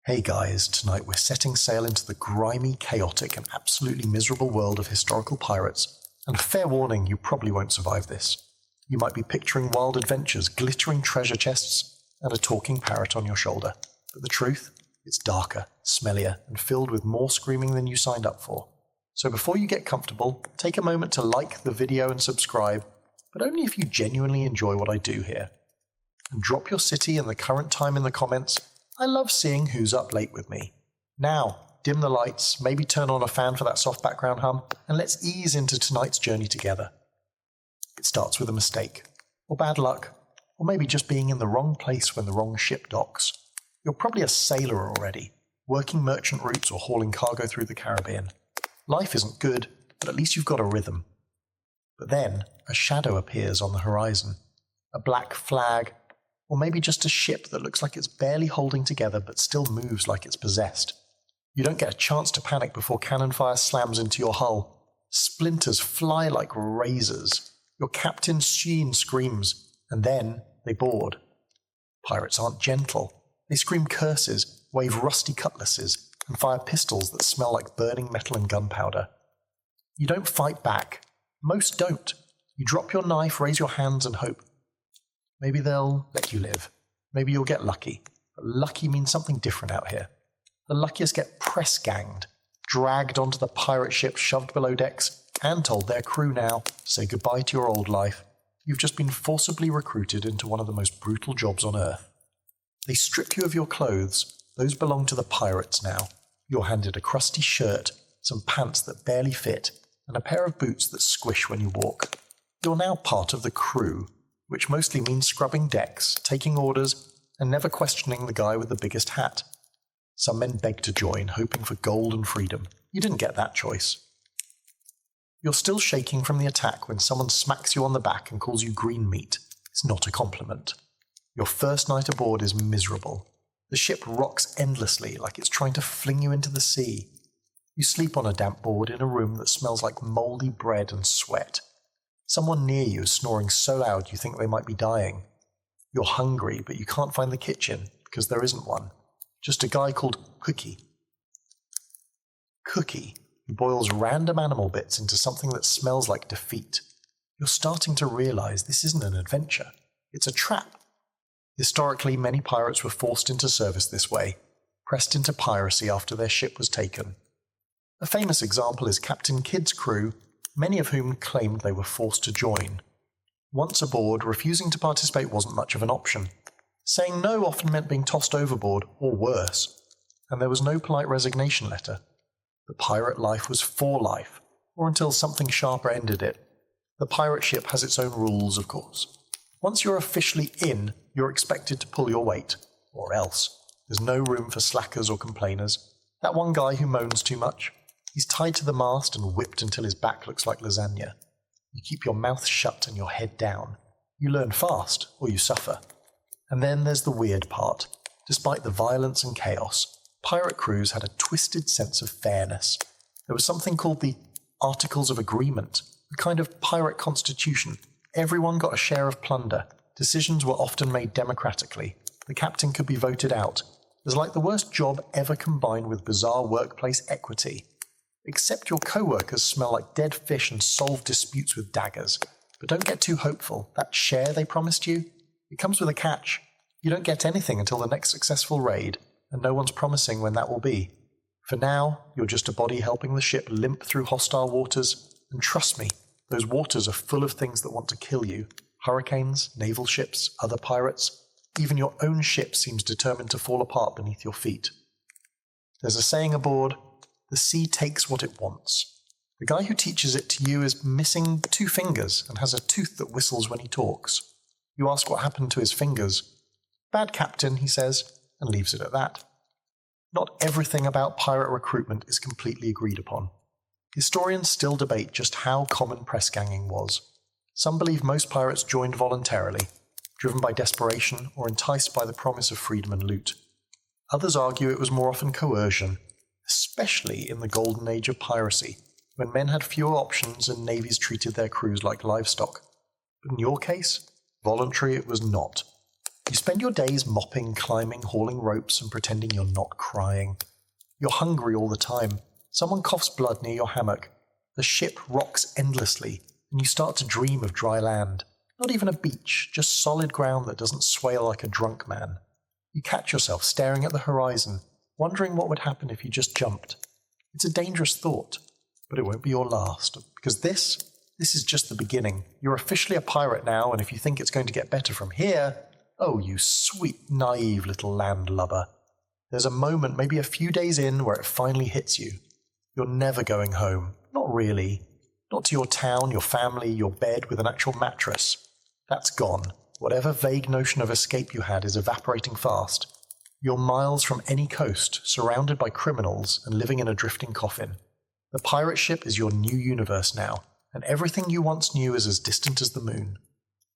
Hey guys, tonight we're setting sail into the grimy, chaotic and absolutely miserable world of historical pirates, and fair warning, you probably won't survive this. You might be picturing wild adventures, glittering treasure chests, and a talking parrot on your shoulder. But the truth? It's darker, smellier, and filled with more screaming than you signed up for. So before you get comfortable, take a moment to like the video and subscribe, but only if you genuinely enjoy what I do here. And drop your city and the current time in the comments. I love seeing who's up late with me. Now, dim the lights, maybe turn on a fan for that soft background hum, and let's ease into tonight's journey together. It starts with a mistake, or bad luck, or maybe just being in the wrong place when the wrong ship docks. You're probably a sailor already, working merchant routes or hauling cargo through the Caribbean. Life isn't good, but at least you've got a rhythm. But then, a shadow appears on the horizon. A black flag, or maybe just a ship that looks like it's barely holding together but still moves like it's possessed. You don't get a chance to panic before cannon fire slams into your hull. Splinters fly like razors. Your captain's sheen screams, and then they board. Pirates aren't gentle. They scream curses, wave rusty cutlasses, and fire pistols that smell like burning metal and gunpowder. You don't fight back. Most don't. You drop your knife, raise your hands, and hope. Maybe they'll let you live. Maybe you'll get lucky. But lucky means something different out here. The luckiest get press-ganged, dragged onto the pirate ship, shoved below decks, and told their crew now, say goodbye to your old life. You've just been forcibly recruited into one of the most brutal jobs on Earth. They strip you of your clothes. Those belong to the pirates now. You're handed a crusty shirt, some pants that barely fit, and a pair of boots that squish when you walk. You're now part of the crew, which mostly means scrubbing decks, taking orders, and never questioning the guy with the biggest hat. Some men beg to join, hoping for gold and freedom. You didn't get that choice. You're still shaking from the attack when someone smacks you on the back and calls you green meat. It's not a compliment. Your first night aboard is miserable. The ship rocks endlessly like it's trying to fling you into the sea. You sleep on a damp board in a room that smells like mouldy bread and sweat. Someone near you is snoring so loud you think they might be dying. You're hungry, but you can't find the kitchen because there isn't one. Just a guy called Cookie. Cookie, who boils random animal bits into something that smells like defeat. You're starting to realize this isn't an adventure. It's a trap. Historically, many pirates were forced into service this way, pressed into piracy after their ship was taken. A famous example is Captain Kidd's crew, many of whom claimed they were forced to join. Once aboard, refusing to participate wasn't much of an option. Saying no often meant being tossed overboard, or worse, and there was no polite resignation letter. The pirate life was for life, or until something sharper ended it. The pirate ship has its own rules, of course. Once you're officially in, you're expected to pull your weight, or else. There's no room for slackers or complainers. That one guy who moans too much, he's tied to the mast and whipped until his back looks like lasagna. You keep your mouth shut and your head down. You learn fast, or you suffer. And then there's the weird part. Despite the violence and chaos, pirate crews had a twisted sense of fairness. There was something called the Articles of Agreement, a kind of pirate constitution. Everyone got a share of plunder. Decisions were often made democratically. The captain could be voted out. It was like the worst job ever combined with bizarre workplace equity. Except your co-workers smell like dead fish and solve disputes with daggers. But don't get too hopeful. That share they promised you, it comes with a catch. You don't get anything until the next successful raid, and no one's promising when that will be. For now, you're just a body helping the ship limp through hostile waters, and trust me, those waters are full of things that want to kill you. Hurricanes, naval ships, other pirates. Even your own ship seems determined to fall apart beneath your feet. There's a saying aboard, the sea takes what it wants. The guy who teaches it to you is missing 2 fingers and has a tooth that whistles when he talks. You ask what happened to his fingers. Bad captain, he says, and leaves it at that. Not everything about pirate recruitment is completely agreed upon. Historians still debate just how common press-ganging was. Some believe most pirates joined voluntarily, driven by desperation or enticed by the promise of freedom and loot. Others argue it was more often coercion, especially in the golden age of piracy, when men had fewer options and navies treated their crews like livestock. But in your case, voluntary it was not. You spend your days mopping, climbing, hauling ropes, and pretending you're not crying. You're hungry all the time. Someone coughs blood near your hammock. The ship rocks endlessly, and you start to dream of dry land. Not even a beach, just solid ground that doesn't sway like a drunk man. You catch yourself staring at the horizon, wondering what would happen if you just jumped. It's a dangerous thought, but it won't be your last, because this is just the beginning. You're officially a pirate now, and if you think it's going to get better from here, oh, you sweet, naive little landlubber. There's a moment, maybe a few days in, where it finally hits you. You're never going home. Not really. Not to your town, your family, your bed with an actual mattress. That's gone. Whatever vague notion of escape you had is evaporating fast. You're miles from any coast, surrounded by criminals and living in a drifting coffin. The pirate ship is your new universe now, and everything you once knew is as distant as the moon.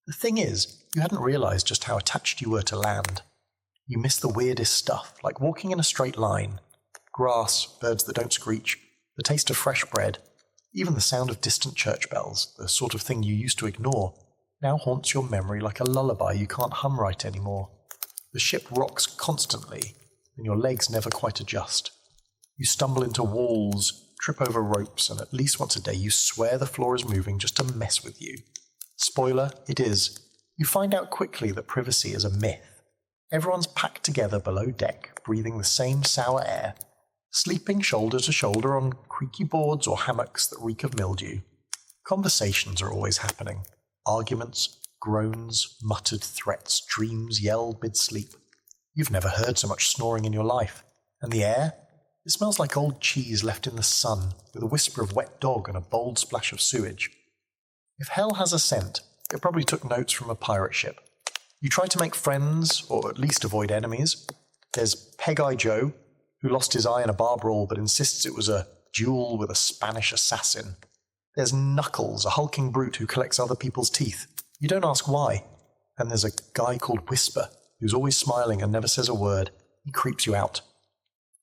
The thing is, you hadn't realized just how attached you were to land. You miss the weirdest stuff, like walking in a straight line. Grass, birds that don't screech, the taste of fresh bread, even the sound of distant church bells, the sort of thing you used to ignore, now haunts your memory like a lullaby you can't hum right anymore. The ship rocks constantly, and your legs never quite adjust. You stumble into walls, trip over ropes, and at least once a day you swear the floor is moving just to mess with you. Spoiler, it is. You find out quickly that privacy is a myth. Everyone's packed together below deck, breathing the same sour air, sleeping shoulder to shoulder on creaky boards or hammocks that reek of mildew. Conversations are always happening. Arguments, groans, muttered threats, dreams yelled mid-sleep. You've never heard so much snoring in your life. And the air? It smells like old cheese left in the sun, with a whisper of wet dog and a bold splash of sewage. If hell has a scent, it probably took notes from a pirate ship. You try to make friends, or at least avoid enemies. There's Peg-Eye Joe, who lost his eye in a bar brawl but insists it was a duel with a Spanish assassin. There's Knuckles, a hulking brute who collects other people's teeth. You don't ask why. And there's a guy called Whisper, who's always smiling and never says a word. He creeps you out.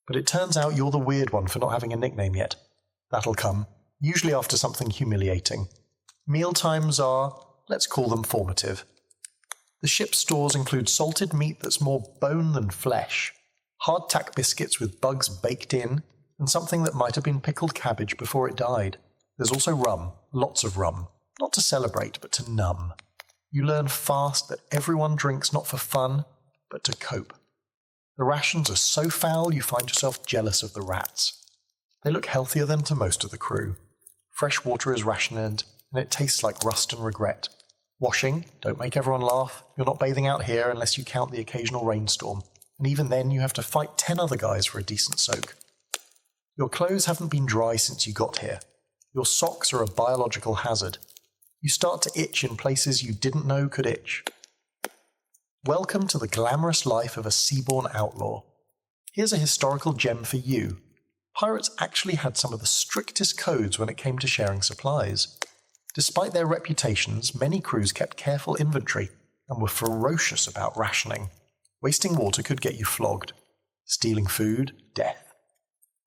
But it turns out you're the weird one for not having a nickname yet. That'll come, usually after something humiliating. Mealtimes are, let's call them formative. The ship's stores include salted meat that's more bone than flesh, hardtack biscuits with bugs baked in, and something that might have been pickled cabbage before it died. There's also rum, lots of rum, not to celebrate but to numb. You learn fast that everyone drinks not for fun, but to cope. The rations are so foul you find yourself jealous of the rats. They look healthier than to most of the crew. Fresh water is rationed, and it tastes like rust and regret. Washing, don't make everyone laugh. You're not bathing out here unless you count the occasional rainstorm, and even then you have to fight 10 other guys for a decent soak. Your clothes haven't been dry since you got here. Your socks are a biological hazard. You start to itch in places you didn't know could itch. Welcome to the glamorous life of a seaborne outlaw. Here's a historical gem for you. Pirates actually had some of the strictest codes when it came to sharing supplies. Despite their reputations, many crews kept careful inventory and were ferocious about rationing. Wasting water could get you flogged. Stealing food, death.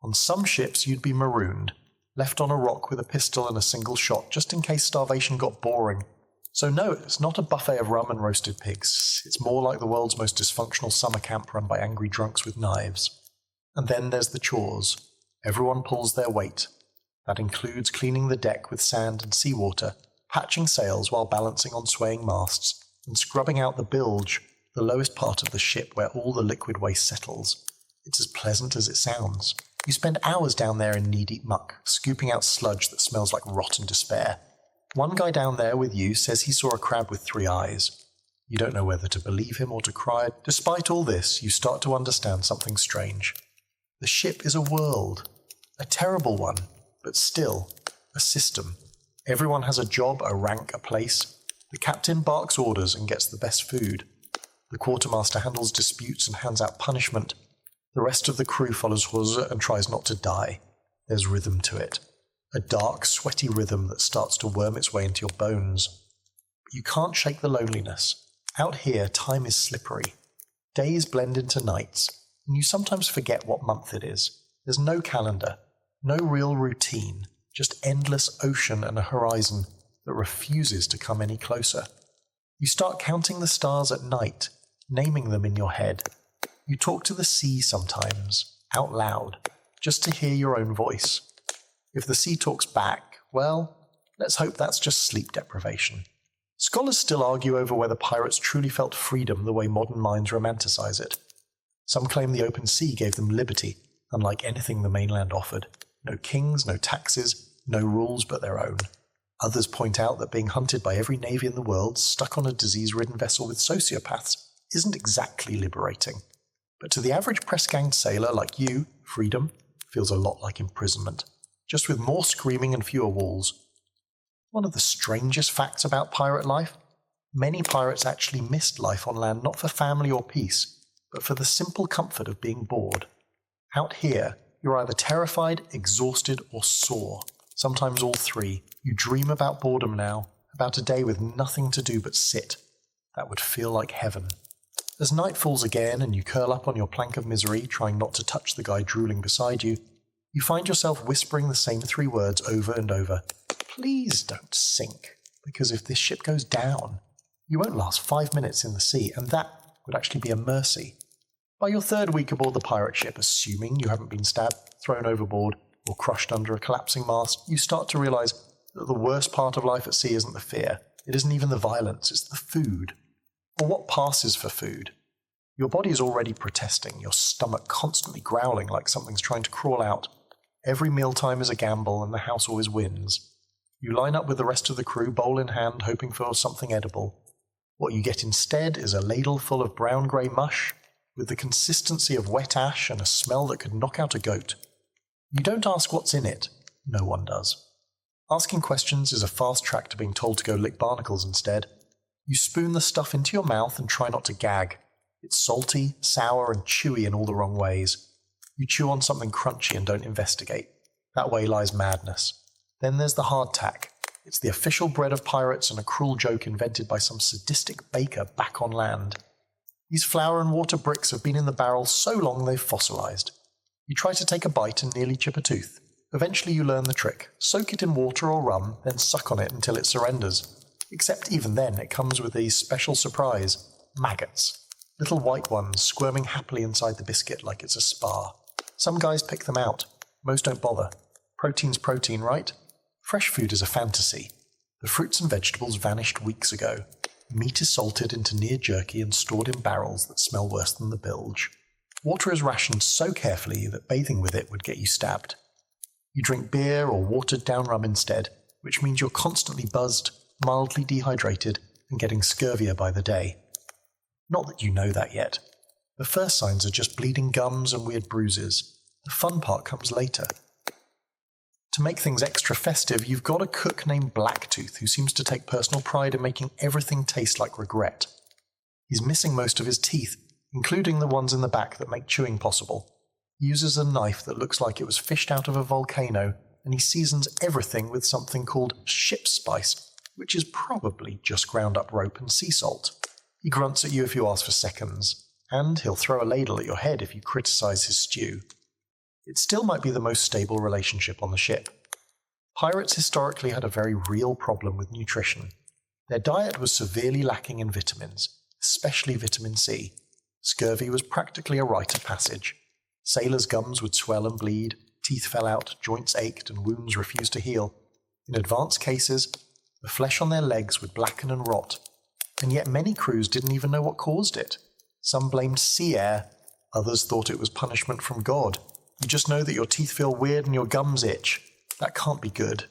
On some ships you'd be marooned, left on a rock with a pistol and a single shot just in case starvation got boring. So no, it's not a buffet of rum and roasted pigs. It's more like the world's most dysfunctional summer camp run by angry drunks with knives. And then there's the chores. Everyone pulls their weight. That includes cleaning the deck with sand and seawater, patching sails while balancing on swaying masts, and scrubbing out the bilge, the lowest part of the ship where all the liquid waste settles. It's as pleasant as it sounds. You spend hours down there in knee-deep muck, scooping out sludge that smells like rotten despair. One guy down there with you says he saw a crab with 3 eyes. You don't know whether to believe him or to cry. Despite all this, you start to understand something strange. The ship is a world. A terrible one, but still, a system. Everyone has a job, a rank, a place. The captain barks orders and gets the best food. The quartermaster handles disputes and hands out punishment. The rest of the crew follows Hose and tries not to die. There's rhythm to it. A dark, sweaty rhythm that starts to worm its way into your bones. But you can't shake the loneliness. Out here, time is slippery. Days blend into nights, and you sometimes forget what month it is. There's no calendar, no real routine, just endless ocean and a horizon that refuses to come any closer. You start counting the stars at night, naming them in your head. You talk to the sea sometimes, out loud, just to hear your own voice. If the sea talks back, well, let's hope that's just sleep deprivation. Scholars still argue over whether pirates truly felt freedom the way modern minds romanticize it. Some claim the open sea gave them liberty, unlike anything the mainland offered. No kings, no taxes, no rules but their own. Others point out that being hunted by every navy in the world, stuck on a disease-ridden vessel with sociopaths, isn't exactly liberating. But to the average press-ganged sailor like you, freedom feels a lot like imprisonment, just with more screaming and fewer walls. One of the strangest facts about pirate life? Many pirates actually missed life on land not for family or peace, but for the simple comfort of being bored. Out here, you're either terrified, exhausted, or sore. Sometimes all three. You dream about boredom now, about a day with nothing to do but sit. That would feel like heaven. As night falls again and you curl up on your plank of misery, trying not to touch the guy drooling beside you, you find yourself whispering the same 3 words over and over. Please don't sink, because if this ship goes down, you won't last 5 minutes in the sea, and that would actually be a mercy. By your 3rd week aboard the pirate ship, assuming you haven't been stabbed, thrown overboard, or crushed under a collapsing mast, you start to realize that the worst part of life at sea isn't the fear. It isn't even the violence, it's the food. Or what passes for food. Your body is already protesting, your stomach constantly growling like something's trying to crawl out. Every mealtime is a gamble and the house always wins. You line up with the rest of the crew, bowl in hand, hoping for something edible. What you get instead is a ladle full of brown-grey mush, with the consistency of wet ash and a smell that could knock out a goat. You don't ask what's in it. No one does. Asking questions is a fast track to being told to go lick barnacles instead. You spoon the stuff into your mouth and try not to gag. It's salty, sour, and chewy in all the wrong ways. You chew on something crunchy and don't investigate. That way lies madness. Then there's the hardtack. It's the official bread of pirates and a cruel joke invented by some sadistic baker back on land. These flour and water bricks have been in the barrel so long they've fossilized. You try to take a bite and nearly chip a tooth. Eventually you learn the trick. Soak it in water or rum, then suck on it until it surrenders. Except even then it comes with a special surprise. Maggots. Little white ones squirming happily inside the biscuit like it's a spa. Some guys pick them out. Most don't bother. Protein's protein, right? Fresh food is a fantasy. The fruits and vegetables vanished weeks ago. Meat is salted into near jerky and stored in barrels that smell worse than the bilge. Water is rationed so carefully that bathing with it would get you stabbed. You drink beer or watered-down rum instead, which means you're constantly buzzed, mildly dehydrated, and getting scurvier by the day. Not that you know that yet. The first signs are just bleeding gums and weird bruises. The fun part comes later. To make things extra festive, you've got a cook named Blacktooth who seems to take personal pride in making everything taste like regret. He's missing most of his teeth, including the ones in the back that make chewing possible. He uses a knife that looks like it was fished out of a volcano, and he seasons everything with something called ship's spice, which is probably just ground up rope and sea salt. He grunts at you if you ask for seconds, and he'll throw a ladle at your head if you criticize his stew. It still might be the most stable relationship on the ship. Pirates historically had a very real problem with nutrition. Their diet was severely lacking in vitamins, especially vitamin C. Scurvy was practically a rite of passage. Sailors' gums would swell and bleed, teeth fell out, joints ached, and wounds refused to heal. In advanced cases, the flesh on their legs would blacken and rot, and yet many crews didn't even know what caused it. Some blamed sea air, others thought it was punishment from God. You just know that your teeth feel weird and your gums itch. That can't be good.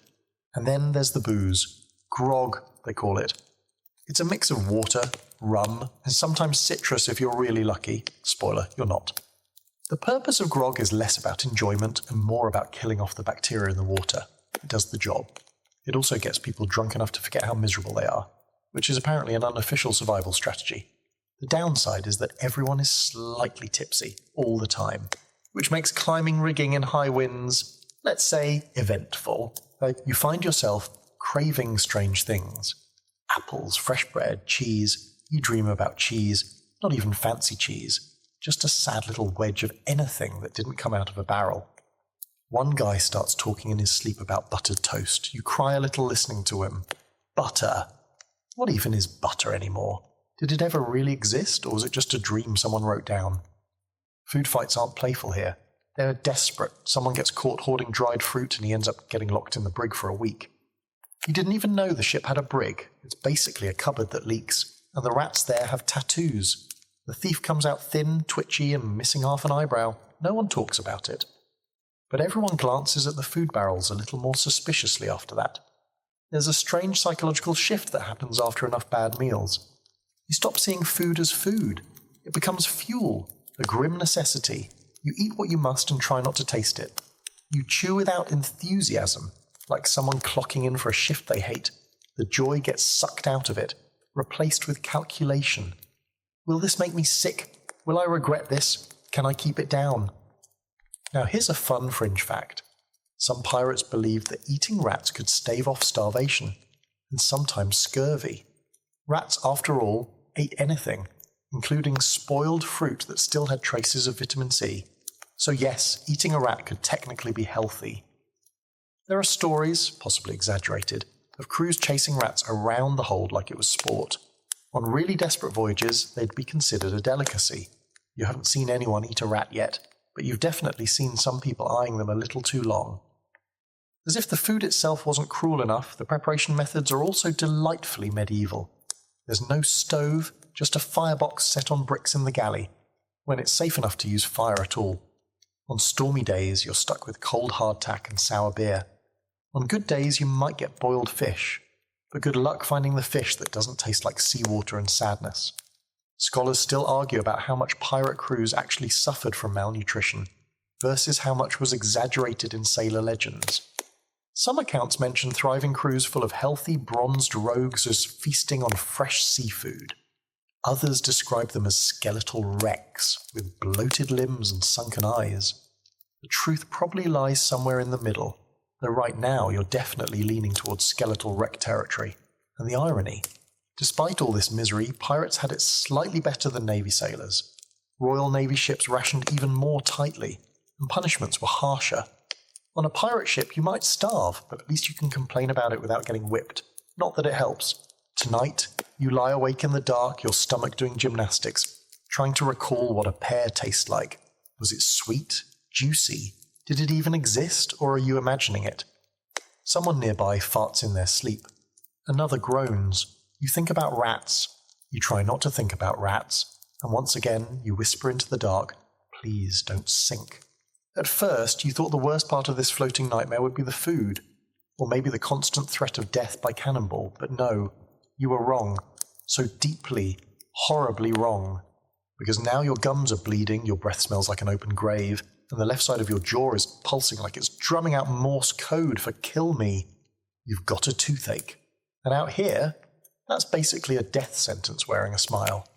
And then there's the booze. Grog, they call it. It's a mix of water, rum, and sometimes citrus if you're really lucky. Spoiler, you're not. The purpose of grog is less about enjoyment and more about killing off the bacteria in the water. It does the job. It also gets people drunk enough to forget how miserable they are, which is apparently an unofficial survival strategy. The downside is that everyone is slightly tipsy all the time, which makes climbing rigging in high winds, let's say, eventful. You find yourself craving strange things. Apples, fresh bread, cheese. You dream about cheese, not even fancy cheese. Just a sad little wedge of anything that didn't come out of a barrel. One guy starts talking in his sleep about buttered toast. You cry a little listening to him. Butter. What even is butter anymore? Did it ever really exist, or was it just a dream someone wrote down? Food fights aren't playful here. They're desperate. Someone gets caught hoarding dried fruit and he ends up getting locked in the brig for a week. You didn't even know the ship had a brig. It's basically a cupboard that leaks, and the rats there have tattoos. The thief comes out thin, twitchy, and missing half an eyebrow. No one talks about it. But everyone glances at the food barrels a little more suspiciously after that. There's a strange psychological shift that happens after enough bad meals. You stop seeing food as food. It becomes fuel, a grim necessity. You eat what you must and try not to taste it. You chew without enthusiasm, like someone clocking in for a shift they hate. The joy gets sucked out of it, replaced with calculation. Will this make me sick? Will I regret this? Can I keep it down? Now here's a fun fringe fact. Some pirates believed that eating rats could stave off starvation, and sometimes scurvy. Rats, after all, ate anything, including spoiled fruit that still had traces of vitamin C. So yes, eating a rat could technically be healthy. There are stories, possibly exaggerated, of crews chasing rats around the hold like it was sport. On really desperate voyages, they'd be considered a delicacy. You haven't seen anyone eat a rat yet, but you've definitely seen some people eyeing them a little too long. As if the food itself wasn't cruel enough, the preparation methods are also delightfully medieval. There's no stove, just a firebox set on bricks in the galley, when it's safe enough to use fire at all. On stormy days, you're stuck with cold hardtack and sour beer. On good days, you might get boiled fish, but good luck finding the fish that doesn't taste like seawater and sadness. Scholars still argue about how much pirate crews actually suffered from malnutrition, versus how much was exaggerated in sailor legends. Some accounts mention thriving crews full of healthy, bronzed rogues as feasting on fresh seafood. Others describe them as skeletal wrecks, with bloated limbs and sunken eyes. The truth probably lies somewhere in the middle, though right now you're definitely leaning towards skeletal wreck territory. And the irony, despite all this misery, pirates had it slightly better than Navy sailors. Royal Navy ships rationed even more tightly, and punishments were harsher. On a pirate ship you might starve, but at least you can complain about it without getting whipped. Not that it helps. Tonight, you lie awake in the dark, your stomach doing gymnastics, trying to recall what a pear tastes like. Was it sweet? Juicy? Did it even exist, or are you imagining it? Someone nearby farts in their sleep. Another groans. You think about rats. You try not to think about rats, and once again you whisper into the dark, please don't sink. At first, you thought the worst part of this floating nightmare would be the food, or maybe the constant threat of death by cannonball, but no, you were wrong. So deeply, horribly wrong. Because now your gums are bleeding, your breath smells like an open grave, and the left side of your jaw is pulsing like it's drumming out Morse code for kill me. You've got a toothache. And out here, that's basically a death sentence wearing a smile.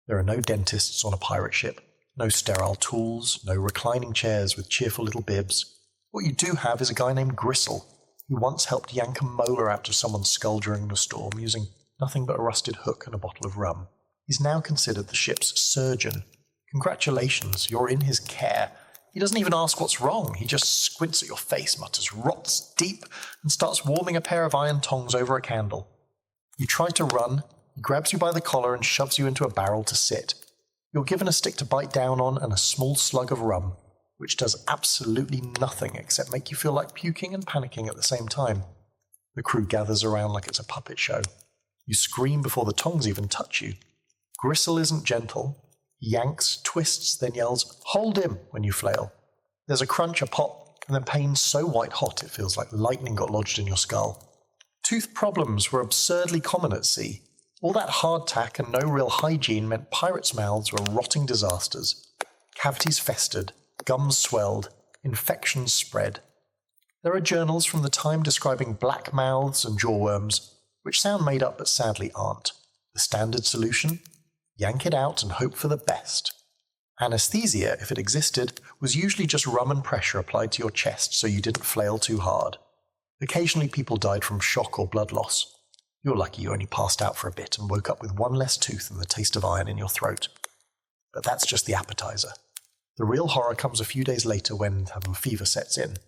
There are no dentists on a pirate ship. No sterile tools, no reclining chairs with cheerful little bibs. What you do have is a guy named Gristle, who once helped yank a molar out of someone's skull during a storm using nothing but a rusted hook and a bottle of rum. He's now considered the ship's surgeon. Congratulations, you're in his care. He doesn't even ask what's wrong, he just squints at your face, mutters "rots deep," and starts warming a pair of iron tongs over a candle. You try to run, he grabs you by the collar and shoves you into a barrel to sit. You're given a stick to bite down on and a small slug of rum, which does absolutely nothing except make you feel like puking and panicking at the same time. The crew gathers around like it's a puppet show. You scream before the tongs even touch you. Gristle isn't gentle. He yanks, twists, then yells, "Hold him!" when you flail. There's a crunch, a pop, and then pain so white-hot it feels like lightning got lodged in your skull. Tooth problems were absurdly common at sea. All that hardtack and no real hygiene meant pirates' mouths were rotting disasters. Cavities festered, gums swelled, infections spread. There are journals from the time describing black mouths and jawworms, which sound made up but sadly aren't. The standard solution? Yank it out and hope for the best. Anesthesia, if it existed, was usually just rum and pressure applied to your chest so you didn't flail too hard. Occasionally people died from shock or blood loss. You're lucky you only passed out for a bit and woke up with one less tooth and the taste of iron in your throat. But that's just the appetizer. The real horror comes a few days later when fever sets in.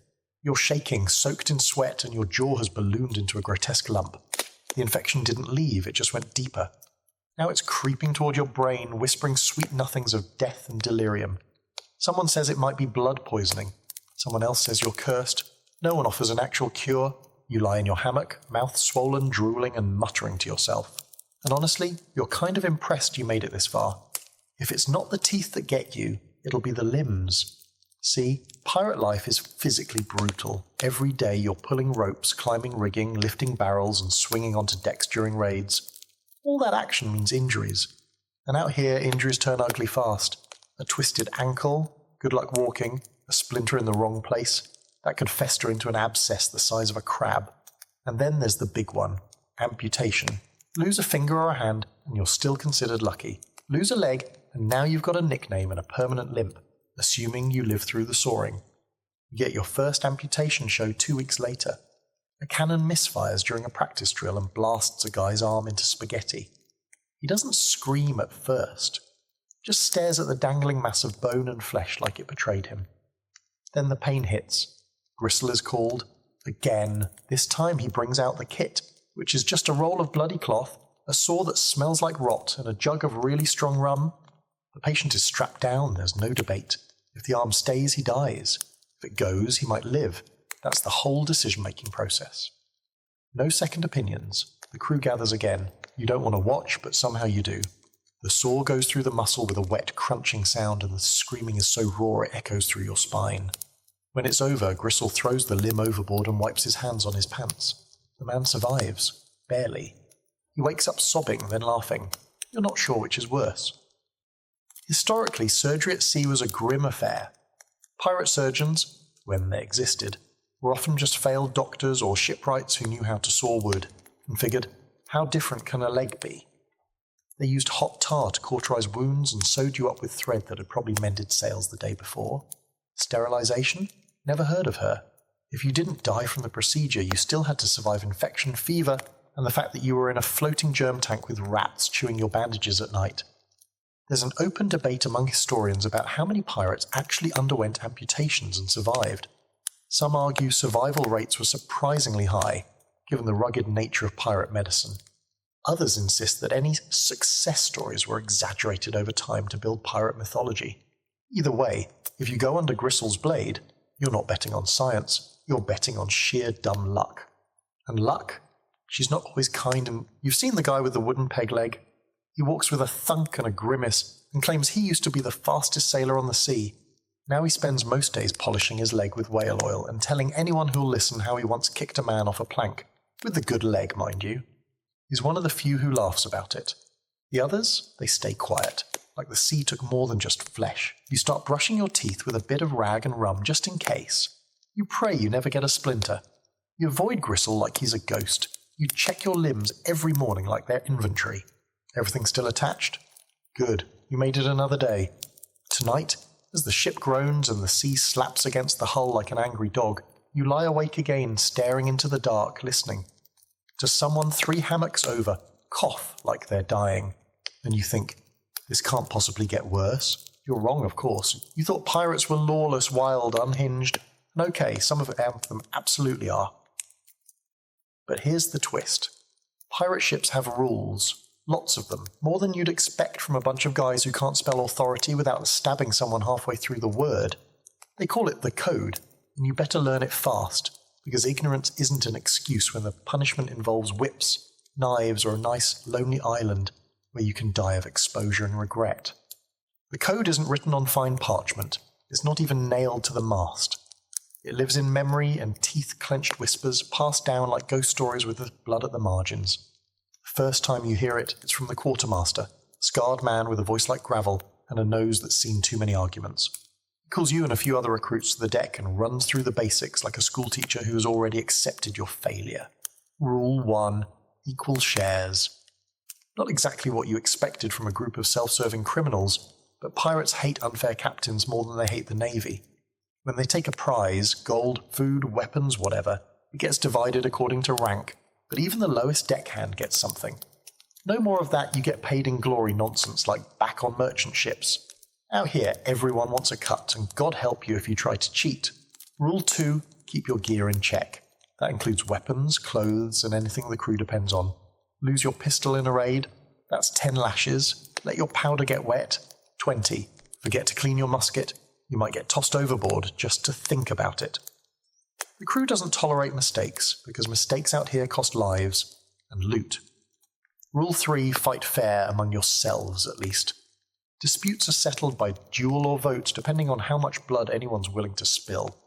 You're shaking, soaked in sweat, and your jaw has ballooned into a grotesque lump. The infection didn't leave, it just went deeper. Now it's creeping toward your brain, whispering sweet nothings of death and delirium. Someone says it might be blood poisoning. Someone else says you're cursed. No one offers an actual cure. You lie in your hammock, mouth swollen, drooling and muttering to yourself. And honestly, you're kind of impressed you made it this far. If it's not the teeth that get you, it'll be the limbs. See, pirate life is physically brutal. Every day you're pulling ropes, climbing rigging, lifting barrels and swinging onto decks during raids. All that action means injuries. And out here, injuries turn ugly fast. A twisted ankle, good luck walking, a splinter in the wrong place, that could fester into an abscess the size of a crab. And then there's the big one, amputation. Lose a finger or a hand, and you're still considered lucky. Lose a leg, and now you've got a nickname and a permanent limp, assuming you live through the sawing. You get your first amputation show 2 weeks later. A cannon misfires during a practice drill and blasts a guy's arm into spaghetti. He doesn't scream at first, just stares at the dangling mass of bone and flesh like it betrayed him. Then the pain hits. Gristle is called. Again. This time he brings out the kit, which is just a roll of bloody cloth, a saw that smells like rot, and a jug of really strong rum. The patient is strapped down, there's no debate. If the arm stays, he dies. If it goes, he might live. That's the whole decision-making process. No second opinions. The crew gathers again. You don't want to watch, but somehow you do. The saw goes through the muscle with a wet, crunching sound, and the screaming is so raw it echoes through your spine. When it's over, Gristle throws the limb overboard and wipes his hands on his pants. The man survives. Barely. He wakes up sobbing, then laughing. You're not sure which is worse. Historically, surgery at sea was a grim affair. Pirate surgeons, when they existed, were often just failed doctors or shipwrights who knew how to saw wood, and figured, how different can a leg be? They used hot tar to cauterize wounds and sewed you up with thread that had probably mended sails the day before. Sterilization? Never heard of her. If you didn't die from the procedure, you still had to survive infection, fever, and the fact that you were in a floating germ tank with rats chewing your bandages at night. There's an open debate among historians about how many pirates actually underwent amputations and survived. Some argue survival rates were surprisingly high, given the rugged nature of pirate medicine. Others insist that any success stories were exaggerated over time to build pirate mythology. Either way, if you go under Gristle's blade, you're not betting on science, you're betting on sheer dumb luck. And luck? She's not always kind, and you've seen the guy with the wooden peg leg. He walks with a thunk and a grimace and claims he used to be the fastest sailor on the sea. Now he spends most days polishing his leg with whale oil and telling anyone who'll listen how he once kicked a man off a plank. With the good leg, mind you. He's one of the few who laughs about it. The others, they stay quiet, like the sea took more than just flesh. You start brushing your teeth with a bit of rag and rum just in case. You pray you never get a splinter. You avoid Gristle like he's a ghost. You check your limbs every morning like their inventory. Everything still attached? Good, you made it another day. Tonight, as the ship groans and the sea slaps against the hull like an angry dog, you lie awake again, staring into the dark, listening. To someone 3 hammocks over, cough like they're dying. And you think, this can't possibly get worse. You're wrong, of course. You thought pirates were lawless, wild, unhinged. And okay, some of them absolutely are. But here's the twist. Pirate ships have rules. Lots of them. More than you'd expect from a bunch of guys who can't spell authority without stabbing someone halfway through the word. They call it the code, and you better learn it fast, because ignorance isn't an excuse when the punishment involves whips, knives, or a nice, lonely island where you can die of exposure and regret. The code isn't written on fine parchment. It's not even nailed to the mast. It lives in memory and teeth-clenched whispers passed down like ghost stories with the blood at the margins. The first time you hear it, it's from the quartermaster, a scarred man with a voice like gravel and a nose that's seen too many arguments. He calls you and a few other recruits to the deck and runs through the basics like a schoolteacher who has already accepted your failure. Rule 1, equal shares. Not exactly what you expected from a group of self-serving criminals, but pirates hate unfair captains more than they hate the navy. When they take a prize, gold, food, weapons, whatever, it gets divided according to rank, but even the lowest deckhand gets something. No more of that you get paid in glory nonsense like back on merchant ships. Out here, everyone wants a cut, and God help you if you try to cheat. Rule 2, keep your gear in check. That includes weapons, clothes, and anything the crew depends on. Lose your pistol in a raid? That's 10 lashes. Let your powder get wet. 20. Forget to clean your musket. You might get tossed overboard just to think about it. The crew doesn't tolerate mistakes, because mistakes out here cost lives and loot. Rule 3, fight fair among yourselves at least. Disputes are settled by duel or vote depending on how much blood anyone's willing to spill.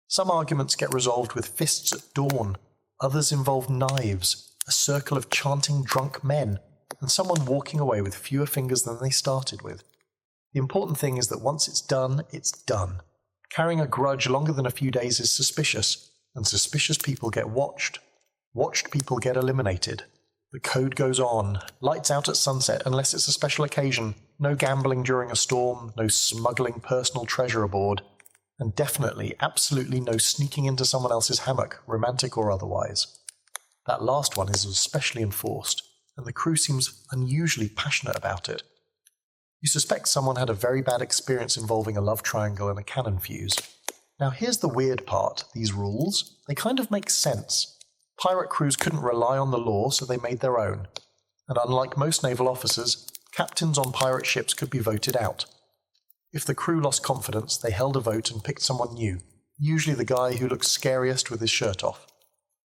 Some arguments get resolved with fists at dawn, others involve knives, a circle of chanting drunk men, and someone walking away with fewer fingers than they started with. The important thing is that once it's done, it's done. Carrying a grudge longer than a few days is suspicious, and suspicious people get watched. Watched people get eliminated. The code goes on. Lights out at sunset unless it's a special occasion. No gambling during a storm, no smuggling personal treasure aboard. And definitely, absolutely no sneaking into someone else's hammock, romantic or otherwise. That last one is especially enforced, and the crew seems unusually passionate about it. You suspect someone had a very bad experience involving a love triangle and a cannon fuse. Now here's the weird part, these rules, they kind of make sense. Pirate crews couldn't rely on the law, so they made their own. And unlike most naval officers, captains on pirate ships could be voted out. If the crew lost confidence, they held a vote and picked someone new, usually the guy who looked scariest with his shirt off.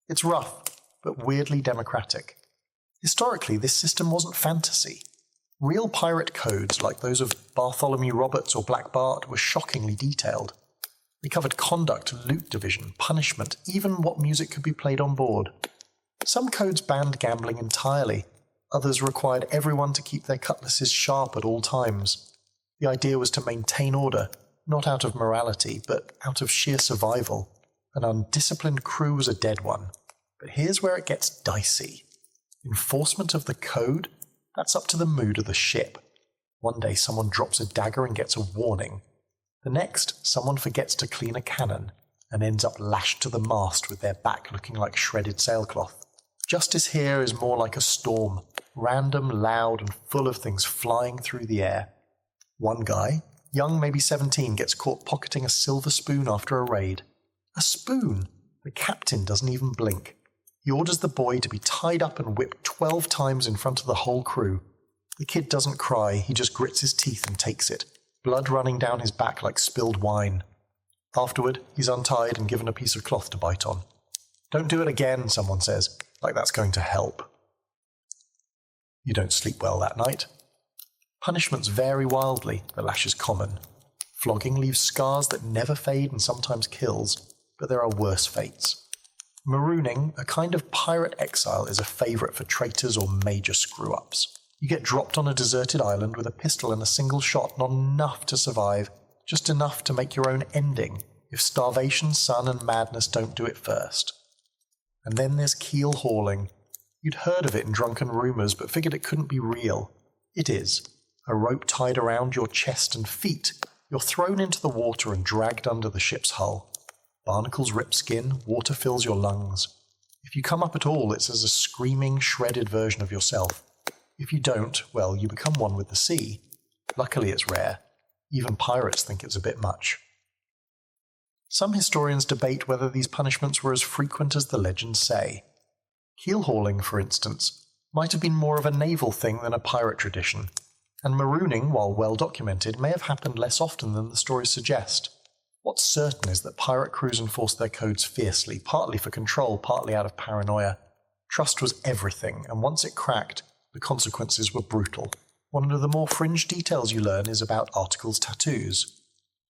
It's rough, but weirdly democratic. Historically, this system wasn't fantasy. Real pirate codes, like those of Bartholomew Roberts or Black Bart, were shockingly detailed. They covered conduct, loot division, punishment, even what music could be played on board. Some codes banned gambling entirely. Others required everyone to keep their cutlasses sharp at all times. The idea was to maintain order, not out of morality, but out of sheer survival. An undisciplined crew was a dead one. But here's where it gets dicey. Enforcement of the code? That's up to the mood of the ship. One day someone drops a dagger and gets a warning. The next, someone forgets to clean a cannon and ends up lashed to the mast with their back looking like shredded sailcloth. Justice here is more like a storm, random, loud, and full of things flying through the air. One guy, young maybe 17, gets caught pocketing a silver spoon after a raid. A spoon! The captain doesn't even blink. He orders the boy to be tied up and whipped 12 times in front of the whole crew. The kid doesn't cry, he just grits his teeth and takes it, blood running down his back like spilled wine. Afterward, he's untied and given a piece of cloth to bite on. Don't do it again, someone says, like that's going to help. You don't sleep well that night. Punishments vary wildly, the lash is common. Flogging leaves scars that never fade and sometimes kills, but there are worse fates. Marooning, a kind of pirate exile, is a favourite for traitors or major screw-ups. You get dropped on a deserted island with a pistol and a single shot, not enough to survive, just enough to make your own ending, if starvation, sun and madness don't do it first. And then there's keel hauling. You'd heard of it in drunken rumours, but figured it couldn't be real. It is. A rope tied around your chest and feet. You're thrown into the water and dragged under the ship's hull. Barnacles rip skin, water fills your lungs. If you come up at all, it's as a screaming, shredded version of yourself. If you don't, well, you become one with the sea. Luckily it's rare. Even pirates think it's a bit much. Some historians debate whether these punishments were as frequent as the legends say. Keel hauling, for instance, might have been more of a naval thing than a pirate tradition, and marooning, while well documented, may have happened less often than the stories suggest. What's certain is that pirate crews enforced their codes fiercely, partly for control, partly out of paranoia. Trust was everything, and once it cracked, the consequences were brutal. One of the more fringe details you learn is about articles' tattoos.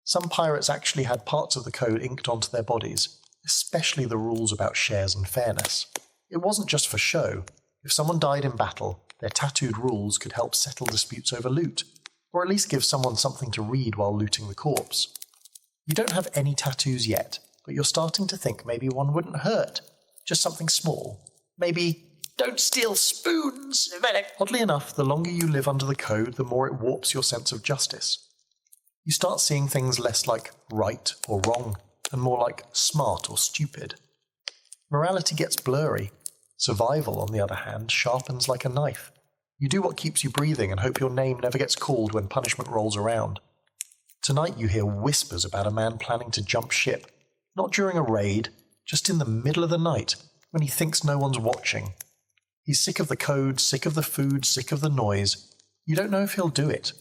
Some pirates actually had parts of the code inked onto their bodies, especially the rules about shares and fairness. It wasn't just for show. If someone died in battle, their tattooed rules could help settle disputes over loot, or at least give someone something to read while looting the corpse. You don't have any tattoos yet, but you're starting to think maybe one wouldn't hurt. Just something small. Maybe, don't steal spoons! Oddly enough, the longer you live under the code, the more it warps your sense of justice. You start seeing things less like right or wrong, and more like smart or stupid. Morality gets blurry. Survival, on the other hand, sharpens like a knife. You do what keeps you breathing and hope your name never gets called when punishment rolls around. Tonight you hear whispers about a man planning to jump ship, not during a raid, just in the middle of the night, when he thinks no one's watching. He's sick of the code, sick of the food, sick of the noise. You don't know if he'll do it,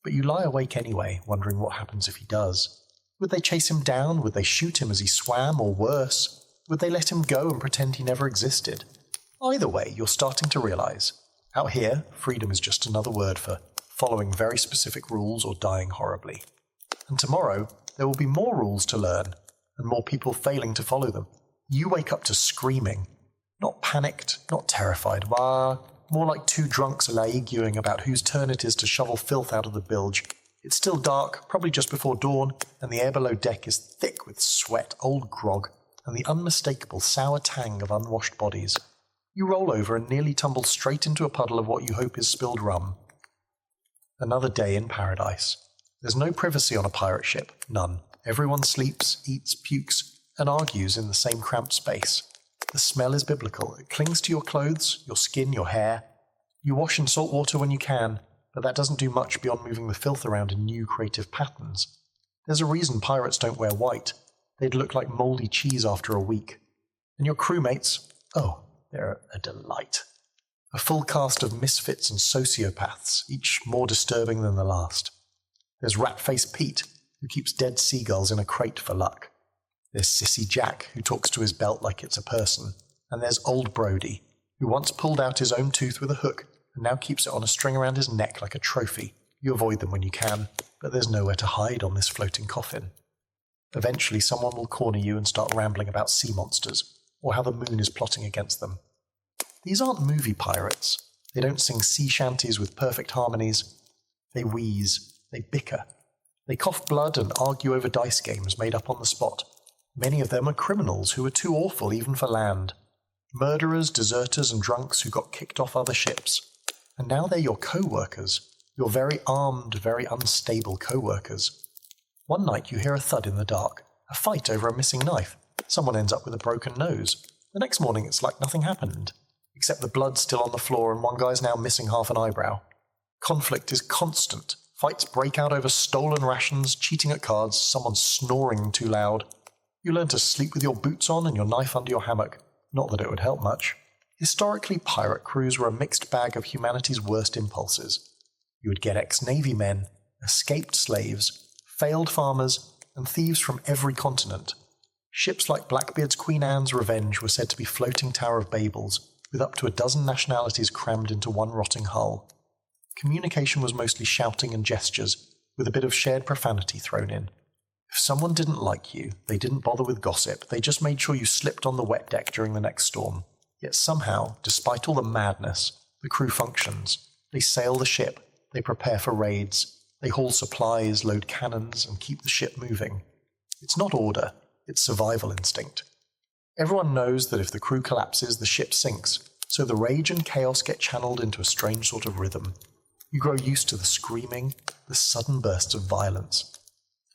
but you lie awake anyway, wondering what happens if he does. Would they chase him down? Would they shoot him as he swam? Or worse, would they let him go and pretend he never existed? Either way, you're starting to realize, out here, freedom is just another word for following very specific rules or dying horribly. And tomorrow, there will be more rules to learn, and more people failing to follow them. You wake up to screaming. Not panicked, not terrified, but more like two drunks arguing about whose turn it is to shovel filth out of the bilge. It's still dark, probably just before dawn, and the air below deck is thick with sweat, old grog, and the unmistakable sour tang of unwashed bodies. You roll over and nearly tumble straight into a puddle of what you hope is spilled rum. Another day in paradise. There's no privacy on a pirate ship, none. Everyone sleeps, eats, pukes, and argues in the same cramped space. The smell is biblical. It clings to your clothes, your skin, your hair. You wash in salt water when you can, but that doesn't do much beyond moving the filth around in new creative patterns. There's a reason pirates don't wear white. They'd look like mouldy cheese after a week. And your crewmates, oh, they're a delight. A full cast of misfits and sociopaths, each more disturbing than the last. There's Rat-Faced Pete, who keeps dead seagulls in a crate for luck. There's Sissy Jack, who talks to his belt like it's a person. And there's Old Brody, who once pulled out his own tooth with a hook and now keeps it on a string around his neck like a trophy. You avoid them when you can, but there's nowhere to hide on this floating coffin. Eventually someone will corner you and start rambling about sea monsters, or how the moon is plotting against them. These aren't movie pirates. They don't sing sea shanties with perfect harmonies. They wheeze, they bicker. They cough blood and argue over dice games made up on the spot. Many of them are criminals who are too awful even for land. Murderers, deserters and drunks who got kicked off other ships. And now they're your co-workers. Your very armed, very unstable co-workers. One night you hear a thud in the dark. A fight over a missing knife. Someone ends up with a broken nose. The next morning it's like nothing happened. Except the blood's still on the floor and one guy's now missing half an eyebrow. Conflict is constant. Fights break out over stolen rations, cheating at cards, someone snoring too loud. You learn to sleep with your boots on and your knife under your hammock. Not that it would help much. Historically, pirate crews were a mixed bag of humanity's worst impulses. You would get ex-Navy men, escaped slaves, failed farmers, and thieves from every continent. Ships like Blackbeard's Queen Anne's Revenge were said to be floating Tower of Babels, with up to a dozen nationalities crammed into one rotting hull. Communication was mostly shouting and gestures, with a bit of shared profanity thrown in. If someone didn't like you, they didn't bother with gossip, they just made sure you slipped on the wet deck during the next storm. Yet somehow, despite all the madness, the crew functions. They sail the ship, they prepare for raids, they haul supplies, load cannons, and keep the ship moving. It's not order, it's survival instinct. Everyone knows that if the crew collapses, the ship sinks, so the rage and chaos get channeled into a strange sort of rhythm. You grow used to the screaming, the sudden bursts of violence,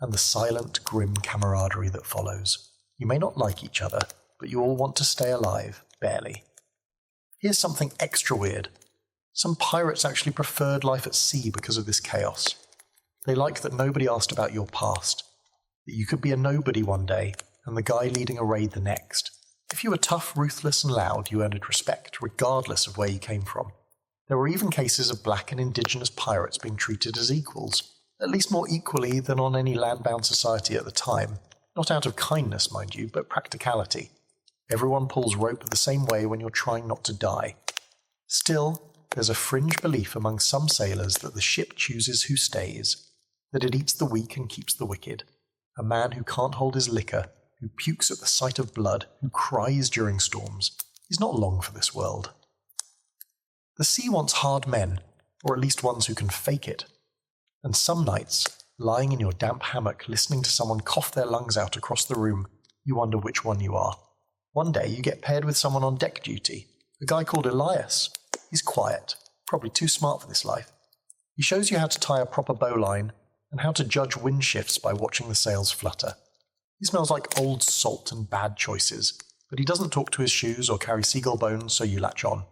and the silent, grim camaraderie that follows. You may not like each other, but you all want to stay alive, barely. Here's something extra weird. Some pirates actually preferred life at sea because of this chaos. They liked that nobody asked about your past, that you could be a nobody one day, and the guy leading a raid the next. If you were tough, ruthless and loud, you earned respect, regardless of where you came from. There were even cases of black and indigenous pirates being treated as equals, at least more equally than on any land-bound society at the time. Not out of kindness, mind you, but practicality. Everyone pulls rope the same way when you're trying not to die. Still, there's a fringe belief among some sailors that the ship chooses who stays, that it eats the weak and keeps the wicked. A man who can't hold his liquor, who pukes at the sight of blood, who cries during storms, is not long for this world. The sea wants hard men, or at least ones who can fake it. And some nights, lying in your damp hammock listening to someone cough their lungs out across the room, you wonder which one you are. One day you get paired with someone on deck duty, a guy called Elias. He's quiet, probably too smart for this life. He shows you how to tie a proper bowline and how to judge wind shifts by watching the sails flutter. He smells like old salt and bad choices, but he doesn't talk to his shoes or carry seagull bones, so you latch on.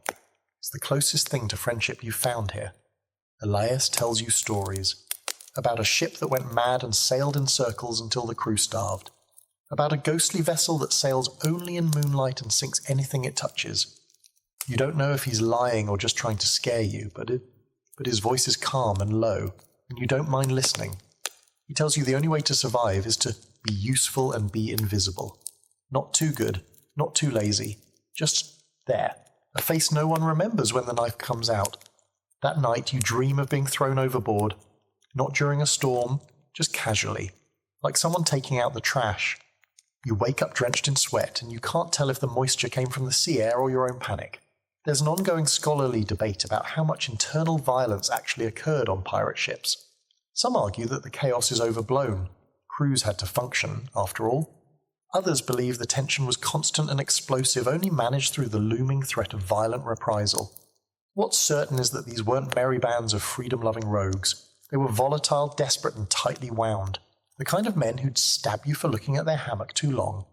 It's the closest thing to friendship you've found here. Elias tells you stories about a ship that went mad and sailed in circles until the crew starved, about a ghostly vessel that sails only in moonlight and sinks anything it touches, You don't know if he's lying or just trying to scare you, but his voice is calm and low, and you don't mind listening. He tells you the only way to survive is to be useful and be invisible. Not too good, not too lazy, just there. A face no one remembers when the knife comes out. That night you dream of being thrown overboard, not during a storm, just casually, like someone taking out the trash. You wake up drenched in sweat, and you can't tell if the moisture came from the sea air or your own panic. There's an ongoing scholarly debate about how much internal violence actually occurred on pirate ships. Some argue that the chaos is overblown. Crews had to function, after all. Others believe the tension was constant and explosive, only managed through the looming threat of violent reprisal. What's certain is that these weren't merry bands of freedom-loving rogues. They were volatile, desperate, and tightly wound. The kind of men who'd stab you for looking at their hammock too long.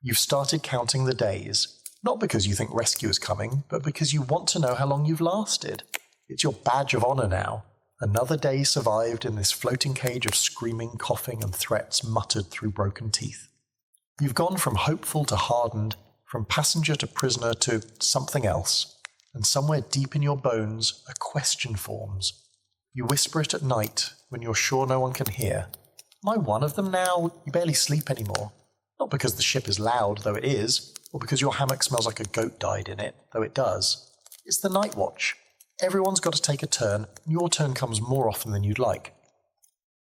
You've started counting the days, not because you think rescue is coming, but because you want to know how long you've lasted. It's your badge of honor now. Another day survived in this floating cage of screaming, coughing, and threats muttered through broken teeth. You've gone from hopeful to hardened, from passenger to prisoner to something else, and somewhere deep in your bones a question forms. You whisper it at night when you're sure no one can hear. Am I one of them now? You barely sleep anymore. Not because the ship is loud, though it is, or because your hammock smells like a goat died in it, though it does. It's the night watch. Everyone's got to take a turn, and your turn comes more often than you'd like.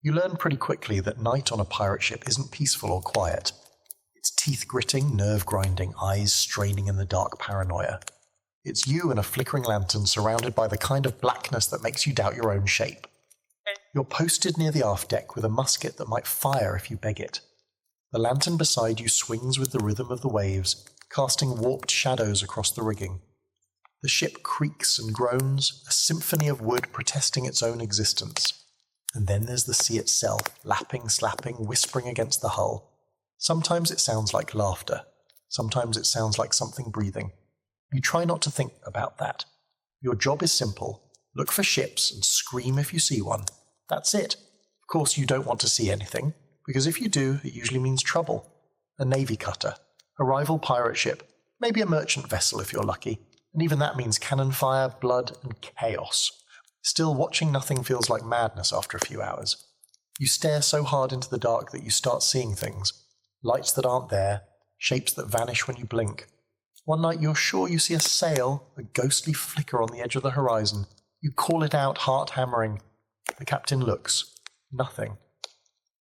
You learn pretty quickly that night on a pirate ship isn't peaceful or quiet. It's teeth-gritting, nerve-grinding, eyes straining in the dark paranoia. It's you and a flickering lantern surrounded by the kind of blackness that makes you doubt your own shape. You're posted near the aft deck with a musket that might fire if you beg it. The lantern beside you swings with the rhythm of the waves, casting warped shadows across the rigging. The ship creaks and groans, a symphony of wood protesting its own existence. And then there's the sea itself, lapping, slapping, whispering against the hull. Sometimes it sounds like laughter. Sometimes it sounds like something breathing. You try not to think about that. Your job is simple. Look for ships and scream if you see one. That's it. Of course, you don't want to see anything, because if you do, it usually means trouble. A navy cutter, a rival pirate ship, maybe a merchant vessel if you're lucky, and even that means cannon fire, blood, and chaos. Still, watching nothing feels like madness after a few hours. You stare so hard into the dark that you start seeing things. Lights that aren't there, shapes that vanish when you blink. One night you're sure you see a sail, a ghostly flicker on the edge of the horizon. You call it out, heart hammering. The captain looks. Nothing.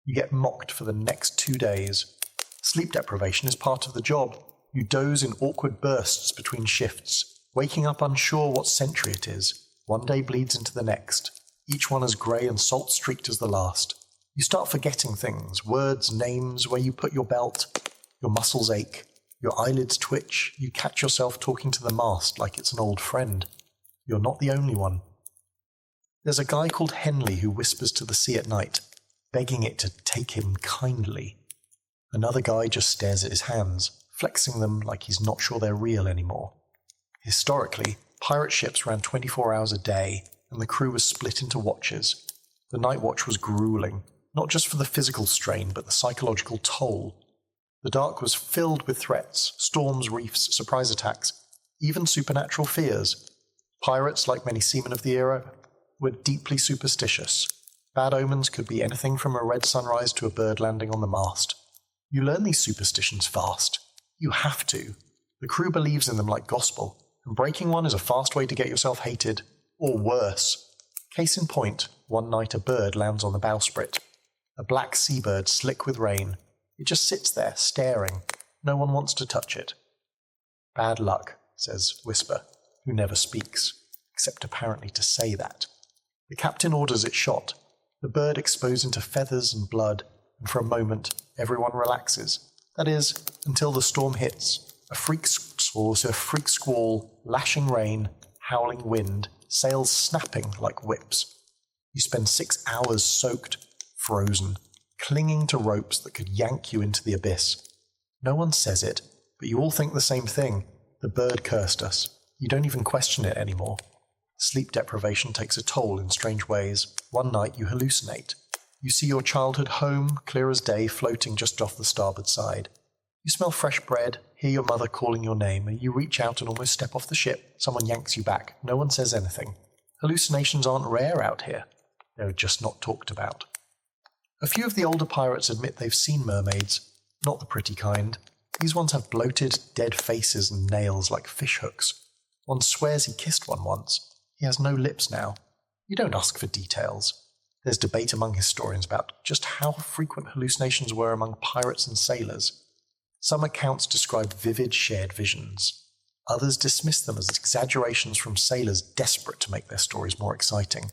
You get mocked for the next 2 days. Sleep deprivation is part of the job. You doze in awkward bursts between shifts, waking up unsure what century it is. One day bleeds into the next, each one as grey and salt-streaked as the last. You start forgetting things, words, names, where you put your belt. Your muscles ache. Your eyelids twitch. You catch yourself talking to the mast like it's an old friend. You're not the only one. There's a guy called Henley who whispers to the sea at night, begging it to take him kindly. Another guy just stares at his hands, flexing them like he's not sure they're real anymore. Historically, pirate ships ran 24 hours a day, and the crew was split into watches. The night watch was grueling, not just for the physical strain, but the psychological toll. The dark was filled with threats, storms, reefs, surprise attacks, even supernatural fears. Pirates, like many seamen of the era, were deeply superstitious. Bad omens could be anything from a red sunrise to a bird landing on the mast. You learn these superstitions fast. You have to. The crew believes in them like gospel, and breaking one is a fast way to get yourself hated, or worse. Case in point, one night a bird lands on the bowsprit. A black seabird slick with rain. It just sits there, staring. No one wants to touch it. Bad luck, says Whisper, who never speaks, except apparently to say that. The captain orders it shot. The bird explodes into feathers and blood, and for a moment, everyone relaxes. That is, until the storm hits. A freak squall, lashing rain, howling wind, sails snapping like whips. You spend 6 hours soaked, frozen, clinging to ropes that could yank you into the abyss. No one says it, but you all think the same thing. The bird cursed us. You don't even question it anymore. Sleep deprivation takes a toll in strange ways. One night you hallucinate. You see your childhood home, clear as day, floating just off the starboard side. You smell fresh bread, hear your mother calling your name, and you reach out and almost step off the ship. Someone yanks you back. No one says anything. Hallucinations aren't rare out here. They're just not talked about. A few of the older pirates admit they've seen mermaids, not the pretty kind. These ones have bloated, dead faces and nails like fish hooks. One swears he kissed one once. He has no lips now. You don't ask for details. There's debate among historians about just how frequent hallucinations were among pirates and sailors. Some accounts describe vivid shared visions. Others dismiss them as exaggerations from sailors desperate to make their stories more exciting.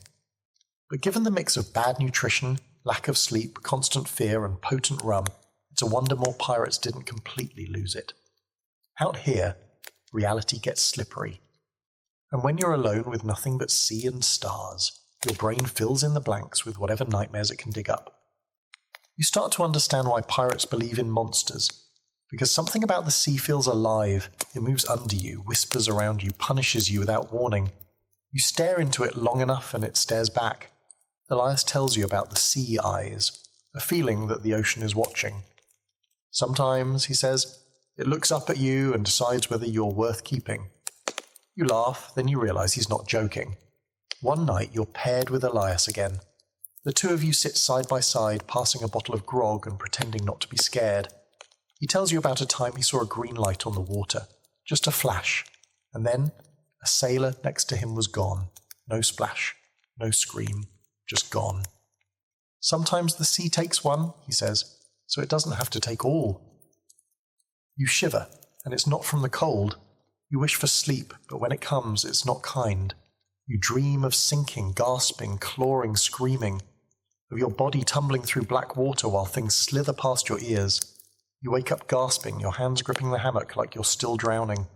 But given the mix of bad nutrition, lack of sleep, constant fear, and potent rum, it's a wonder more pirates didn't completely lose it. Out here, reality gets slippery. And when you're alone with nothing but sea and stars, your brain fills in the blanks with whatever nightmares it can dig up. You start to understand why pirates believe in monsters, because something about the sea feels alive. It moves under you, whispers around you, punishes you without warning. You stare into it long enough and it stares back. Elias tells you about the sea eyes, a feeling that the ocean is watching. Sometimes, he says, it looks up at you and decides whether you're worth keeping. You laugh, then you realize he's not joking. One night you're paired with Elias again. The two of you sit side by side, passing a bottle of grog and pretending not to be scared. He tells you about a time he saw a green light on the water, just a flash, and then a sailor next to him was gone. No splash, no scream, just gone. Sometimes the sea takes one, he says, so it doesn't have to take all. You shiver, and it's not from the cold. You wish for sleep, but when it comes, it's not kind. You dream of sinking, gasping, clawing, screaming, of your body tumbling through black water while things slither past your ears. You wake up gasping, your hands gripping the hammock like you're still drowning.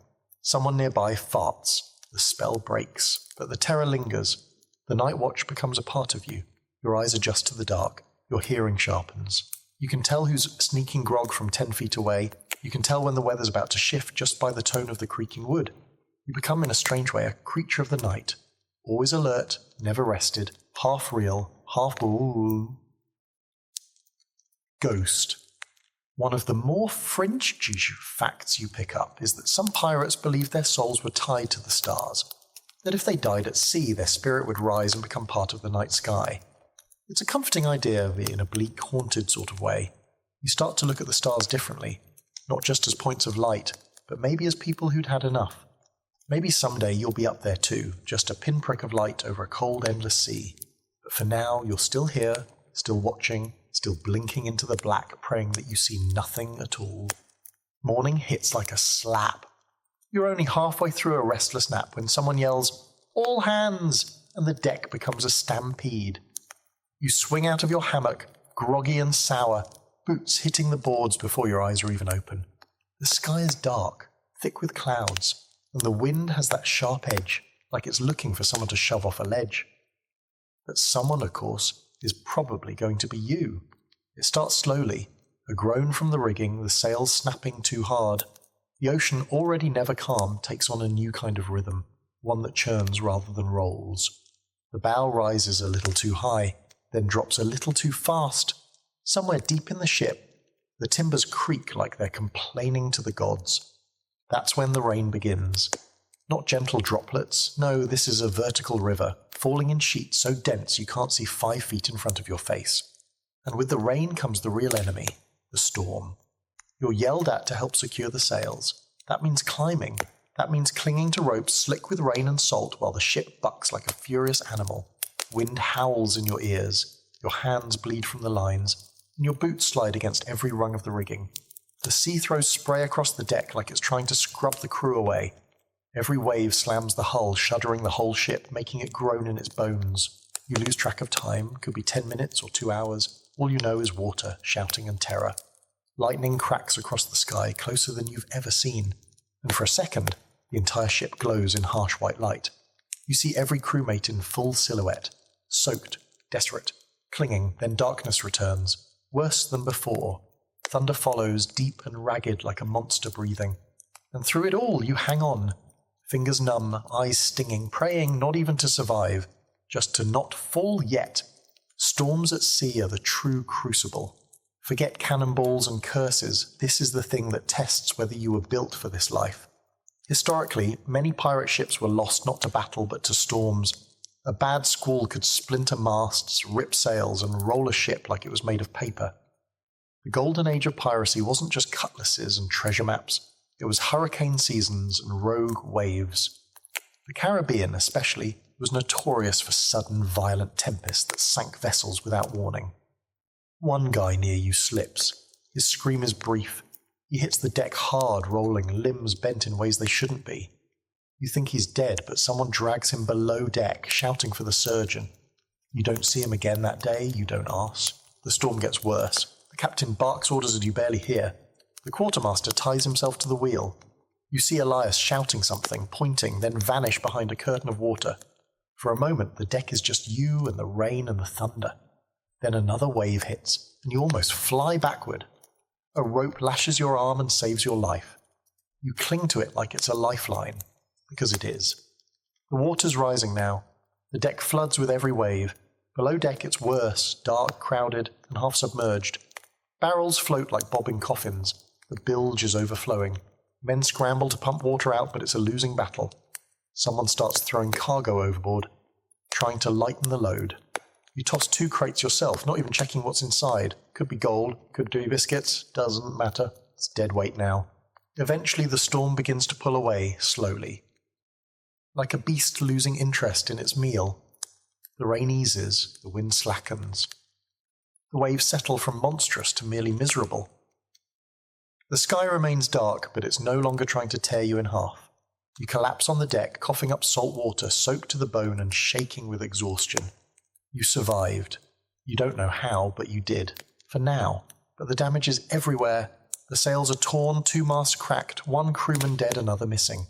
Someone nearby farts. The spell breaks, but the terror lingers. The night watch becomes a part of you. Your eyes adjust to the dark. Your hearing sharpens. You can tell who's sneaking grog from 10 feet away. You can tell when the weather's about to shift just by the tone of the creaking wood. You become, in a strange way, a creature of the night. Always alert, never rested, half real, half ooh. Ghost. One of the more fringe facts you pick up is that some pirates believed their souls were tied to the stars, that if they died at sea, their spirit would rise and become part of the night sky. It's a comforting idea in a bleak, haunted sort of way. You start to look at the stars differently, not just as points of light, but maybe as people who'd had enough. Maybe someday you'll be up there too, just a pinprick of light over a cold, endless sea. But for now, you're still here, still watching, still blinking into the black, praying that you see nothing at all. Morning hits like a slap. You're only halfway through a restless nap when someone yells, "All hands!" and the deck becomes a stampede. You swing out of your hammock, groggy and sour, boots hitting the boards before your eyes are even open. The sky is dark, thick with clouds, and the wind has that sharp edge, like it's looking for someone to shove off a ledge. But someone, of course, is probably going to be you. It starts slowly, a groan from the rigging, the sails snapping too hard. The ocean, already never calm, takes on a new kind of rhythm, one that churns rather than rolls. The bow rises a little too high, then drops a little too fast. Somewhere deep in the ship, the timbers creak like they're complaining to the gods. That's when the rain begins. Not gentle droplets, no, this is a vertical river, falling in sheets so dense you can't see 5 feet in front of your face. And with the rain comes the real enemy, the storm. You're yelled at to help secure the sails. That means climbing. That means clinging to ropes slick with rain and salt while the ship bucks like a furious animal. Wind howls in your ears, your hands bleed from the lines, and your boots slide against every rung of the rigging. The sea throws spray across the deck like it's trying to scrub the crew away. Every wave slams the hull, shuddering the whole ship, making it groan in its bones. You lose track of time, could be 10 minutes or 2 hours. All you know is water, shouting and terror. Lightning cracks across the sky, closer than you've ever seen. And for a second, the entire ship glows in harsh white light. You see every crewmate in full silhouette, soaked, desperate, clinging, then darkness returns, worse than before. Thunder follows, deep and ragged like a monster breathing. And through it all, you hang on. Fingers numb, eyes stinging, praying not even to survive, just to not fall yet. Storms at sea are the true crucible. Forget cannonballs and curses, this is the thing that tests whether you were built for this life. Historically, many pirate ships were lost not to battle but to storms. A bad squall could splinter masts, rip sails, and roll a ship like it was made of paper. The golden age of piracy wasn't just cutlasses and treasure maps, it was hurricane seasons and rogue waves. The Caribbean, especially, was notorious for sudden, violent tempests that sank vessels without warning. One guy near you slips. His scream is brief. He hits the deck hard, rolling, limbs bent in ways they shouldn't be. You think he's dead, but someone drags him below deck, shouting for the surgeon. You don't see him again that day, you don't ask. The storm gets worse. The captain barks orders that you barely hear. The quartermaster ties himself to the wheel. You see Elias shouting something, pointing, then vanish behind a curtain of water. For a moment, the deck is just you and the rain and the thunder. Then another wave hits, and you almost fly backward. A rope lashes your arm and saves your life. You cling to it like it's a lifeline, because it is. The water's rising now. The deck floods with every wave. Below deck it's worse, dark, crowded, and half submerged. Barrels float like bobbing coffins. The bilge is overflowing. Men scramble to pump water out, but it's a losing battle. Someone starts throwing cargo overboard, trying to lighten the load. You toss 2 crates yourself, not even checking what's inside. Could be gold, could be biscuits, doesn't matter. It's dead weight now. Eventually the storm begins to pull away, slowly. Like a beast losing interest in its meal. The rain eases, the wind slackens. The waves settle from monstrous to merely miserable. The sky remains dark, but it's no longer trying to tear you in half. You collapse on the deck, coughing up salt water, soaked to the bone and shaking with exhaustion. You survived. You don't know how, but you did. For now. But the damage is everywhere. The sails are torn, 2 masts cracked, 1 crewman dead, another missing.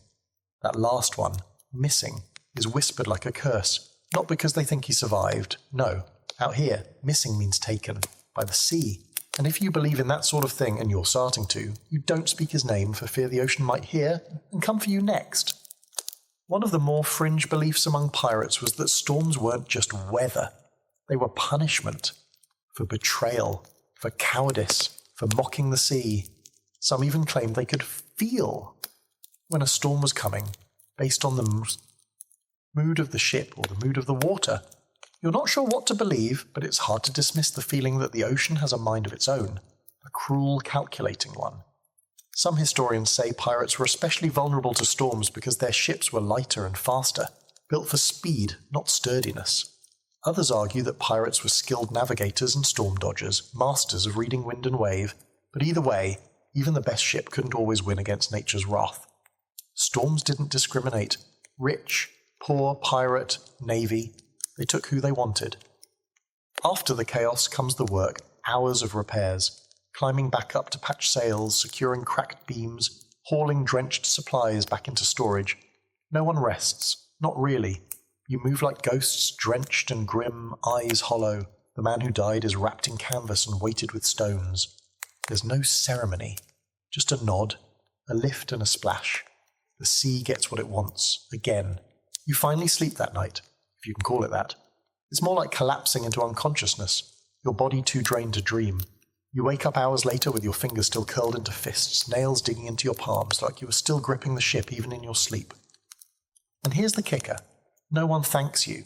That last one, missing, is whispered like a curse. Not because they think he survived. No. Out here, missing means taken. By the sea. And if you believe in that sort of thing, and you're starting to, you don't speak his name for fear the ocean might hear and come for you next. One of the more fringe beliefs among pirates was that storms weren't just weather. They were punishment. For betrayal. For cowardice. For mocking the sea. Some even claimed they could feel when a storm was coming, based on the mood of the ship or the mood of the water. You're not sure what to believe, but it's hard to dismiss the feeling that the ocean has a mind of its own, a cruel, calculating one. Some historians say pirates were especially vulnerable to storms because their ships were lighter and faster, built for speed, not sturdiness. Others argue that pirates were skilled navigators and storm dodgers, masters of reading wind and wave, but either way, even the best ship couldn't always win against nature's wrath. Storms didn't discriminate. Rich, poor, pirate, navy, they took who they wanted. After the chaos comes the work, hours of repairs, climbing back up to patch sails, securing cracked beams, hauling drenched supplies back into storage. No one rests, not really. You move like ghosts, drenched and grim, eyes hollow. The man who died is wrapped in canvas and weighted with stones. There's no ceremony, just a nod, a lift and a splash. The sea gets what it wants, again. You finally sleep that night, if you can call it that. It's more like collapsing into unconsciousness, your body too drained to dream. You wake up hours later with your fingers still curled into fists, nails digging into your palms like you were still gripping the ship even in your sleep. And here's the kicker. No one thanks you.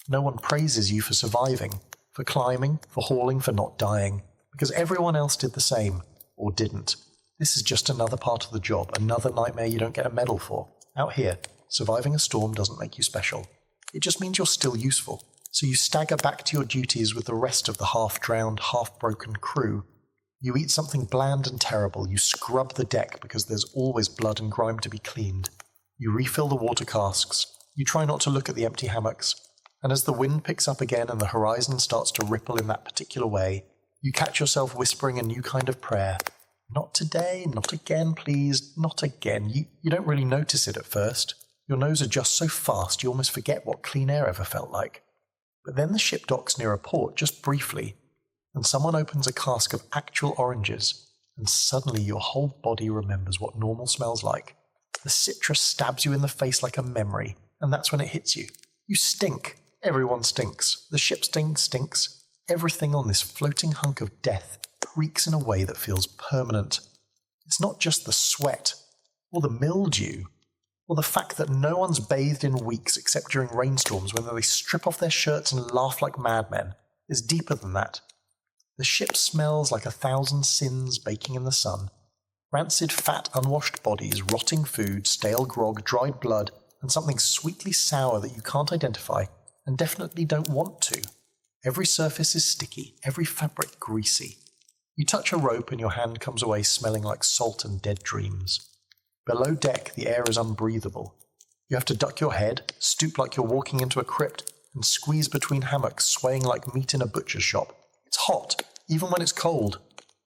No one praises you for surviving, for climbing, for hauling, for not dying, because everyone else did the same, or didn't. This is just another part of the job, another nightmare you don't get a medal for. Out here, surviving a storm doesn't make you special. It just means you're still useful. So you stagger back to your duties with the rest of the half-drowned, half-broken crew. You eat something bland and terrible. You scrub the deck because there's always blood and grime to be cleaned. You refill the water casks. You try not to look at the empty hammocks. And as the wind picks up again and the horizon starts to ripple in that particular way, you catch yourself whispering a new kind of prayer. Not today, not again, please, not again. You don't really notice it at first. Your nose adjusts so fast you almost forget what clean air ever felt like. But then the ship docks near a port, just briefly, and someone opens a cask of actual oranges, and suddenly your whole body remembers what normal smells like. The citrus stabs you in the face like a memory, and that's when it hits you. You stink. Everyone stinks. The ship stinks. Everything on this floating hunk of death. creaks in a way that feels permanent. It's not just the sweat, or the mildew, or the fact that no one's bathed in weeks except during rainstorms when they strip off their shirts and laugh like madmen. It's deeper than that. The ship smells like 1,000 sins baking in the sun. Rancid fat, unwashed bodies, rotting food, stale grog, dried blood, and something sweetly sour that you can't identify, and definitely don't want to. Every surface is sticky, every fabric greasy. You touch a rope and your hand comes away smelling like salt and dead dreams. Below deck, the air is unbreathable. You have to duck your head, stoop like you're walking into a crypt, and squeeze between hammocks, swaying like meat in a butcher's shop. It's hot, even when it's cold.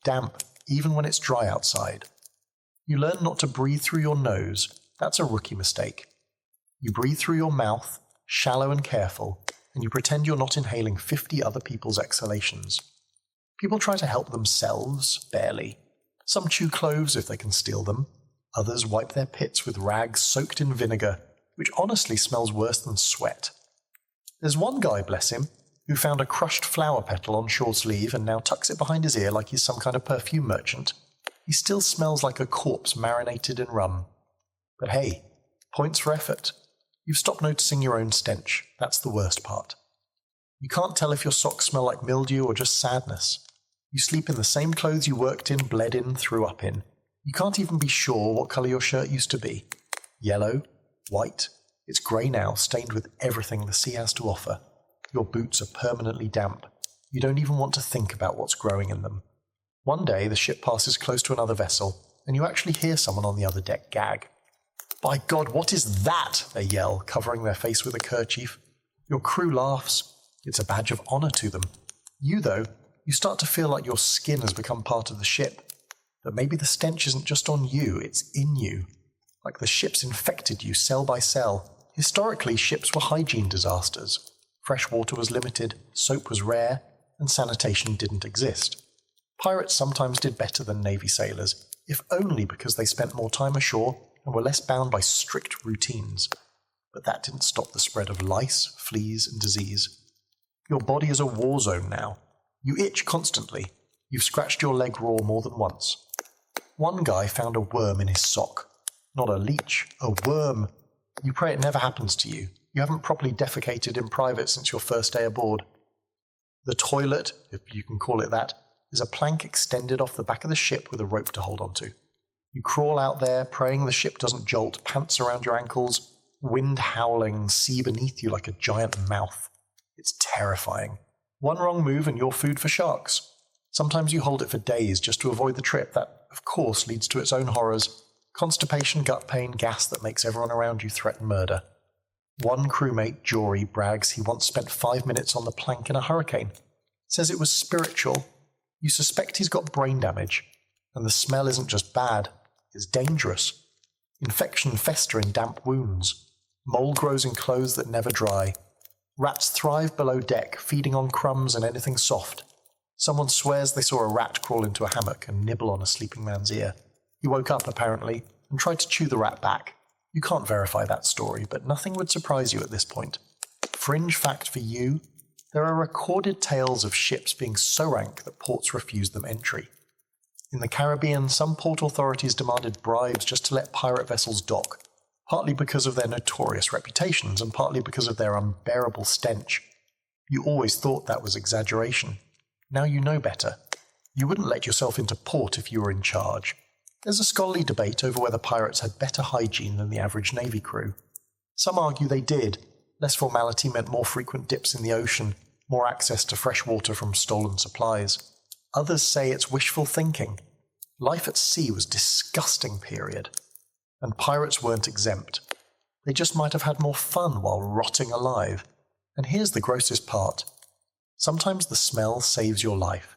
Damp, even when it's dry outside. You learn not to breathe through your nose. That's a rookie mistake. You breathe through your mouth, shallow and careful, and you pretend you're not inhaling 50 other people's exhalations. People try to help themselves, barely. Some chew cloves if they can steal them. Others wipe their pits with rags soaked in vinegar, which honestly smells worse than sweat. There's one guy, bless him, who found a crushed flower petal on shore sleeve and now tucks it behind his ear like he's some kind of perfume merchant. He still smells like a corpse marinated in rum. But hey, points for effort. You've stopped noticing your own stench. That's the worst part. You can't tell if your socks smell like mildew or just sadness. You sleep in the same clothes you worked in, bled in, threw up in. You can't even be sure what colour your shirt used to be. Yellow, white, it's grey now, stained with everything the sea has to offer. Your boots are permanently damp. You don't even want to think about what's growing in them. One day the ship passes close to another vessel, and you actually hear someone on the other deck gag. "By God, what is that?" they yell, covering their face with a kerchief. Your crew laughs. It's a badge of honour to them. You, though, you start to feel like your skin has become part of the ship. That maybe the stench isn't just on you, it's in you. Like the ship's infected you cell by cell. Historically, ships were hygiene disasters. Fresh water was limited, soap was rare, and sanitation didn't exist. Pirates sometimes did better than Navy sailors, if only because they spent more time ashore and were less bound by strict routines. But that didn't stop the spread of lice, fleas, and disease. Your body is a war zone now. You itch constantly. You've scratched your leg raw more than once. One guy found a worm in his sock. Not a leech, a worm. You pray it never happens to you. You haven't properly defecated in private since your first day aboard. The toilet, if you can call it that, is a plank extended off the back of the ship with a rope to hold onto. You crawl out there, praying the ship doesn't jolt, pants around your ankles, wind howling, sea beneath you like a giant mouth. It's terrifying. One wrong move and you're food for sharks. Sometimes you hold it for days just to avoid the trip. That, of course, leads to its own horrors. Constipation, gut pain, gas that makes everyone around you threaten murder. One crewmate, Jory, brags he once spent 5 minutes on the plank in a hurricane. Says it was spiritual. You suspect he's got brain damage. And the smell isn't just bad, it's dangerous. Infection fester in damp wounds. Mold grows in clothes that never dry. Rats thrive below deck, feeding on crumbs and anything soft. Someone swears they saw a rat crawl into a hammock and nibble on a sleeping man's ear. He woke up, apparently, and tried to chew the rat back. You can't verify that story, but nothing would surprise you at this point. Fringe fact for you, there are recorded tales of ships being so rank that ports refused them entry. In the Caribbean, some port authorities demanded bribes just to let pirate vessels dock, partly because of their notorious reputations and partly because of their unbearable stench. You always thought that was exaggeration. Now you know better. You wouldn't let yourself into port if you were in charge. There's a scholarly debate over whether pirates had better hygiene than the average Navy crew. Some argue they did. Less formality meant more frequent dips in the ocean, more access to fresh water from stolen supplies. Others say it's wishful thinking. Life at sea was disgusting, period. And pirates weren't exempt. They just might have had more fun while rotting alive. And here's the grossest part. Sometimes the smell saves your life.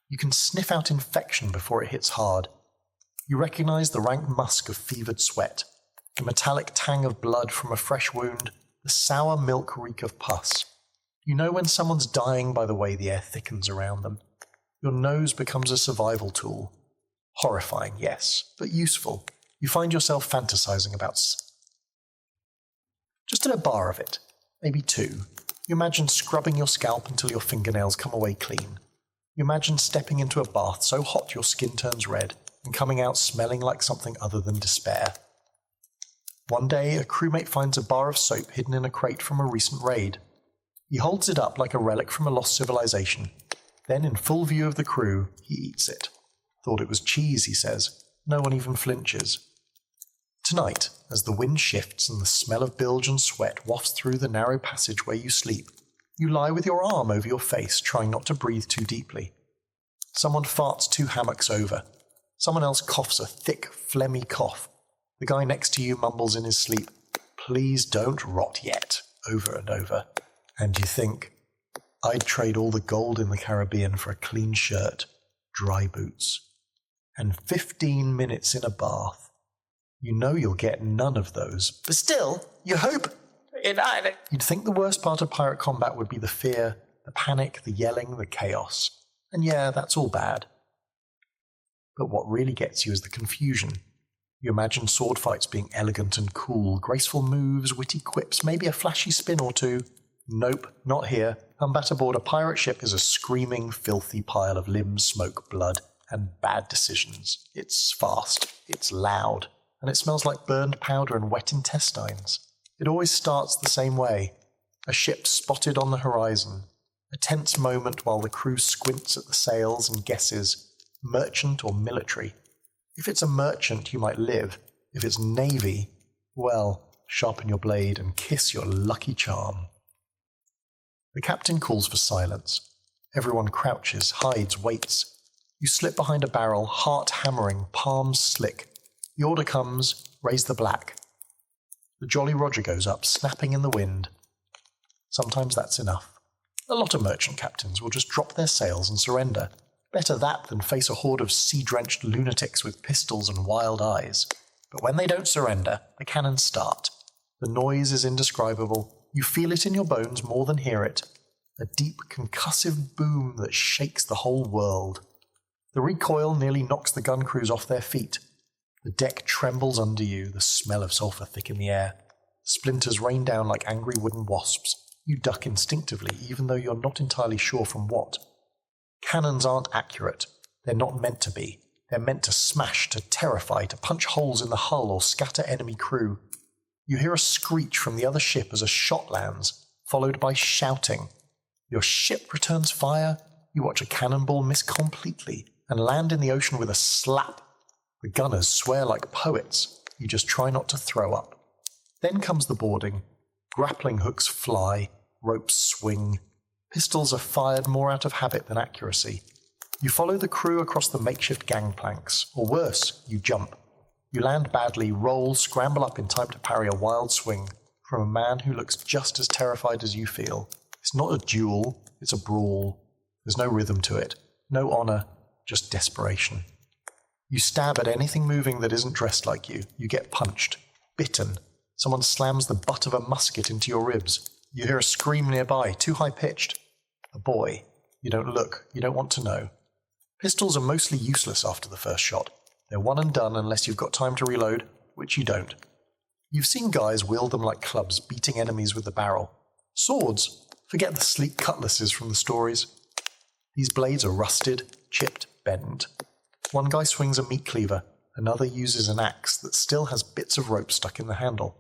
You can sniff out infection before it hits hard. You recognize the rank musk of fevered sweat, the metallic tang of blood from a fresh wound, the sour milk reek of pus. You know when someone's dying by the way the air thickens around them. Your nose becomes a survival tool. Horrifying, yes, but useful. You find yourself fantasizing about just at a bar of it, maybe two. You imagine scrubbing your scalp until your fingernails come away clean. You imagine stepping into a bath so hot your skin turns red and coming out smelling like something other than despair. One day, a crewmate finds a bar of soap hidden in a crate from a recent raid. He holds it up like a relic from a lost civilization. Then, in full view of the crew, he eats it. Thought it was cheese, he says. No one even flinches. Tonight, as the wind shifts and the smell of bilge and sweat wafts through the narrow passage where you sleep, you lie with your arm over your face, trying not to breathe too deeply. Someone farts 2 hammocks over. Someone else coughs a thick, phlegmy cough. The guy next to you mumbles in his sleep, "Please don't rot yet," over and over. And you think, I'd trade all the gold in the Caribbean for a clean shirt, dry boots, and 15 minutes in a bath. You know you'll get none of those, but still, you hope. You'd think the worst part of pirate combat would be the fear, the panic, the yelling, the chaos. And yeah, that's all bad. But what really gets you is the confusion. You imagine sword fights being elegant and cool, graceful moves, witty quips, maybe a flashy spin or two. Nope, not here. Combat aboard a pirate ship is a screaming, filthy pile of limbs, smoke, blood, and bad decisions. It's fast, it's loud, and it smells like burned powder and wet intestines. It always starts the same way. A ship spotted on the horizon. A tense moment while the crew squints at the sails and guesses, merchant or military. If it's a merchant, you might live. If it's navy, well, sharpen your blade and kiss your lucky charm. The captain calls for silence. Everyone crouches, hides, waits. You slip behind a barrel, heart hammering, palms slick. The order comes, raise the black. The Jolly Roger goes up, snapping in the wind. Sometimes that's enough. A lot of merchant captains will just drop their sails and surrender. Better that than face a horde of sea-drenched lunatics with pistols and wild eyes. But when they don't surrender, the cannons start. The noise is indescribable. You feel it in your bones more than hear it. A deep, concussive boom that shakes the whole world. The recoil nearly knocks the gun crews off their feet. The deck trembles under you, the smell of sulphur thick in the air. Splinters rain down like angry wooden wasps. You duck instinctively, even though you're not entirely sure from what. Cannons aren't accurate. They're not meant to be. They're meant to smash, to terrify, to punch holes in the hull or scatter enemy crew. You hear a screech from the other ship as a shot lands, followed by shouting. Your ship returns fire. You watch a cannonball miss completely and land in the ocean with a slap. The gunners swear like poets. You just try not to throw up. Then comes the boarding. Grappling hooks fly, ropes swing. Pistols are fired more out of habit than accuracy. You follow the crew across the makeshift gangplanks, or worse, you jump. You land badly, roll, scramble up in time to parry a wild swing from a man who looks just as terrified as you feel. It's not a duel, it's a brawl. There's no rhythm to it, no honor, just desperation. You stab at anything moving that isn't dressed like you. You get punched, bitten. Someone slams the butt of a musket into your ribs. You hear a scream nearby, too high-pitched. A boy. You don't look. You don't want to know. Pistols are mostly useless after the first shot. They're one and done unless you've got time to reload, which you don't. You've seen guys wield them like clubs, beating enemies with the barrel. Swords. Forget the sleek cutlasses from the stories. These blades are rusted, chipped, bent. One guy swings a meat cleaver. Another uses an axe that still has bits of rope stuck in the handle.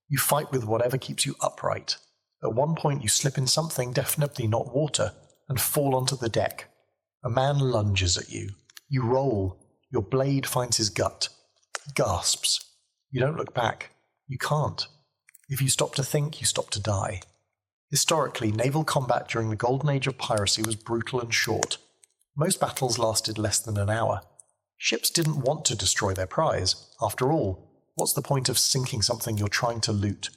You fight with whatever keeps you upright. At one point you slip in something, definitely not water, and fall onto the deck. A man lunges at you. You roll. Your blade finds his gut. He gasps. You don't look back. You can't. If you stop to think, you stop to die. Historically, naval combat during the golden age of piracy was brutal and short. Most battles lasted less than an hour. Ships didn't want to destroy their prize. After all, what's the point of sinking something you're trying to loot?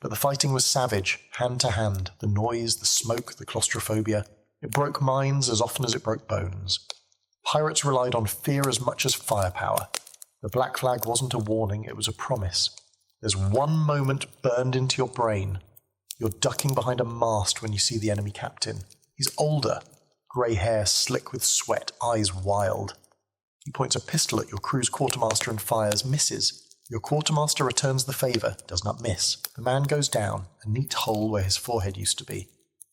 But the fighting was savage, hand to hand, the noise, the smoke, the claustrophobia. It broke minds as often as it broke bones. Pirates relied on fear as much as firepower. The black flag wasn't a warning, it was a promise. There's one moment burned into your brain. You're ducking behind a mast when you see the enemy captain. He's older, grey hair slick with sweat, eyes wild. He points a pistol at your crew's quartermaster and fires, misses. Your quartermaster returns the favour, does not miss. The man goes down, a neat hole where his forehead used to be.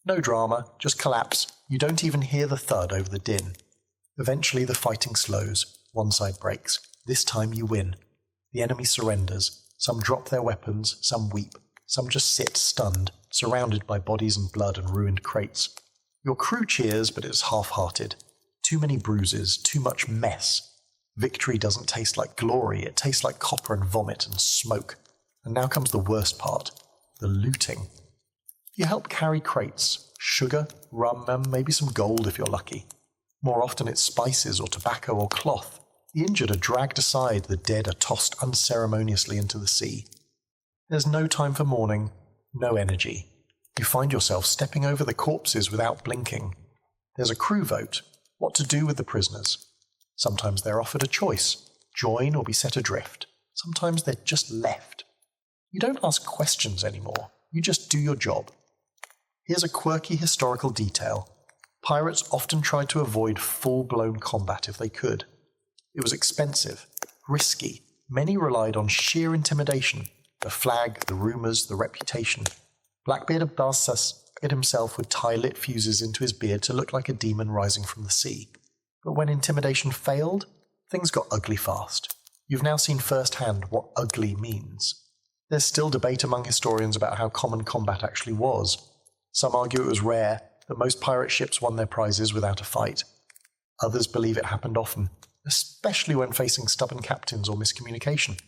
No drama, just collapse. You don't even hear the thud over the din. Eventually the fighting slows. One side breaks. This time you win. The enemy surrenders. Some drop their weapons, some weep. Some just sit stunned, surrounded by bodies and blood and ruined crates. Your crew cheers, but it's half-hearted. Too many bruises, too much mess. Victory doesn't taste like glory, it tastes like copper and vomit and smoke. And now comes the worst part, the looting. You help carry crates, sugar, rum, and maybe some gold if you're lucky. More often it's spices or tobacco or cloth. The injured are dragged aside, the dead are tossed unceremoniously into the sea. There's no time for mourning, no energy. You find yourself stepping over the corpses without blinking. There's a crew vote, what to do with the prisoners. Sometimes they're offered a choice, join or be set adrift. Sometimes they're just left. You don't ask questions anymore, you just do your job. Here's a quirky historical detail. Pirates often tried to avoid full-blown combat if they could. It was expensive, risky. Many relied on sheer intimidation, the flag, the rumours, the reputation. Blackbeard of Barsas himself would tie lit fuses into his beard to look like a demon rising from the sea. But when intimidation failed, things got ugly fast. You've now seen firsthand what ugly means. There's still debate among historians about how common combat actually was. Some argue it was rare, that most pirate ships won their prizes without a fight. Others believe it happened often, especially when facing stubborn captains or miscommunication.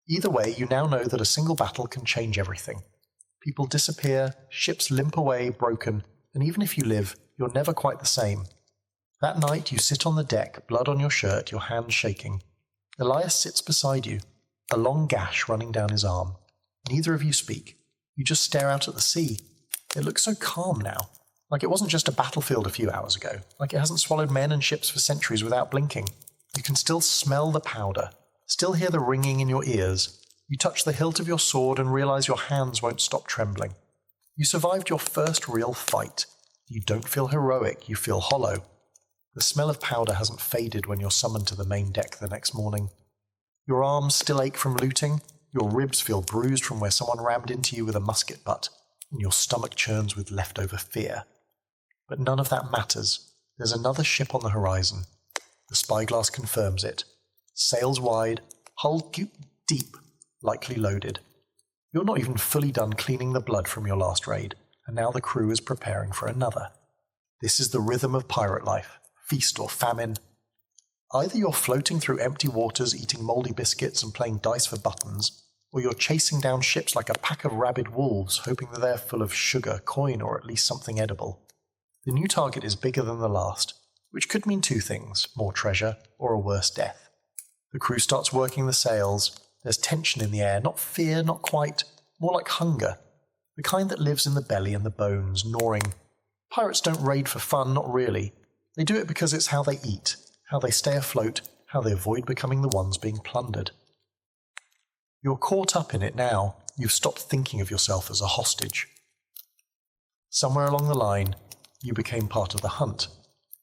Either way, you now know that a single battle can change everything. People disappear, ships limp away, broken, and even if you live, you're never quite the same. That night you sit on the deck, blood on your shirt, your hands shaking. Elias sits beside you, a long gash running down his arm. Neither of you speak. You just stare out at the sea. It looks so calm now, like it wasn't just a battlefield a few hours ago, like it hasn't swallowed men and ships for centuries without blinking. You can still smell the powder, still hear the ringing in your ears. You touch the hilt of your sword and realize your hands won't stop trembling. You survived your first real fight. You don't feel heroic, you feel hollow. The smell of powder hasn't faded when you're summoned to the main deck the next morning. Your arms still ache from looting, your ribs feel bruised from where someone rammed into you with a musket butt, and your stomach churns with leftover fear. But none of that matters. There's another ship on the horizon. The spyglass confirms it. Sails wide, hull deep, likely loaded. You're not even fully done cleaning the blood from your last raid, and now the crew is preparing for another. This is the rhythm of pirate life, feast or famine. Either you're floating through empty waters eating mouldy biscuits and playing dice for buttons, or you're chasing down ships like a pack of rabid wolves hoping that they're full of sugar, coin, or at least something edible. The new target is bigger than the last, which could mean two things, more treasure or a worse death. The crew starts working the sails. There's tension in the air, not fear, not quite, more like hunger, the kind that lives in the belly and the bones, gnawing. Pirates don't raid for fun, not really. They do it because it's how they eat, how they stay afloat, how they avoid becoming the ones being plundered. You're caught up in it now. You've stopped thinking of yourself as a hostage. Somewhere along the line, you became part of the hunt.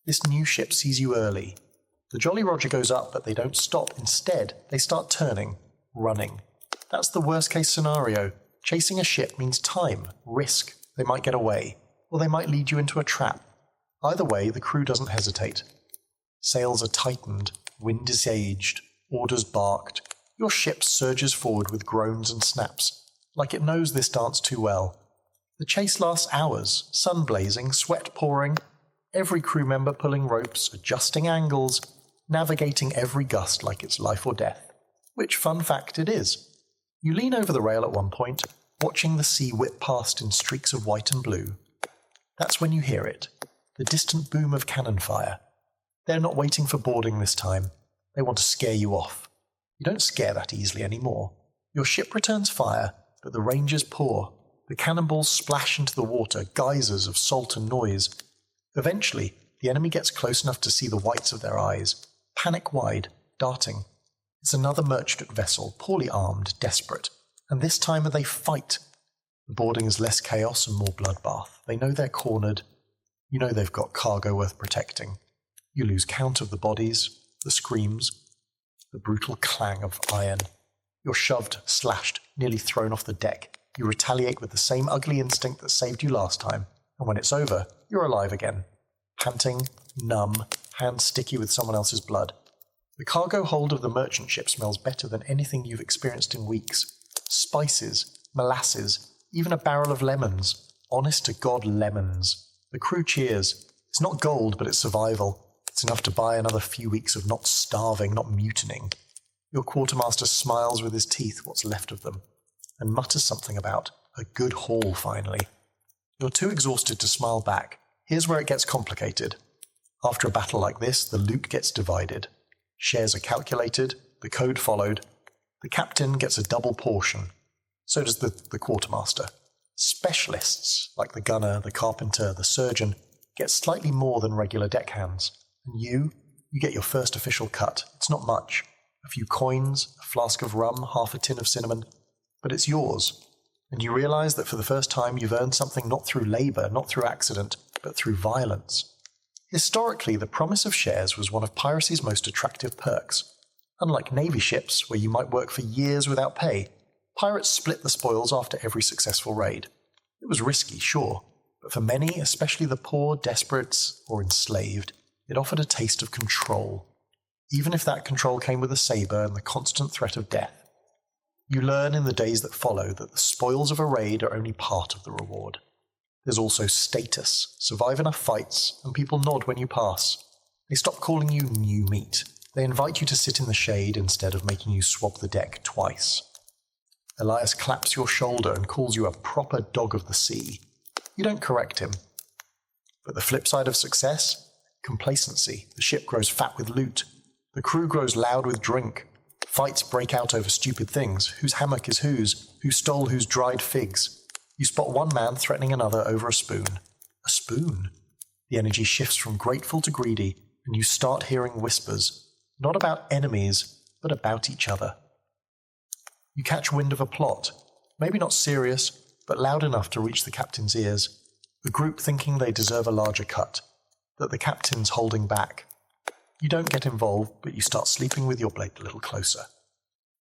This new ship sees you early. The Jolly Roger goes up, but they don't stop. Instead, they start turning, running. That's the worst-case scenario. Chasing a ship means time, risk. They might get away, or they might lead you into a trap. Either way, the crew doesn't hesitate. Sails are tightened, wind is aged, orders barked. Your ship surges forward with groans and snaps, like it knows this dance too well. The chase lasts hours, sun blazing, sweat pouring, every crew member pulling ropes, adjusting angles, navigating every gust like it's life or death. Which, fun fact, it is. You lean over the rail at one point, watching the sea whip past in streaks of white and blue. That's when you hear it, the distant boom of cannon fire. They're not waiting for boarding this time. They want to scare you off. You don't scare that easily anymore. Your ship returns fire, but the ranges pour. The cannonballs splash into the water, geysers of salt and noise. Eventually, the enemy gets close enough to see the whites of their eyes, panic-wide, darting. It's another merchant vessel, poorly armed, desperate. And this time they fight. The boarding is less chaos and more bloodbath. They know they're cornered. You know they've got cargo worth protecting. You lose count of the bodies, the screams, the brutal clang of iron. You're shoved, slashed, nearly thrown off the deck. You retaliate with the same ugly instinct that saved you last time, And when it's over, you're alive again. Panting, numb, hands sticky with someone else's blood. The cargo hold of the merchant ship smells better than anything you've experienced in weeks. Spices, molasses, even a barrel of lemons. Honest to God, lemons. The crew cheers. It's not gold, but it's survival. It's enough to buy another few weeks of not starving, not mutinying. Your quartermaster smiles with his teeth, what's left of them, and mutters something about a good haul finally. You're too exhausted to smile back. Here's where it gets complicated. After a battle like this, the loot gets divided. Shares are calculated, the code followed. The captain gets a double portion. So does the quartermaster. Specialists, like the gunner, the carpenter, the surgeon, get slightly more than regular deckhands. And you get your first official cut. It's not much. A few coins, a flask of rum, half a tin of cinnamon. But it's yours. And you realize that for the first time you've earned something not through labor, not through accident, but through violence. Historically, the promise of shares was one of piracy's most attractive perks. Unlike navy ships, where you might work for years without pay, pirates split the spoils after every successful raid. It was risky, sure, but for many, especially the poor, desperates, or enslaved, it offered a taste of control. Even if that control came with a saber and the constant threat of death. You learn in the days that follow that the spoils of a raid are only part of the reward. There's also status. Survive enough fights, and people nod when you pass. They stop calling you new meat. They invite you to sit in the shade instead of making you swab the deck twice. Elias claps your shoulder and calls you a proper dog of the sea. You don't correct him. But the flip side of success? Complacency. The ship grows fat with loot. The crew grows loud with drink. Fights break out over stupid things. Whose hammock is whose? Who stole whose dried figs? You spot one man threatening another over a spoon. A spoon? The energy shifts from grateful to greedy, and you start hearing whispers. Not about enemies, but about each other. You catch wind of a plot. Maybe not serious, but loud enough to reach the captain's ears. The group thinking they deserve a larger cut. That the captain's holding back. You don't get involved, but you start sleeping with your blade a little closer.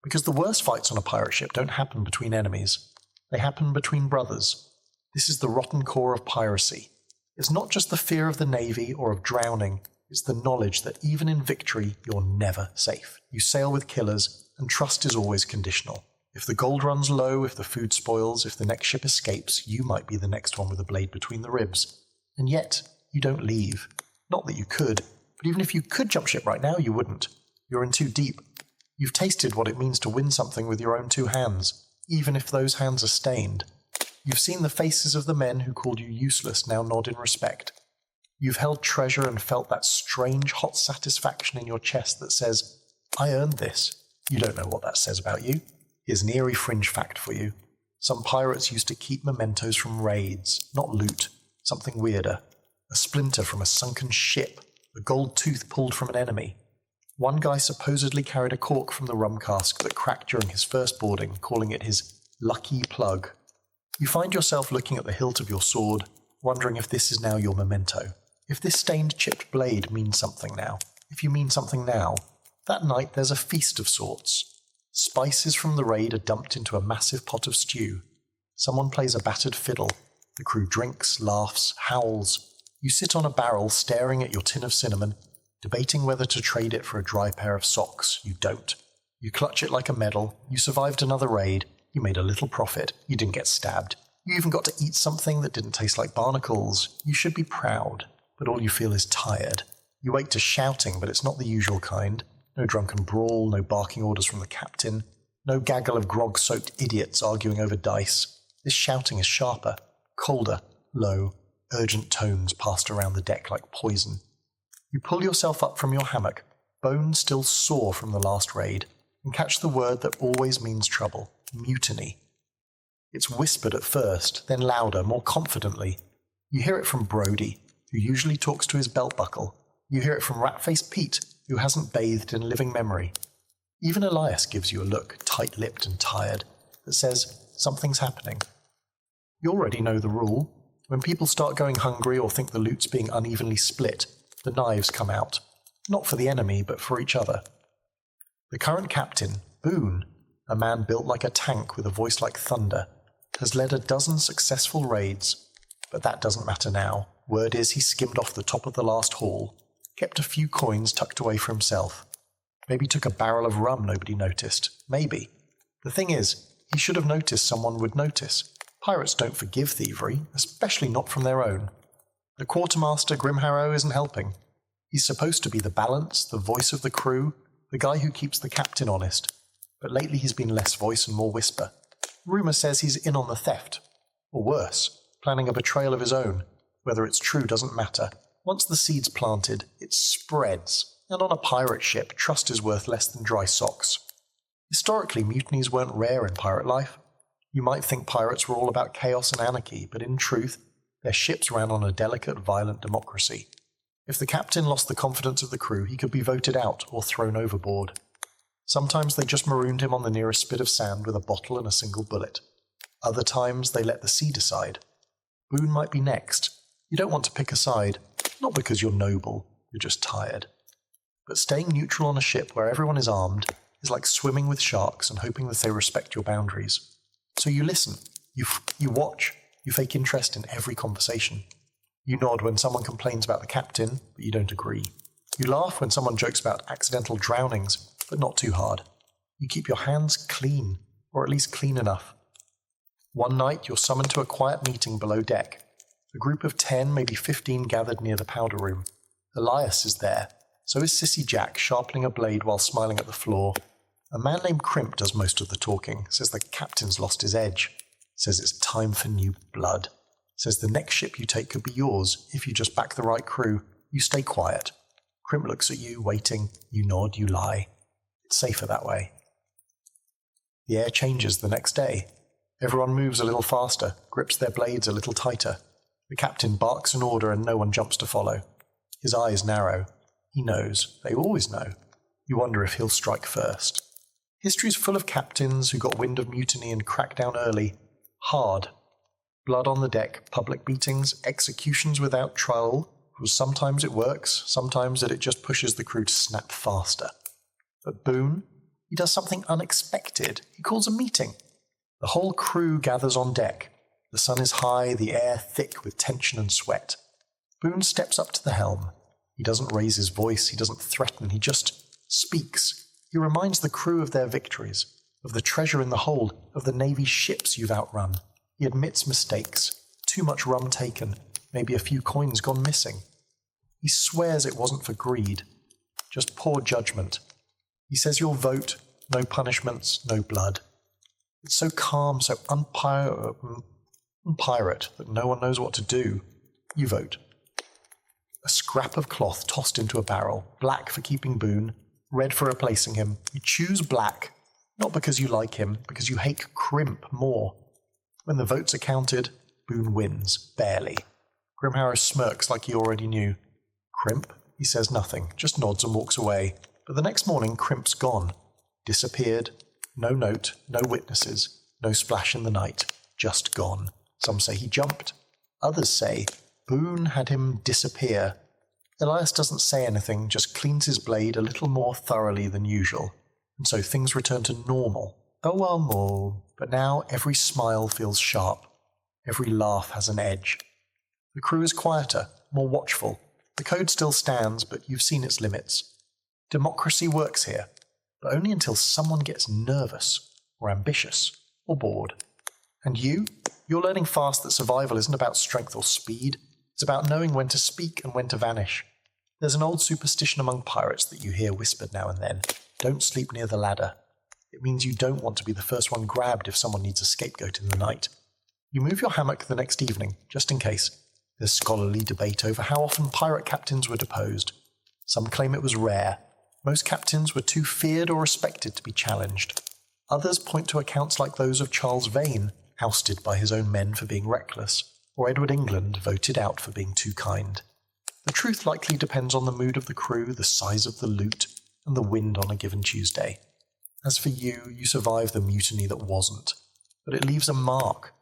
Because the worst fights on a pirate ship don't happen between enemies. They happen between brothers. This is the rotten core of piracy. It's not just the fear of the navy or of drowning. It's the knowledge that even in victory, you're never safe. You sail with killers, and trust is always conditional. If the gold runs low, if the food spoils, if the next ship escapes, you might be the next one with a blade between the ribs. And yet, you don't leave. Not that you could. But even if you could jump ship right now, you wouldn't. You're in too deep. You've tasted what it means to win something with your own two hands, even if those hands are stained. You've seen the faces of the men who called you useless now nod in respect. You've held treasure and felt that strange hot satisfaction in your chest that says, I earned this. You don't know what that says about you. Here's an eerie fringe fact for you. Some pirates used to keep mementos from raids, not loot, something weirder. A splinter from a sunken ship. A gold tooth pulled from an enemy. One guy supposedly carried a cork from the rum cask that cracked during his first boarding, calling it his lucky plug. You find yourself looking at the hilt of your sword, wondering if this is now your memento. If this stained chipped blade means something now. If you mean something now. That night there's a feast of sorts. Spices from the raid are dumped into a massive pot of stew. Someone plays a battered fiddle. The crew drinks, laughs, howls. You sit on a barrel staring at your tin of cinnamon, debating whether to trade it for a dry pair of socks. You don't. You clutch it like a medal. You survived another raid. You made a little profit. You didn't get stabbed. You even got to eat something that didn't taste like barnacles. You should be proud, but all you feel is tired. You wake to shouting, but it's not the usual kind. No drunken brawl, no barking orders from the captain, no gaggle of grog-soaked idiots arguing over dice. This shouting is sharper, colder, low. Urgent tones passed around the deck like poison. You pull yourself up from your hammock, bones still sore from the last raid, and catch the word that always means trouble, mutiny. It's whispered at first, then louder, more confidently. You hear it from Brody, who usually talks to his belt buckle. You hear it from Rat-Faced Pete, who hasn't bathed in living memory. Even Elias gives you a look, tight-lipped and tired, that says something's happening. You already know the rule. When people start going hungry or think the loot's being unevenly split, the knives come out. Not for the enemy, but for each other. The current captain, Boone, a man built like a tank with a voice like thunder, has led a dozen successful raids. But that doesn't matter now. Word is he skimmed off the top of the last haul, kept a few coins tucked away for himself. Maybe took a barrel of rum nobody noticed. Maybe. The thing is, he should have noticed someone would notice. Pirates don't forgive thievery, especially not from their own. The quartermaster, Grimharrow, isn't helping. He's supposed to be the balance, the voice of the crew, the guy who keeps the captain honest. But lately he's been less voice and more whisper. Rumour says he's in on the theft. Or worse, planning a betrayal of his own. Whether it's true doesn't matter. Once the seed's planted, it spreads. And on a pirate ship, trust is worth less than dry socks. Historically, mutinies weren't rare in pirate life. You might think pirates were all about chaos and anarchy, but in truth, their ships ran on a delicate, violent democracy. If the captain lost the confidence of the crew, he could be voted out or thrown overboard. Sometimes they just marooned him on the nearest spit of sand with a bottle and a single bullet. Other times they let the sea decide. Boone might be next. You don't want to pick a side, not because you're noble, you're just tired. But staying neutral on a ship where everyone is armed is like swimming with sharks and hoping that they respect your boundaries. So you listen, you watch, you fake interest in every conversation. You nod when someone complains about the captain, but you don't agree. You laugh when someone jokes about accidental drownings, but not too hard. You keep your hands clean, or at least clean enough. One night you're summoned to a quiet meeting below deck. A group of 10, maybe 15 gathered near the powder room. Elias is there. So is Sissy Jack, sharpening a blade while smiling at the floor. A man named Crimp does most of the talking, says the captain's lost his edge, says it's time for new blood, says the next ship you take could be yours if you just back the right crew, you stay quiet. Crimp looks at you, waiting, you nod, you lie. It's safer that way. The air changes the next day. Everyone moves a little faster, grips their blades a little tighter. The captain barks an order and no one jumps to follow. His eyes narrow. He knows. They always know. You wonder if he'll strike first. History's full of captains who got wind of mutiny and cracked down early. Hard. Blood on the deck, public beatings, executions without trial. Sometimes it works, sometimes it just pushes the crew to snap faster. But Boone, he does something unexpected. He calls a meeting. The whole crew gathers on deck. The sun is high, the air thick with tension and sweat. Boone steps up to the helm. He doesn't raise his voice, he doesn't threaten, he just speaks. He reminds the crew of their victories, of the treasure in the hold, of the Navy's ships you've outrun. He admits mistakes, too much rum taken, maybe a few coins gone missing. He swears it wasn't for greed, just poor judgment. He says you'll vote, no punishments, no blood. It's so calm, so unpirate that no one knows what to do. You vote. A scrap of cloth tossed into a barrel, black for keeping Boone, red for replacing him. You choose black, not because you like him, because you hate Crimp more. When the votes are counted, Boone wins, barely. Grimharrow smirks like he already knew. Crimp? He says nothing, just nods and walks away. But the next morning, Crimp's gone. Disappeared. No note, no witnesses, no splash in the night. Just gone. Some say he jumped. Others say Boone had him disappear. Elias doesn't say anything, just cleans his blade a little more thoroughly than usual. And so things return to normal. Oh well, more. But now every smile feels sharp. Every laugh has an edge. The crew is quieter, more watchful. The code still stands, but you've seen its limits. Democracy works here, but only until someone gets nervous, or ambitious, or bored. And you're learning fast that survival isn't about strength or speed. It's about knowing when to speak and when to vanish. There's an old superstition among pirates that you hear whispered now and then. Don't sleep near the ladder. It means you don't want to be the first one grabbed if someone needs a scapegoat in the night. You move your hammock the next evening, just in case. There's scholarly debate over how often pirate captains were deposed. Some claim it was rare. Most captains were too feared or respected to be challenged. Others point to accounts like those of Charles Vane, ousted by his own men for being reckless, or Edward England voted out for being too kind. The truth likely depends on the mood of the crew, the size of the loot, and the wind on a given Tuesday. As for you, you survived the mutiny that wasn't. But it leaves a mark.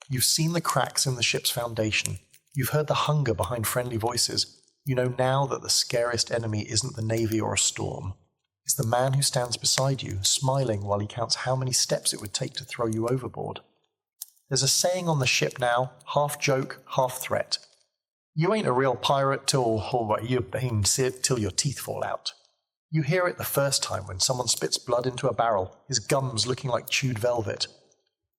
You've seen the cracks in the ship's foundation. You've heard the hunger behind friendly voices. You know now that the scariest enemy isn't the Navy or a storm. It's the man who stands beside you, smiling while he counts how many steps it would take to throw you overboard. There's a saying on the ship now, half joke, half threat. You ain't a real pirate till your teeth fall out. You hear it the first time when someone spits blood into a barrel, his gums looking like chewed velvet.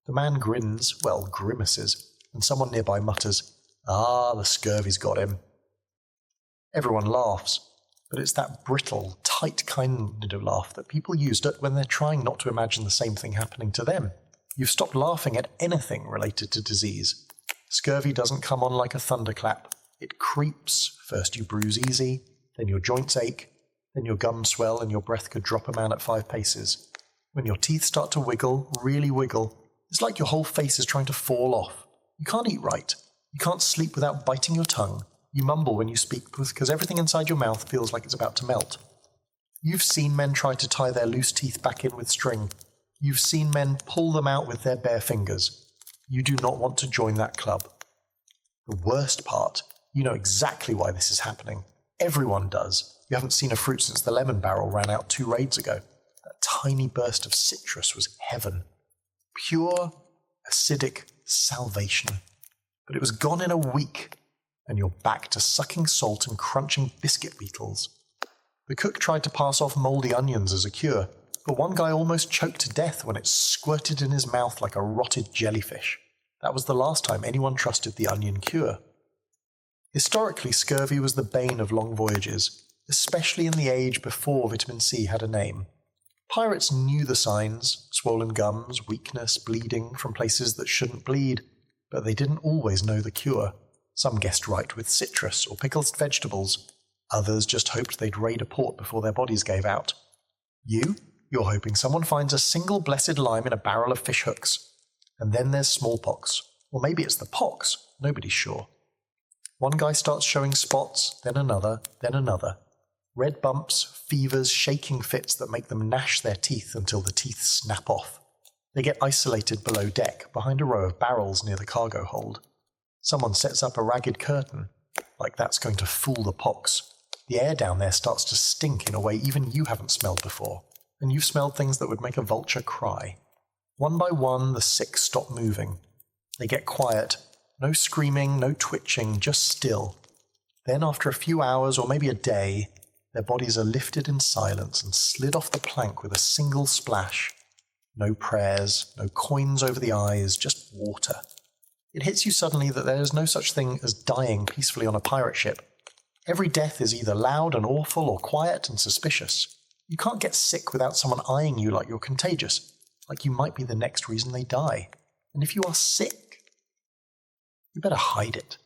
The man grins, grimaces, and someone nearby mutters, "Ah, the scurvy's got him." Everyone laughs, but it's that brittle, tight kind of laugh that people use when they're trying not to imagine the same thing happening to them. You've stopped laughing at anything related to disease. Scurvy doesn't come on like a thunderclap. It creeps. First you bruise easy, then your joints ache, then your gums swell and your breath could drop a man at 5 paces. When your teeth start to wiggle, really wiggle, it's like your whole face is trying to fall off. You can't eat right. You can't sleep without biting your tongue. You mumble when you speak because everything inside your mouth feels like it's about to melt. You've seen men try to tie their loose teeth back in with string. You've seen men pull them out with their bare fingers. You do not want to join that club. The worst part, you know exactly why this is happening. Everyone does. You haven't seen a fruit since the lemon barrel ran out 2 raids ago. That tiny burst of citrus was heaven. Pure, acidic salvation. But it was gone in a week, and you're back to sucking salt and crunching biscuit beetles. The cook tried to pass off mouldy onions as a cure, but one guy almost choked to death when it squirted in his mouth like a rotted jellyfish. That was the last time anyone trusted the onion cure. Historically, scurvy was the bane of long voyages, especially in the age before vitamin C had a name. Pirates knew the signs, swollen gums, weakness, bleeding from places that shouldn't bleed, but they didn't always know the cure. Some guessed right with citrus or pickled vegetables. Others just hoped they'd raid a port before their bodies gave out. You're hoping someone finds a single blessed lime in a barrel of fish hooks. And then there's smallpox. Or maybe it's the pox, nobody's sure. One guy starts showing spots, then another, then another. Red bumps, fevers, shaking fits that make them gnash their teeth until the teeth snap off. They get isolated below deck, behind a row of barrels near the cargo hold. Someone sets up a ragged curtain, like that's going to fool the pox. The air down there starts to stink in a way even you haven't smelled before, and you've smelled things that would make a vulture cry. One by one, the sick stop moving. They get quiet. No screaming, no twitching, just still. Then after a few hours or maybe a day, their bodies are lifted in silence and slid off the plank with a single splash. No prayers, no coins over the eyes, just water. It hits you suddenly that there is no such thing as dying peacefully on a pirate ship. Every death is either loud and awful or quiet and suspicious. You can't get sick without someone eyeing you like you're contagious, like you might be the next reason they die. And if you are sick, you better hide it.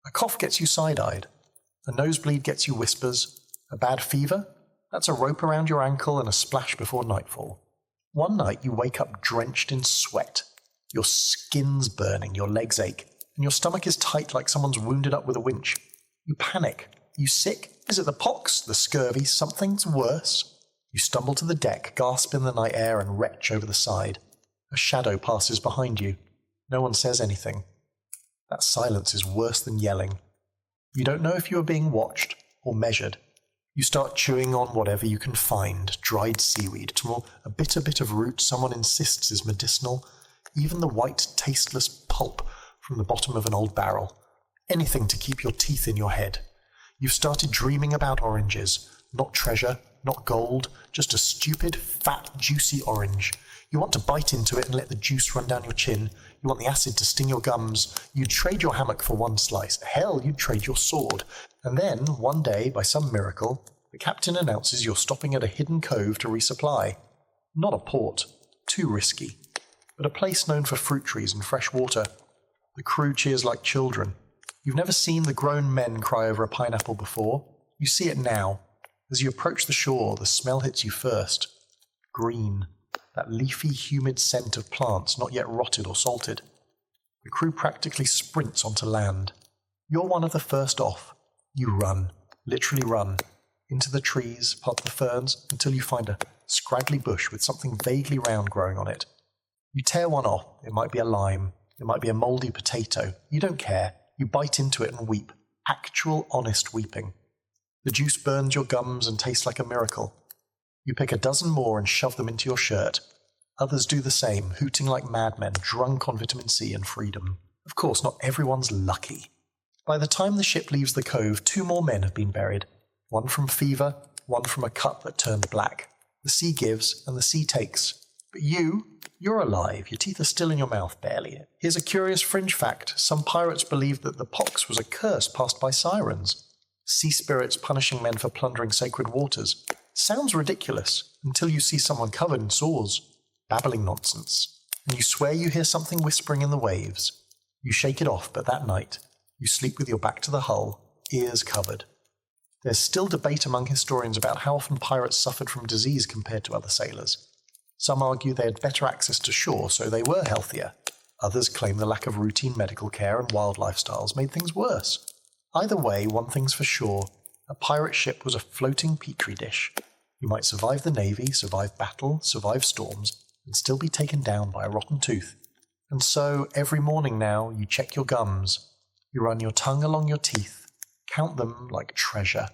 A cough gets you side-eyed. A nosebleed gets you whispers. A bad fever? That's a rope around your ankle and a splash before nightfall. One night you wake up drenched in sweat. Your skin's burning, your legs ache, and your stomach is tight like someone's wounded up with a winch. You panic. You sick? Is it the pox, the scurvy, something's worse? You stumble to the deck, gasp in the night air, and retch over the side. A shadow passes behind you. No one says anything. That silence is worse than yelling. You don't know if you are being watched or measured. You start chewing on whatever you can find, dried seaweed, to a bitter bit of root someone insists is medicinal, even the white, tasteless pulp from the bottom of an old barrel. Anything to keep your teeth in your head. You've started dreaming about oranges, not treasure, not gold, just a stupid, fat, juicy orange. You want to bite into it and let the juice run down your chin. You want the acid to sting your gums. You'd trade your hammock for one slice. Hell, you'd trade your sword. And then, one day, by some miracle, the captain announces you're stopping at a hidden cove to resupply. Not a port. Too risky. But a place known for fruit trees and fresh water. The crew cheers like children. You've never seen the grown men cry over a pineapple before. You see it now. As you approach the shore, the smell hits you first. Green. That leafy, humid scent of plants not yet rotted or salted. The crew practically sprints onto land. You're one of the first off. You run, literally run, into the trees, past the ferns, until you find a scraggly bush with something vaguely round growing on it. You tear one off. It might be a lime. It might be a mouldy potato. You don't care. You bite into it and weep. Actual, honest weeping. The juice burns your gums and tastes like a miracle. You pick a dozen more and shove them into your shirt. Others do the same, hooting like madmen, drunk on vitamin C and freedom. Of course, not everyone's lucky. By the time the ship leaves the cove, 2 more men have been buried. One from fever, one from a cut that turned black. The sea gives and the sea takes. But you're alive. Your teeth are still in your mouth, barely. Here's a curious fringe fact. Some pirates believed that the pox was a curse passed by sirens. Sea spirits punishing men for plundering sacred waters. Sounds ridiculous until you see someone covered in sores, babbling nonsense, and you swear you hear something whispering in the waves. You shake it off, but that night, you sleep with your back to the hull, ears covered. There's still debate among historians about how often pirates suffered from disease compared to other sailors. Some argue they had better access to shore, so they were healthier. Others claim the lack of routine medical care and wild lifestyles made things worse. Either way, one thing's for sure, a pirate ship was a floating petri dish. You might survive the navy, survive battle, survive storms, and still be taken down by a rotten tooth. And so, every morning now, you check your gums. You run your tongue along your teeth, count them like treasure.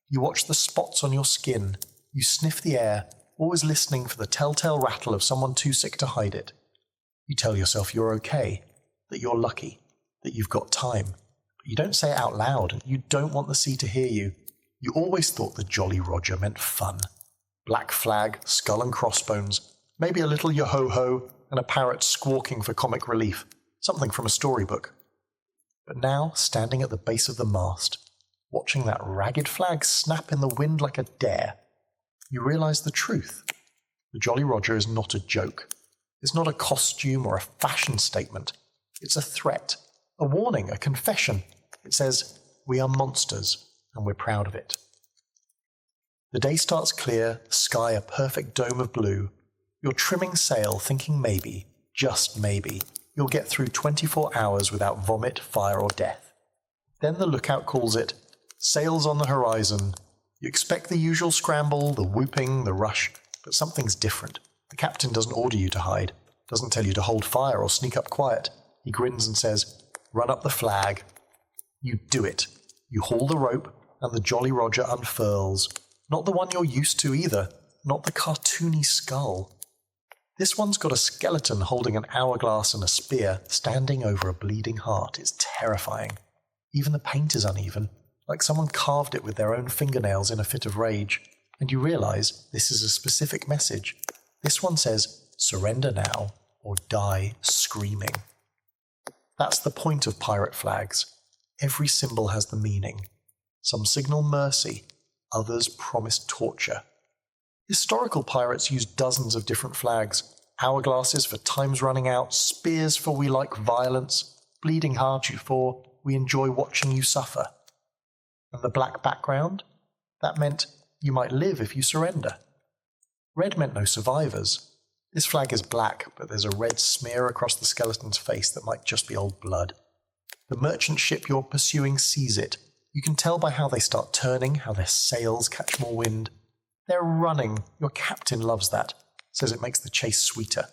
You watch the spots on your skin. You sniff the air, always listening for the telltale rattle of someone too sick to hide it. You tell yourself you're okay, that you're lucky, that you've got time. But you don't say it out loud, and you don't want the sea to hear you. You always thought the Jolly Roger meant fun. Black flag, skull and crossbones, maybe a little yo-ho-ho, and a parrot squawking for comic relief, something from a storybook. But now, standing at the base of the mast, watching that ragged flag snap in the wind like a dare, you realize the truth. The Jolly Roger is not a joke. It's not a costume or a fashion statement. It's a threat, a warning, a confession. It says, we are monsters, and we're proud of it. The day starts clear, the sky a perfect dome of blue. You're trimming sail, thinking maybe, just maybe, you'll get through 24 hours without vomit, fire, or death. Then the lookout calls it, sails on the horizon. You expect the usual scramble, the whooping, the rush, but something's different. The captain doesn't order you to hide, doesn't tell you to hold fire or sneak up quiet. He grins and says, run up the flag. You do it. You haul the rope, and the Jolly Roger unfurls. Not the one you're used to either, not the cartoony skull. This one's got a skeleton holding an hourglass and a spear, standing over a bleeding heart. It's terrifying. Even the paint is uneven, like someone carved it with their own fingernails in a fit of rage. And you realize this is a specific message. This one says, surrender now, or die screaming. That's the point of pirate flags. Every symbol has the meaning. Some signal mercy, others promise torture. Historical pirates used dozens of different flags. Hourglasses for time's running out, spears for we like violence, bleeding heart you for we enjoy watching you suffer. And the black background? That meant you might live if you surrender. Red meant no survivors. This flag is black, but there's a red smear across the skeleton's face that might just be old blood. The merchant ship you're pursuing sees it. You can tell by how they start turning, how their sails catch more wind. They're running. Your captain loves that. Says it makes the chase sweeter.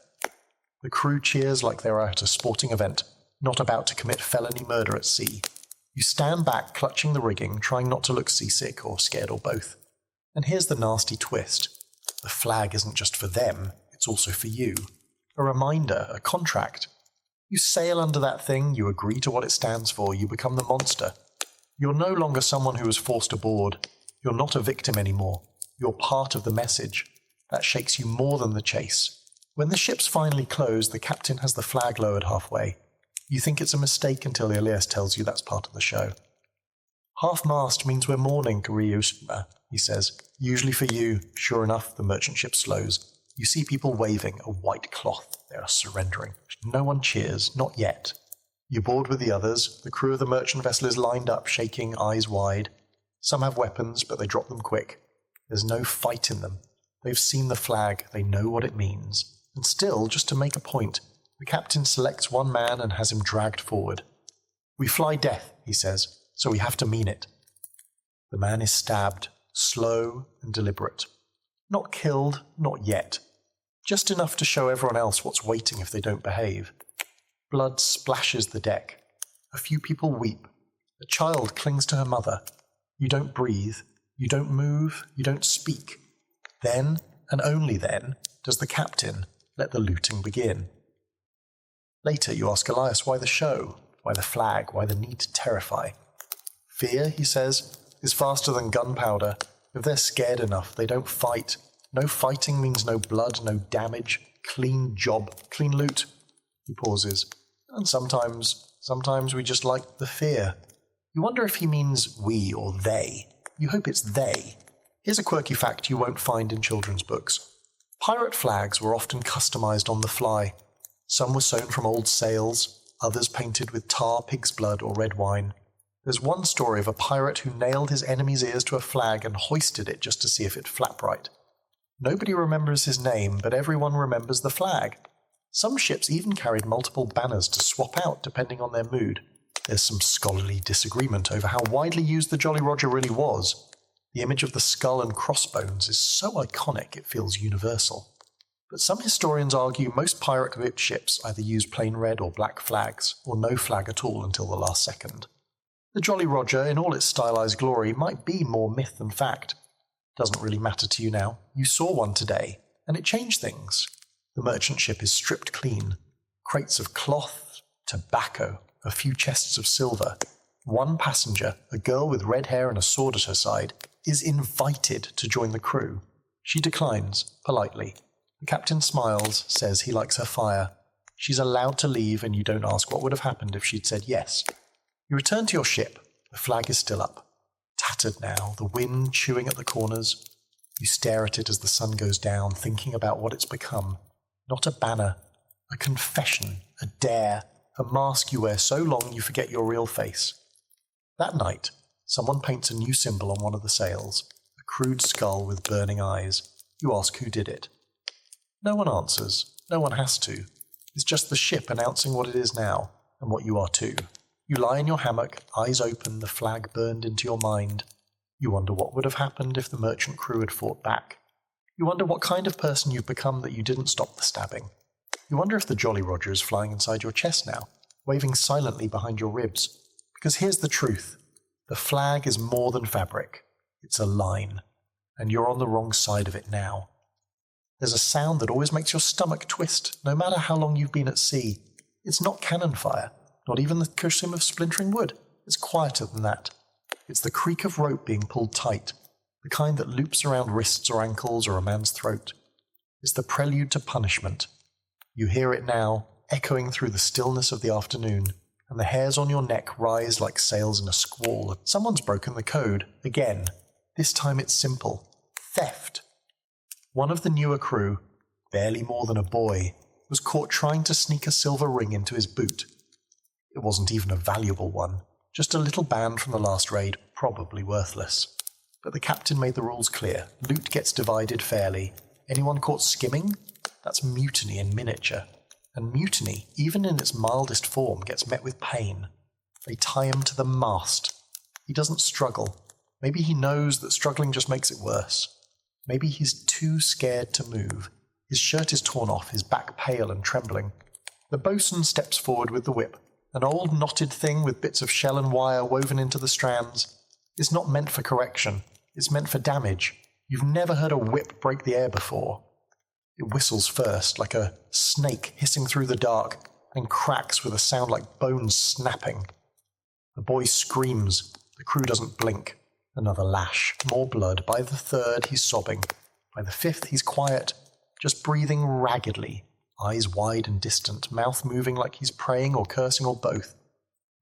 The crew cheers like they're at a sporting event, not about to commit felony murder at sea. You stand back, clutching the rigging, trying not to look seasick or scared or both. And here's the nasty twist. The flag isn't just for them, it's also for you. A reminder, a contract. You sail under that thing, you agree to what it stands for, you become the monster. You're no longer someone who was forced aboard. You're not a victim anymore. You're part of the message. That shakes you more than the chase. When the ship's finally closed, the captain has the flag lowered halfway. You think it's a mistake until Elias tells you that's part of the show. Half-mast means we're mourning, Kariushma, he says. Usually for you. Sure enough, the merchant ship slows. You see people waving a white cloth. They are surrendering. No one cheers, not yet. You board with the others. The crew of the merchant vessel is lined up, shaking, eyes wide. Some have weapons, but they drop them quick. There's no fight in them. They've seen the flag, they know what it means. And still, just to make a point, the captain selects one man and has him dragged forward. We fly death, he says, so we have to mean it. The man is stabbed, slow and deliberate. Not killed, not yet. Just enough to show everyone else what's waiting if they don't behave. Blood splashes the deck. A few people weep. A child clings to her mother. You don't breathe. You don't move. You don't speak. Then, and only then, does the captain, Let the looting begin. Later you ask Elias why the show, why the flag, why the need to terrify. Fear, he says, is faster than gunpowder. If they're scared enough, they don't fight. No fighting means no blood, no damage. Clean job, clean loot. He pauses. And sometimes we just like the fear. You wonder if he means we or they. You hope it's they. Here's a quirky fact you won't find in children's books. Pirate flags were often customized on the fly. Some were sewn from old sails, others painted with tar, pig's blood, or red wine. There's one story of a pirate who nailed his enemy's ears to a flag and hoisted it just to see if it'd flap right. Nobody remembers his name, but everyone remembers the flag. Some ships even carried multiple banners to swap out depending on their mood. There's some scholarly disagreement over how widely used the Jolly Roger really was. The image of the skull and crossbones is so iconic it feels universal. But some historians argue most pirate-equipped ships either use plain red or black flags, or no flag at all until the last second. The Jolly Roger, in all its stylized glory, might be more myth than fact. Doesn't really matter to you now. You saw one today, and it changed things. The merchant ship is stripped clean. Crates of cloth, tobacco, a few chests of silver. One passenger, a girl with red hair and a sword at her side, is invited to join the crew. She declines, politely. The captain smiles, says he likes her fire. She's allowed to leave, and you don't ask what would have happened if she'd said yes. You return to your ship. The flag is still up. Tattered now, the wind chewing at the corners. You stare at it as the sun goes down, thinking about what it's become. Not a banner, a confession, a dare, a mask you wear so long you forget your real face. That night, someone paints a new symbol on one of the sails, a crude skull with burning eyes. You ask who did it. No one answers. No one has to. It's just the ship announcing what it is now, and what you are too. You lie in your hammock, eyes open, the flag burned into your mind. You wonder what would have happened if the merchant crew had fought back. You wonder what kind of person you've become that you didn't stop the stabbing. You wonder if the Jolly Roger is flying inside your chest now, waving silently behind your ribs. Because here's the truth. The flag is more than fabric. It's a line. And you're on the wrong side of it now. There's a sound that always makes your stomach twist, no matter how long you've been at sea. It's not cannon fire. Not even the cushion of splintering wood. It's quieter than that. It's the creak of rope being pulled tight, the kind that loops around wrists or ankles or a man's throat. It's the prelude to punishment. You hear it now, echoing through the stillness of the afternoon, and the hairs on your neck rise like sails in a squall. Someone's broken the code, again. This time it's simple. Theft. One of the newer crew, barely more than a boy, was caught trying to sneak a silver ring into his boot. It wasn't even a valuable one, just a little band from the last raid, probably worthless. But the captain made the rules clear. Loot gets divided fairly. Anyone caught skimming? That's mutiny in miniature. And mutiny, even in its mildest form, gets met with pain. They tie him to the mast. He doesn't struggle. Maybe he knows that struggling just makes it worse. Maybe he's too scared to move. His shirt is torn off, his back pale and trembling. The bosun steps forward with the whip. An old knotted thing with bits of shell and wire woven into the strands. It's not meant for correction. It's meant for damage. You've never heard a whip break the air before. It whistles first, like a snake hissing through the dark, and cracks with a sound like bones snapping. The boy screams. The crew doesn't blink. Another lash. More blood. By the third, he's sobbing. By the fifth, he's quiet, just breathing raggedly. Eyes wide and distant, mouth moving like he's praying or cursing or both.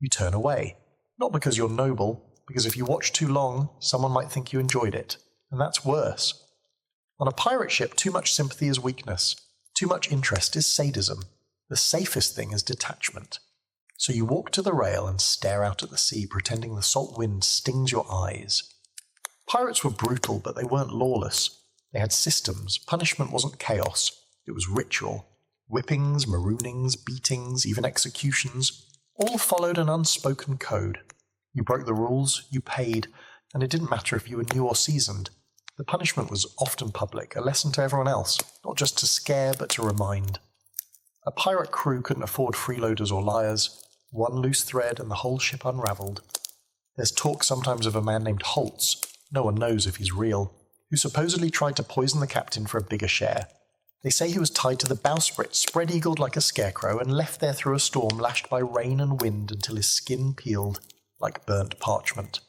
You turn away. Not because you're noble, because if you watch too long, someone might think you enjoyed it. And that's worse. On a pirate ship, too much sympathy is weakness. Too much interest is sadism. The safest thing is detachment. So you walk to the rail and stare out at the sea, pretending the salt wind stings your eyes. Pirates were brutal, but they weren't lawless. They had systems. Punishment wasn't chaos. It was ritual. Whippings, maroonings, beatings, even executions, all followed an unspoken code. You broke the rules, you paid, and it didn't matter if you were new or seasoned. The punishment was often public, a lesson to everyone else, not just to scare but to remind. A pirate crew couldn't afford freeloaders or liars. One loose thread and the whole ship unravelled. There's talk sometimes of a man named Holtz, no one knows if he's real, who supposedly tried to poison the captain for a bigger share. They say he was tied to the bowsprit, spread-eagled like a scarecrow, and left there through a storm lashed by rain and wind until his skin peeled like burnt parchment.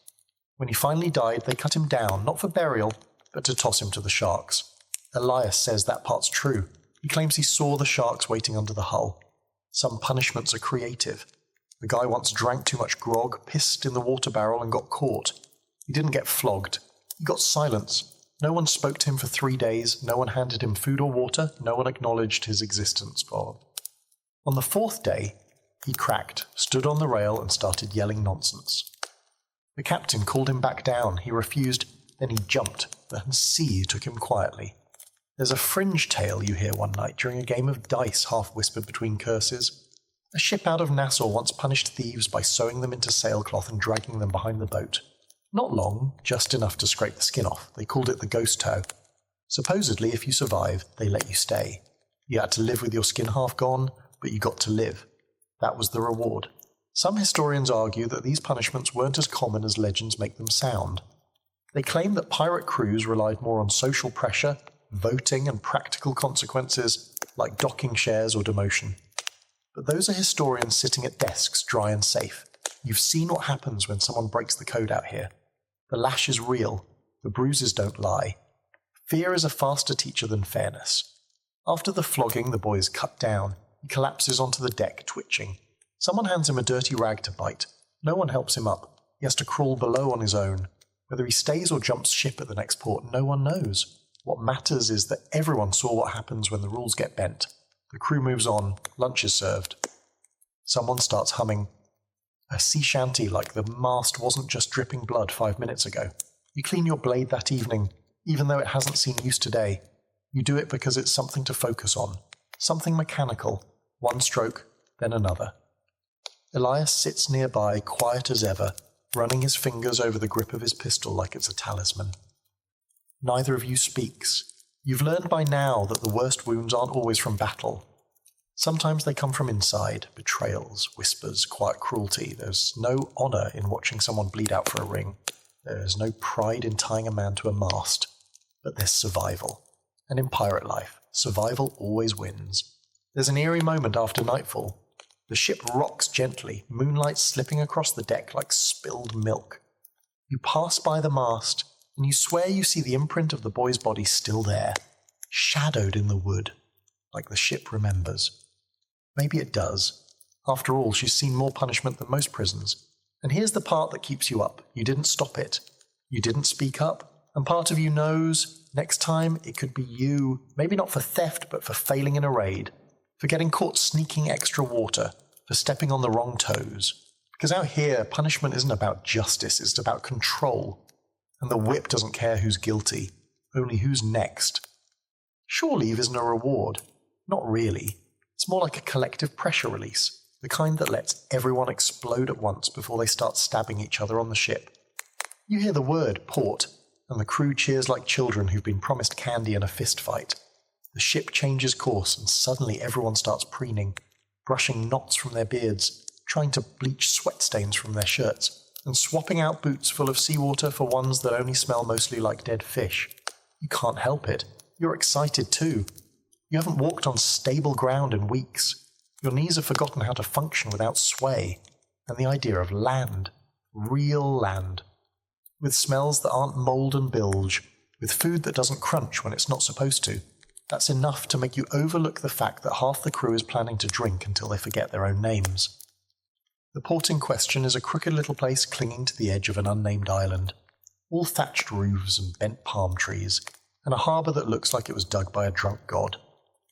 When he finally died, they cut him down, not for burial, but to toss him to the sharks. Elias says that part's true. He claims he saw the sharks waiting under the hull. Some punishments are creative. The guy once drank too much grog, pissed in the water barrel, and got caught. He didn't get flogged. He got silence. No one spoke to him for 3 days. No one handed him food or water. No one acknowledged his existence. On the 4th day, he cracked, stood on the rail, and started yelling nonsense. The captain called him back down. He refused. Then he jumped. The sea took him quietly. There's a fringe tale you hear one night during a game of dice, half-whispered between curses. A ship out of Nassau once punished thieves by sewing them into sailcloth and dragging them behind the boat. Not long, just enough to scrape the skin off. They called it the ghost tow. Supposedly, if you survived, they let you stay. You had to live with your skin half gone, but you got to live. That was the reward. Some historians argue that these punishments weren't as common as legends make them sound. They claim that pirate crews relied more on social pressure, voting, and practical consequences, like docking shares or demotion. But those are historians sitting at desks, dry and safe. You've seen what happens when someone breaks the code out here. The lash is real. The bruises don't lie. Fear is a faster teacher than fairness. After the flogging, the boy is cut down. He collapses onto the deck, twitching. Someone hands him a dirty rag to bite. No one helps him up. He has to crawl below on his own. Whether he stays or jumps ship at the next port, no one knows. What matters is that everyone saw what happens when the rules get bent. The crew moves on. Lunch is served. Someone starts humming. A sea shanty like the mast wasn't just dripping blood 5 minutes ago. You clean your blade that evening, even though it hasn't seen use today. You do it because it's something to focus on. Something mechanical. One stroke, then another. Elias sits nearby, quiet as ever, running his fingers over the grip of his pistol like it's a talisman. Neither of you speaks. You've learned by now that the worst wounds aren't always from battle. Sometimes they come from inside, betrayals, whispers, quiet cruelty. There's no honour in watching someone bleed out for a ring. There is no pride in tying a man to a mast. But there's survival. And in pirate life, survival always wins. There's an eerie moment after nightfall. The ship rocks gently, moonlight slipping across the deck like spilled milk. You pass by the mast, and you swear you see the imprint of the boy's body still there, shadowed in the wood, like the ship remembers. Maybe it does. After all, she's seen more punishment than most prisons. And here's the part that keeps you up. You didn't stop it. You didn't speak up. And part of you knows, next time it could be you, maybe not for theft, but for failing in a raid, for getting caught sneaking extra water, for stepping on the wrong toes. Because out here, punishment isn't about justice, it's about control. And the whip doesn't care who's guilty, only who's next. Shore leave isn't a reward. Not really. It's more like a collective pressure release, the kind that lets everyone explode at once before they start stabbing each other on the ship. You hear the word, port, and the crew cheers like children who've been promised candy in a fist fight. The ship changes course and suddenly everyone starts preening, brushing knots from their beards, trying to bleach sweat stains from their shirts, and swapping out boots full of seawater for ones that only smell mostly like dead fish. You can't help it. You're excited too. You haven't walked on stable ground in weeks. Your knees have forgotten how to function without sway, and the idea of land, real land, with smells that aren't mould and bilge, with food that doesn't crunch when it's not supposed to. That's enough to make you overlook the fact that half the crew is planning to drink until they forget their own names. The port in question is a crooked little place clinging to the edge of an unnamed island, all thatched roofs and bent palm trees, and a harbour that looks like it was dug by a drunk god.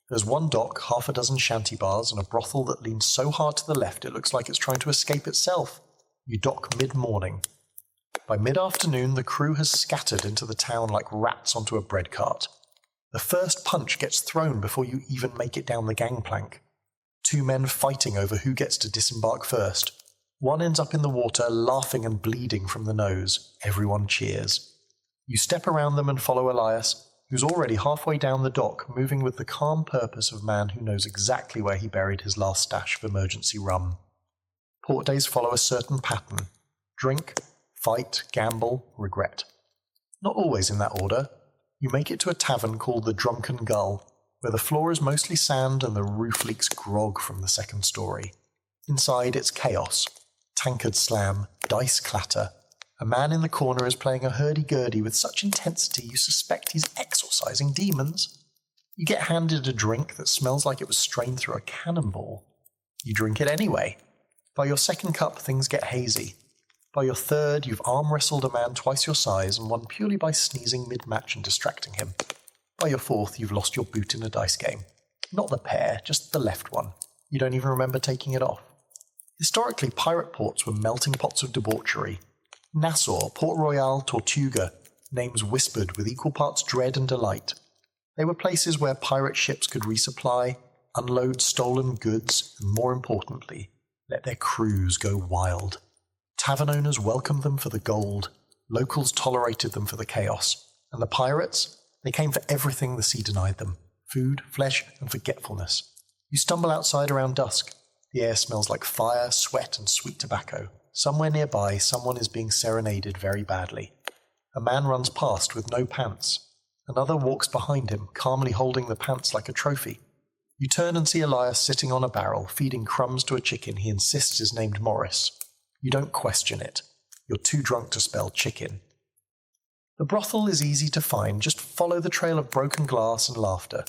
There's one dock, half a dozen shanty bars, and a brothel that leans so hard to the left it looks like it's trying to escape itself. You dock mid-morning. By mid-afternoon, the crew has scattered into the town like rats onto a bread cart. The first punch gets thrown before you even make it down the gangplank. 2 men fighting over who gets to disembark first. One ends up in the water, laughing and bleeding from the nose. Everyone cheers. You step around them and follow Elias, who's already halfway down the dock, moving with the calm purpose of a man who knows exactly where he buried his last stash of emergency rum. Port days follow a certain pattern. Drink, fight, gamble, regret. Not always in that order. You make it to a tavern called the Drunken Gull. where the floor is mostly sand and the roof leaks grog from the second story. Inside it's chaos. Tankard slam, dice clatter. A man in the corner is playing a hurdy-gurdy with such intensity you suspect he's exorcising demons. You get handed a drink that smells like it was strained through a cannonball. You drink it anyway. By your second cup, things get hazy. By your third, you've arm-wrestled a man twice your size and won purely by sneezing mid-match and distracting him. By your fourth, you've lost your boot in a dice game. Not the pair, just the left one. You don't even remember taking it off. Historically, pirate ports were melting pots of debauchery. Nassau, Port Royal, Tortuga, names whispered with equal parts dread and delight. They were places where pirate ships could resupply, unload stolen goods, and more importantly, let their crews go wild. Tavern owners welcomed them for the gold, locals tolerated them for the chaos, and the pirates, they came for everything the sea denied them: food, flesh, and forgetfulness. You stumble outside around dusk. The air smells like fire, sweat, and sweet tobacco. Somewhere nearby, someone is being serenaded very badly. A man runs past with no pants. Another walks behind him, calmly holding the pants like a trophy. You turn and see Elias sitting on a barrel, feeding crumbs to a chicken he insists is named Morris. You don't question it. You're too drunk to spell chicken. The brothel is easy to find. Just follow the trail of broken glass and laughter.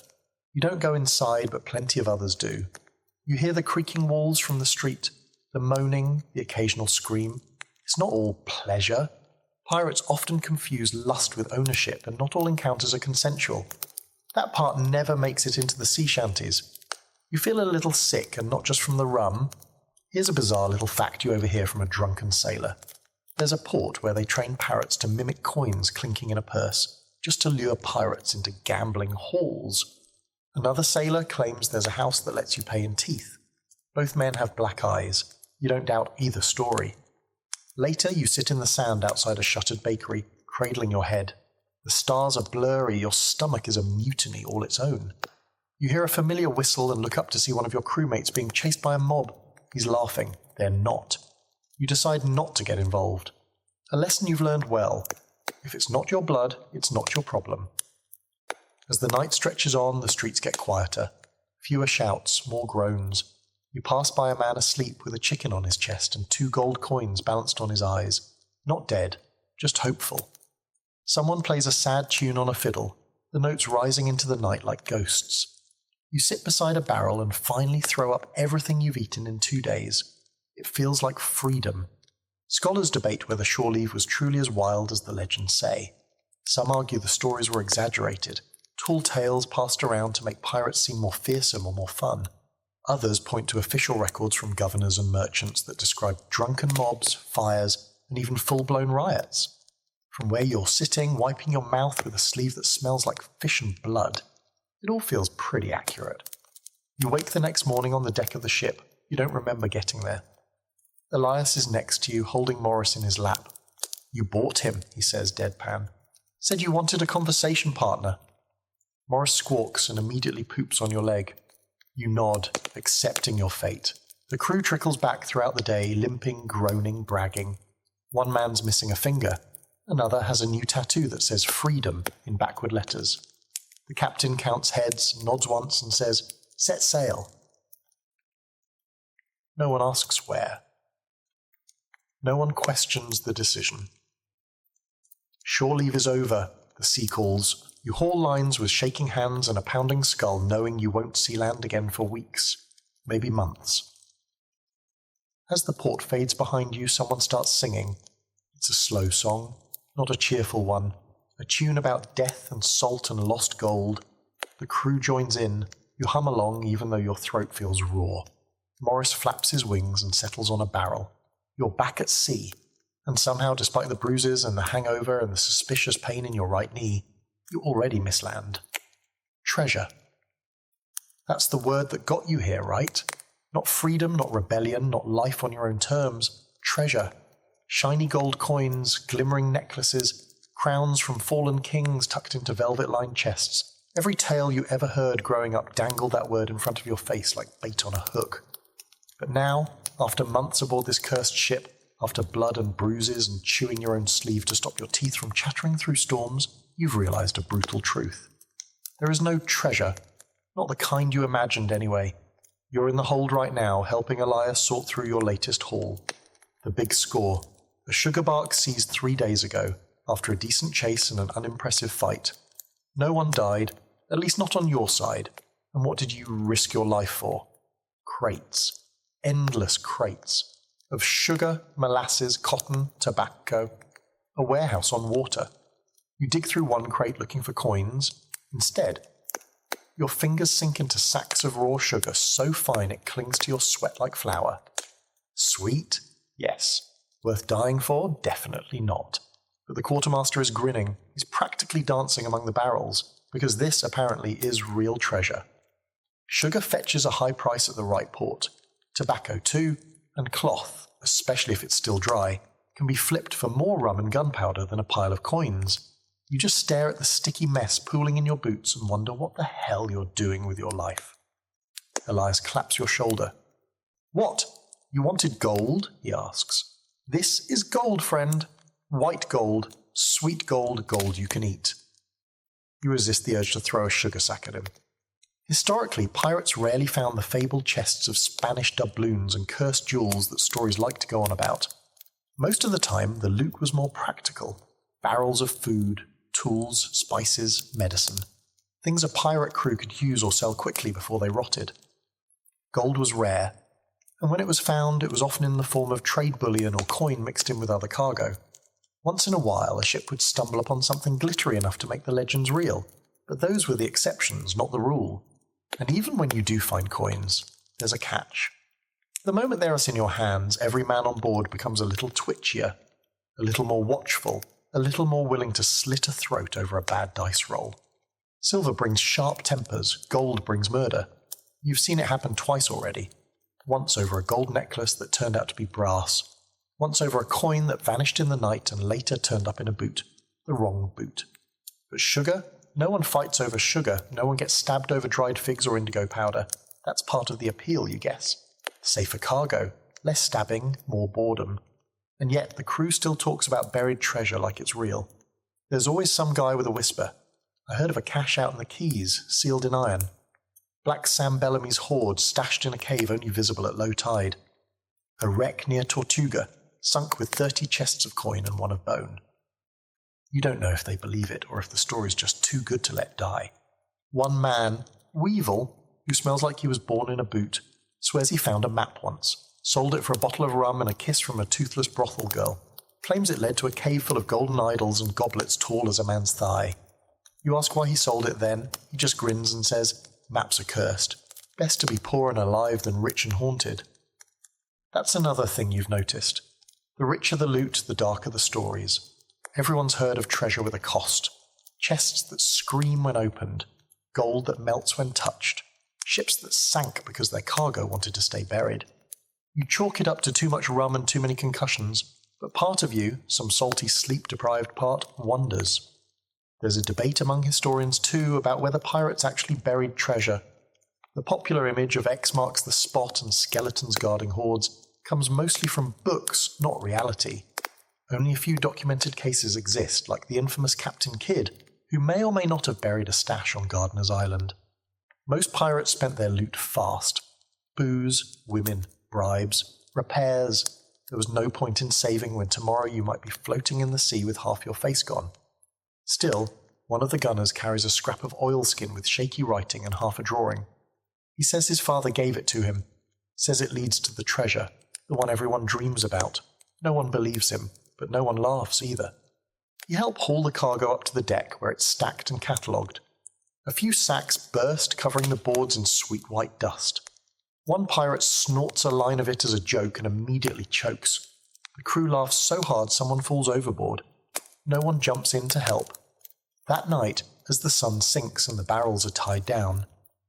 You don't go inside, but plenty of others do. You hear the creaking walls from the street, the moaning, the occasional scream. It's not all pleasure. Pirates often confuse lust with ownership, and not all encounters are consensual. That part never makes it into the sea shanties. You feel a little sick, and not just from the rum. Here's a bizarre little fact you overhear from a drunken sailor. There's a port where they train parrots to mimic coins clinking in a purse, just to lure pirates into gambling halls. Another sailor claims there's a house that lets you pay in teeth. Both men have black eyes. You don't doubt either story. Later, you sit in the sand outside a shuttered bakery, cradling your head. The stars are blurry, your stomach is a mutiny all its own. You hear a familiar whistle and look up to see one of your crewmates being chased by a mob. He's laughing. They're not. You decide not to get involved. A lesson you've learned well. If it's not your blood, it's not your problem. As the night stretches on, the streets get quieter. Fewer shouts, more groans. You pass by a man asleep with a chicken on his chest and 2 gold coins balanced on his eyes. Not dead, just hopeful. Someone plays a sad tune on a fiddle, the notes rising into the night like ghosts. You sit beside a barrel and finally throw up everything you've eaten in 2 days. It feels like freedom. Scholars debate whether shore leave was truly as wild as the legends say. Some argue the stories were exaggerated, tall tales passed around to make pirates seem more fearsome or more fun. Others point to official records from governors and merchants that describe drunken mobs, fires, and even full-blown riots. From where you're sitting, wiping your mouth with a sleeve that smells like fish and blood, it all feels pretty accurate. You wake the next morning on the deck of the ship. You don't remember getting there. Elias is next to you, holding Morris in his lap. "You bought him," he says, deadpan. "Said you wanted a conversation partner." Morris squawks and immediately poops on your leg. You nod, accepting your fate. The crew trickles back throughout the day, limping, groaning, bragging. One man's missing a finger. Another has a new tattoo that says freedom in backward letters. The captain counts heads, nods once, and says, "Set sail." No one asks where. No one questions the decision. Shore leave is over, the sea calls. You haul lines with shaking hands and a pounding skull, knowing you won't see land again for weeks, maybe months. As the port fades behind you, someone starts singing. It's a slow song, not a cheerful one, a tune about death and salt and lost gold. The crew joins in. You hum along even though your throat feels raw. Morris flaps his wings and settles on a barrel. You're back at sea, and somehow, despite the bruises and the hangover and the suspicious pain in your right knee, you already miss land. Treasure. That's the word that got you here, right? Not freedom, not rebellion, not life on your own terms. Treasure. Shiny gold coins, glimmering necklaces, crowns from fallen kings tucked into velvet-lined chests. Every tale you ever heard growing up dangled that word in front of your face like bait on a hook. But now, after months aboard this cursed ship, after blood and bruises and chewing your own sleeve to stop your teeth from chattering through storms, you've realized a brutal truth. There is no treasure, Not the kind you imagined anyway. You're in the hold right now, helping Elias sort through your latest haul. The big score. A sugar bark seized 3 days ago, after a decent chase and an unimpressive fight. No one died, at least not on your side. And what did you risk your life for? Crates. Endless crates. Of sugar, molasses, cotton, tobacco. A warehouse on water. You dig through one crate looking for coins. Instead, your fingers sink into sacks of raw sugar so fine it clings to your sweat like flour. Sweet? Yes. Worth dying for? Definitely not. But the quartermaster is grinning. He's practically dancing among the barrels, because this apparently is real treasure. Sugar fetches a high price at the right port. Tobacco too, and cloth, especially if it's still dry, can be flipped for more rum and gunpowder than a pile of coins. You just stare at the sticky mess pooling in your boots and wonder what the hell you're doing with your life. Elias claps your shoulder. What? You wanted gold? He asks. This is gold, friend. White gold, sweet gold, gold you can eat. You resist the urge to throw a sugar sack at him. Historically, pirates rarely found the fabled chests of Spanish doubloons and cursed jewels that stories like to go on about. Most of the time, the loot was more practical. Barrels of food, tools, spices, medicine. Things a pirate crew could use or sell quickly before they rotted. Gold was rare, and when it was found, it was often in the form of trade bullion or coin mixed in with other cargo. Once in a while, a ship would stumble upon something glittery enough to make the legends real, but those were the exceptions, not the rule. And even when you do find coins, there's a catch. The moment they are in your hands, every man on board becomes a little twitchier, a little more watchful, a little more willing to slit a throat over a bad dice roll. Silver brings sharp tempers, gold brings murder. You've seen it happen twice already. Once over a gold necklace that turned out to be brass. Once over a coin that vanished in the night and later turned up in a boot. The wrong boot. But sugar? No one fights over sugar. No one gets stabbed over dried figs or indigo powder. That's part of the appeal, you guess. Safer cargo. Less stabbing, more boredom. And yet the crew still talks about buried treasure like it's real. There's always some guy with a whisper. I heard of a cache out in the Keys, sealed in iron. Black Sam Bellamy's hoard stashed in a cave only visible at low tide. A wreck near Tortuga, sunk with 30 chests of coin and one of bone. You don't know if they believe it or if the story's just too good to let die. One man, Weevil, who smells like he was born in a boot, swears he found a map once, sold it for a bottle of rum and a kiss from a toothless brothel girl, claims it led to a cave full of golden idols and goblets tall as a man's thigh. You ask why he sold it then, he just grins and says, maps are cursed. Best to be poor and alive than rich and haunted. That's another thing you've noticed. The richer the loot, the darker the stories. Everyone's heard of treasure with a cost. Chests that scream when opened. Gold that melts when touched. Ships that sank because their cargo wanted to stay buried. You chalk it up to too much rum and too many concussions, but part of you, some salty sleep-deprived part, wonders. There's a debate among historians too about whether pirates actually buried treasure. The popular image of X marks the spot and skeletons guarding hoards comes mostly from books, not reality. Only a few documented cases exist, like the infamous Captain Kidd, who may or may not have buried a stash on Gardiner's Island. Most pirates spent their loot fast. Booze, women, bribes, repairs. There was no point in saving when tomorrow you might be floating in the sea with half your face gone. Still, one of the gunners carries a scrap of oilskin with shaky writing and half a drawing. He says his father gave it to him, says it leads to the treasure, the one everyone dreams about. No one believes him, but no one laughs either. You help haul the cargo up to the deck where it's stacked and catalogued. A few sacks burst, covering the boards in sweet white dust. One pirate snorts a line of it as a joke and immediately chokes. The crew laughs so hard someone falls overboard. No one jumps in to help. That night, as the sun sinks and the barrels are tied down,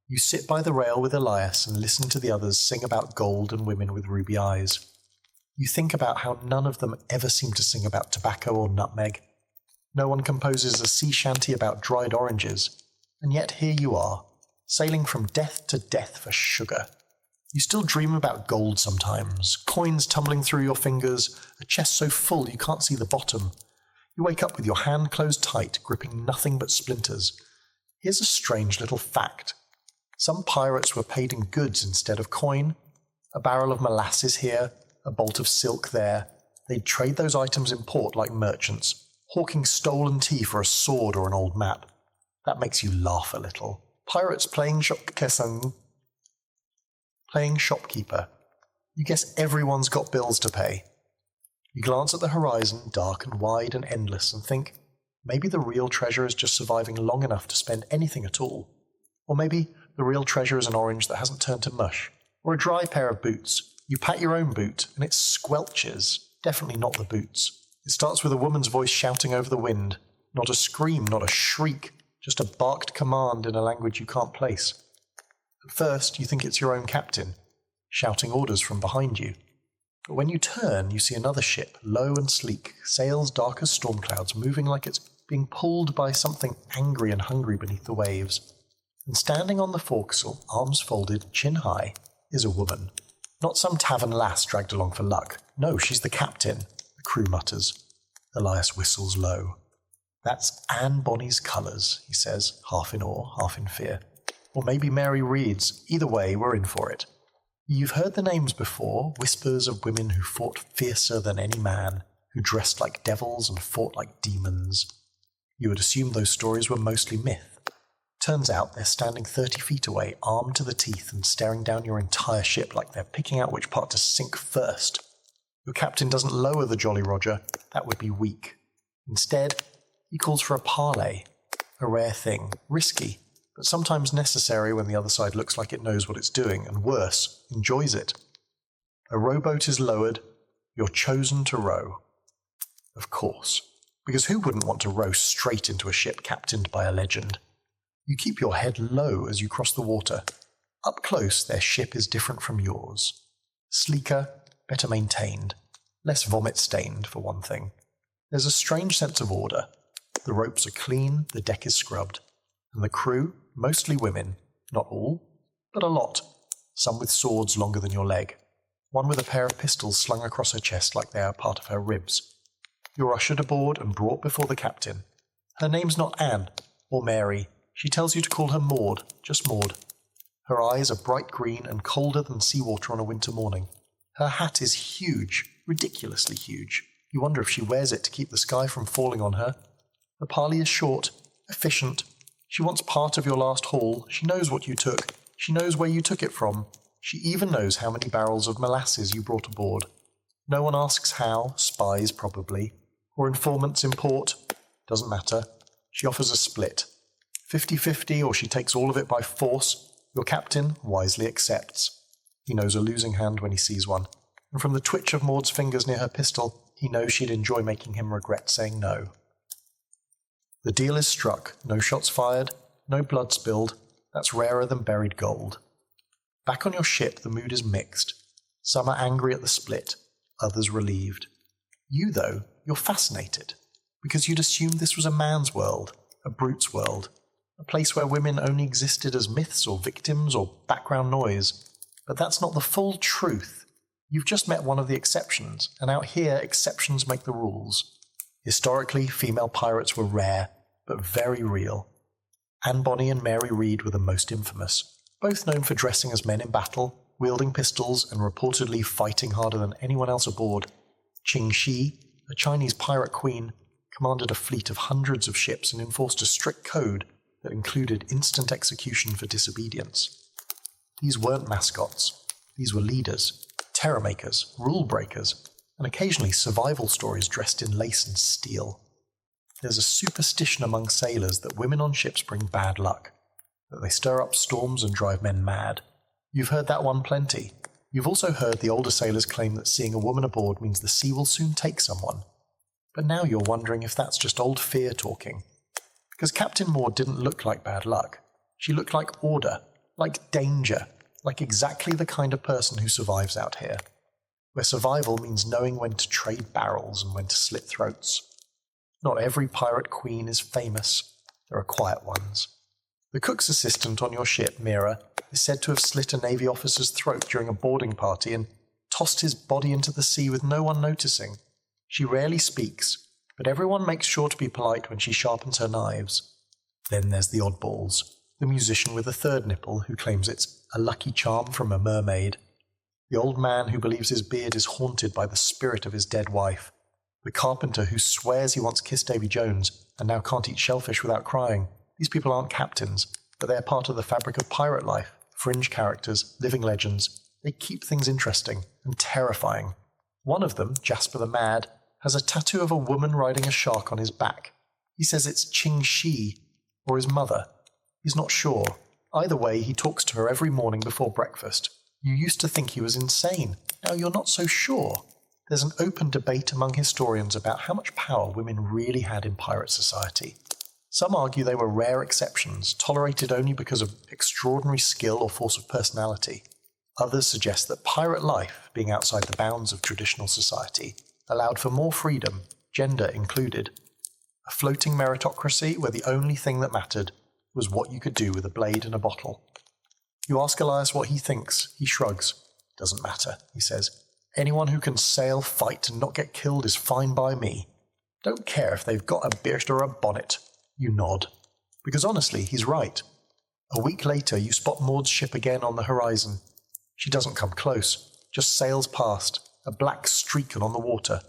you sit by the rail with Elias and listen to the others sing about gold and women with ruby eyes. You think about how none of them ever seem to sing about tobacco or nutmeg. No one composes a sea shanty about dried oranges. And yet here you are, sailing from death to death for sugar. You still dream about gold sometimes, coins tumbling through your fingers, a chest so full you can't see the bottom. You wake up with your hand closed tight, gripping nothing but splinters. Here's a strange little fact. Some pirates were paid in goods instead of coin. A barrel of molasses here, a bolt of silk there. They'd trade those items in port like merchants, hawking stolen tea for a sword or an old map. That makes you laugh a little. Pirates playing shopkeeper. You guess everyone's got bills to pay. You glance at the horizon, dark and wide and endless, and think, maybe the real treasure is just surviving long enough to spend anything at all. Or maybe the real treasure is an orange that hasn't turned to mush, or a dry pair of boots. You pat your own boot, and it squelches. Definitely not the boots. It starts with a woman's voice shouting over the wind. Not a scream, not a shriek, just a barked command in a language you can't place. At first, you think it's your own captain, shouting orders from behind you. But when you turn, you see another ship, low and sleek, sails dark as storm clouds, moving like it's being pulled by something angry and hungry beneath the waves. And standing on the forecastle, arms folded, chin high, is a woman. Not some tavern lass dragged along for luck. No, she's the captain, the crew mutters. Elias whistles low. That's Anne Bonny's colours, he says, half in awe, half in fear. Or maybe Mary Reed's. Either way, we're in for it. You've heard the names before, whispers of women who fought fiercer than any man, who dressed like devils and fought like demons. You would assume those stories were mostly myth. Turns out they're standing 30 feet away, armed to the teeth and staring down your entire ship like they're picking out which part to sink first. Your captain doesn't lower the Jolly Roger. That would be weak. Instead, he calls for a parley. A rare thing, risky, but sometimes necessary when the other side looks like it knows what it's doing, and worse, enjoys it. A rowboat is lowered. You're chosen to row. Of course, because who wouldn't want to row straight into a ship captained by a legend? You keep your head low as you cross the water. Up close, their ship is different from yours. Sleeker, better maintained, less vomit-stained, for one thing. There's a strange sense of order. The ropes are clean, the deck is scrubbed. And the crew, mostly women, not all, but a lot. Some with swords longer than your leg. One with a pair of pistols slung across her chest like they are part of her ribs. You're ushered aboard and brought before the captain. Her name's not Anne, or Mary. She tells you to call her Maud, just Maud. Her eyes are bright green and colder than seawater on a winter morning. Her hat is huge, ridiculously huge. You wonder if she wears it to keep the sky from falling on her. The parley is short, efficient. She wants part of your last haul. She knows what you took. She knows where you took it from. She even knows how many barrels of molasses you brought aboard. No one asks how, spies probably, or informants in port. Doesn't matter. She offers a split. 50-50, or she takes all of it by force. Your captain wisely accepts. He knows a losing hand when he sees one, and from the twitch of Maud's fingers near her pistol, he knows she'd enjoy making him regret saying no. The deal is struck, no shots fired, no blood spilled. That's rarer than buried gold. Back on your ship, the mood is mixed. Some are angry at the split, others relieved. You, though, you're fascinated, because you'd assumed this was a man's world, a brute's world, a place where women only existed as myths or victims or background noise. But that's not the full truth. You've just met one of the exceptions, and out here exceptions make the rules. Historically, female pirates were rare, but very real. Anne Bonny and Mary Reed were the most infamous, both known for dressing as men in battle, wielding pistols, and reportedly fighting harder than anyone else aboard. Qing Shi, a Chinese pirate queen, commanded a fleet of hundreds of ships and enforced a strict code that included instant execution for disobedience. These weren't mascots. These were leaders, terror makers, rule breakers, and occasionally survival stories dressed in lace and steel. There's a superstition among sailors that women on ships bring bad luck, that they stir up storms and drive men mad. You've heard that one plenty. You've also heard the older sailors claim that seeing a woman aboard means the sea will soon take someone. But now you're wondering if that's just old fear talking. Because Captain Maud didn't look like bad luck. She looked like order, like danger, like exactly the kind of person who survives out here, where survival means knowing when to trade barrels and when to slit throats. Not every pirate queen is famous. There are quiet ones. The cook's assistant on your ship, Mira, is said to have slit a Navy officer's throat during a boarding party and tossed his body into the sea with no one noticing. She rarely speaks, but everyone makes sure to be polite when she sharpens her knives. Then there's the oddballs. the musician with a third nipple who claims it's a lucky charm from a mermaid, the old man who believes his beard is haunted by the spirit of his dead wife, the carpenter who swears he once kissed Davy Jones and now can't eat shellfish without crying. These people aren't captains, but they're part of the fabric of pirate life, fringe characters, living legends. They keep things interesting and terrifying. One of them, Jasper the Mad, has a tattoo of a woman riding a shark on his back. He says it's Ching Shi, or his mother. He's not sure. Either way, he talks to her every morning before breakfast. You used to think he was insane. Now you're not so sure. There's an open debate among historians about how much power women really had in pirate society. Some argue they were rare exceptions, tolerated only because of extraordinary skill or force of personality. Others suggest that pirate life, being outside the bounds of traditional society, allowed for more freedom, gender included. A floating meritocracy where the only thing that mattered was what you could do with a blade and a bottle. You ask Elias what he thinks. He shrugs. Doesn't matter, he says. Anyone who can sail, fight, and not get killed is fine by me. Don't care if they've got a beard or a bonnet. You nod. Because honestly, he's right. A week later, you spot Maud's ship again on the horizon. She doesn't come close, just sails past, a black streak on the water.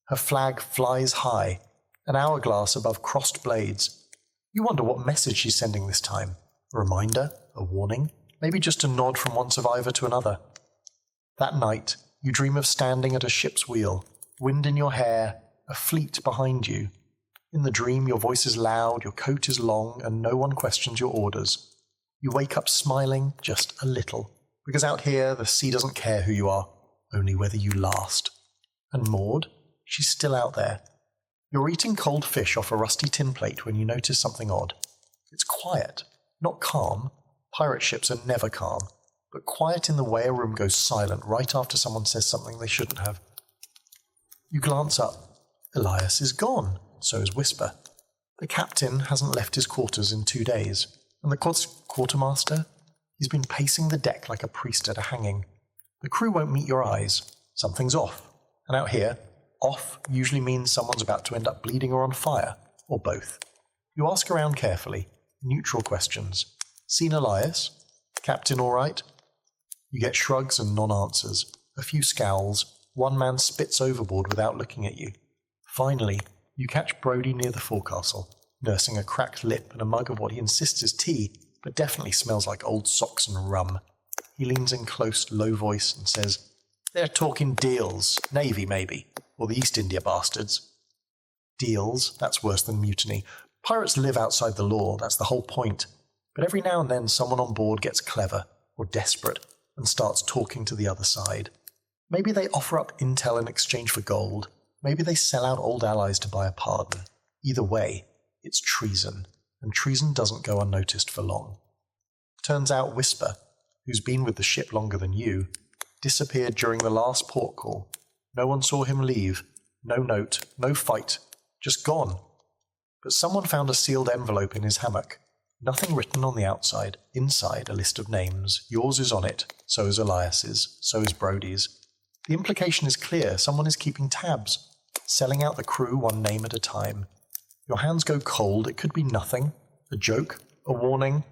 Her flag flies high, an hourglass above crossed blades. You wonder what message she's sending this time. A reminder? A warning? Maybe just a nod from one survivor to another. That night, you dream of standing at a ship's wheel, wind in your hair, a fleet behind you. In the dream, your voice is loud, your coat is long, and no one questions your orders. You wake up smiling just a little, because out here, the sea doesn't care who you are, only whether you last. And Maud? She's still out there. You're eating cold fish off a rusty tin plate when you notice something odd. It's quiet, not calm. Pirate ships are never calm, but quiet in the way a room goes silent right after someone says something they shouldn't have. You glance up. Elias is gone, so is Whisper. The captain hasn't left his quarters in 2 days, and the quartermaster? He's been pacing the deck like a priest at a hanging. The crew won't meet your eyes. Something's off. And out here, off usually means someone's about to end up bleeding or on fire, or both. You ask around carefully, neutral questions. Seen Elias? Captain all right? You get shrugs and non-answers, a few scowls. One man spits overboard without looking at you. Finally, you catch Brody near the forecastle, nursing a cracked lip and a mug of what he insists is tea, but definitely smells like old socks and rum. He leans in close, low voice and says, "They're talking deals. Navy, maybe. Or the East India bastards." Deals? That's worse than mutiny. Pirates live outside the law, that's the whole point. But every now and then someone on board gets clever, or desperate, and starts talking to the other side. Maybe they offer up intel in exchange for gold. Maybe they sell out old allies to buy a pardon. Either way, it's treason, and treason doesn't go unnoticed for long. Turns out Whisper, who's been with the ship longer than you, disappeared during the last port call. No one saw him leave. No note, no fight. Just gone. But someone found a sealed envelope in his hammock. Nothing written on the outside. Inside, a list of names. Yours is on it. So is Elias's. So is Brody's. The implication is clear. Someone is keeping tabs. Selling out the crew one name at a time. Your hands go cold. It could be nothing. A joke. A warning.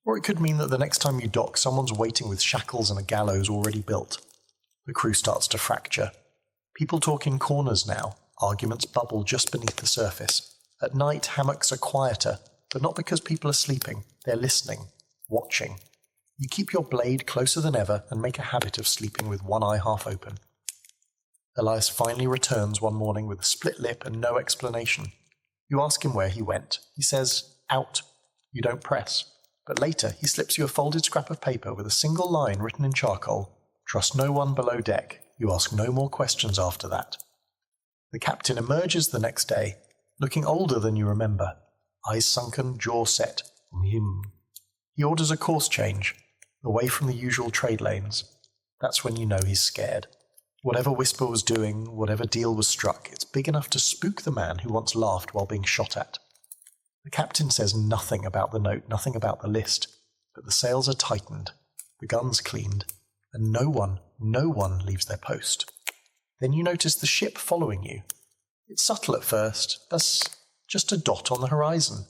Or it could mean that the next time you dock, someone's waiting with shackles and a gallows already built. The crew starts to fracture. People talk in corners now. Arguments bubble just beneath the surface. At night, hammocks are quieter, but not because people are sleeping. They're listening, watching. You keep your blade closer than ever and make a habit of sleeping with one eye half open. Elias finally returns one morning with a split lip and no explanation. You ask him where he went. He says, out. You don't press. But later, he slips you a folded scrap of paper with a single line written in charcoal. Trust no one below deck. You ask no more questions after that. The captain emerges the next day, looking older than you remember. Eyes sunken, jaw set. He orders a course change, away from the usual trade lanes. That's when you know he's scared. Whatever Whisper was doing, whatever deal was struck, it's big enough to spook the man who once laughed while being shot at. The captain says nothing about the note, nothing about the list, but the sails are tightened, the guns cleaned, and no one leaves their post. Then you notice the ship following you. It's subtle at first, as just a dot on the horizon.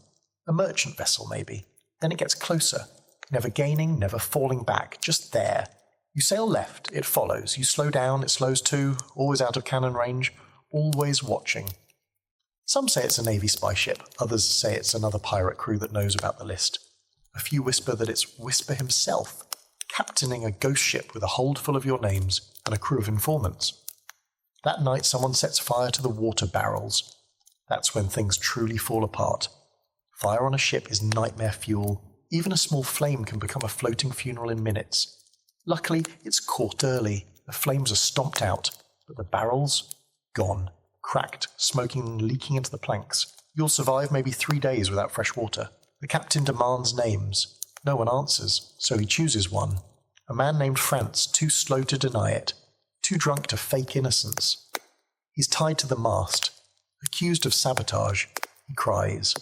A merchant vessel, maybe. Then it gets closer, never gaining, never falling back, just there. You sail left, it follows. You slow down, it slows too, always out of cannon range, always watching. Some say it's a Navy spy ship, others say it's another pirate crew that knows about the list. A few whisper that it's Whisper himself, captaining a ghost ship with a hold full of your names and a crew of informants. That night someone sets fire to the water barrels. That's when things truly fall apart. Fire on a ship is nightmare fuel. Even a small flame can become a floating funeral in minutes. Luckily, it's caught early. The flames are stomped out, but the barrels? Gone. Cracked, smoking, leaking into the planks. You'll survive maybe 3 days without fresh water. The captain demands names. No one answers, so he chooses one. A man named France, too slow to deny it. Too drunk to fake innocence. He's tied to the mast. Accused of sabotage. He cries.